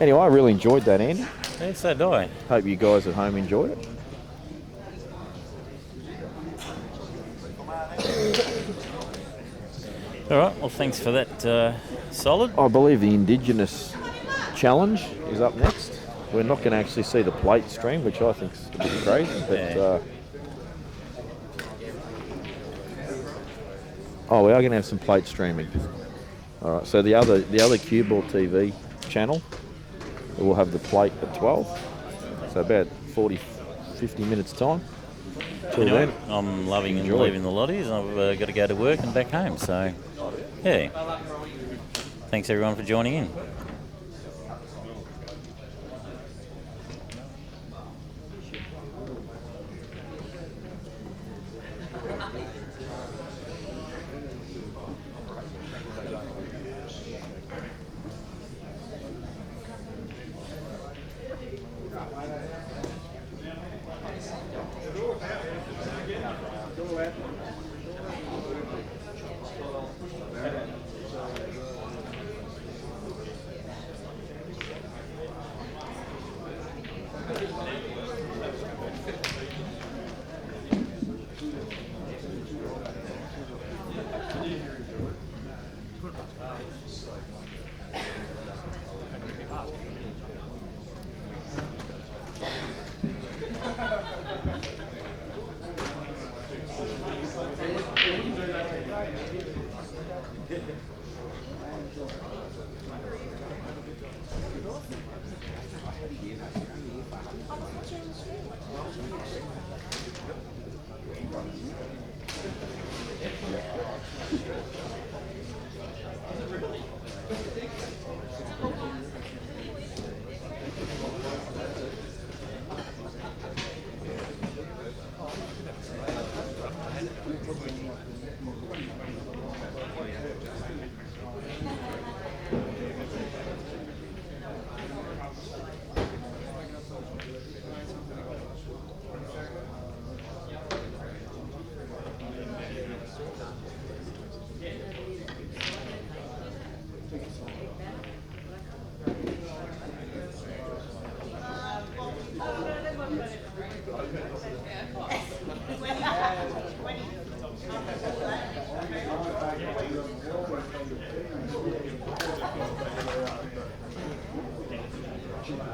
Anyway, I really enjoyed that, Andy. Yeah, so do I. Hope you guys at home enjoyed it. All right, well, thanks for that, Solid. I believe the Indigenous Challenge is up next. We're not going to actually see the plate stream, which I think is a bit crazy. But Yeah. We are going to have some plate streaming. All right. So the other CueballTV channel will have the plate at 12. So about 50 minutes time. Till Anyway, then, I'm loving and enjoy. leaving the lotties. I've got to go to work and back home. So, yeah. Thanks, everyone, for joining in.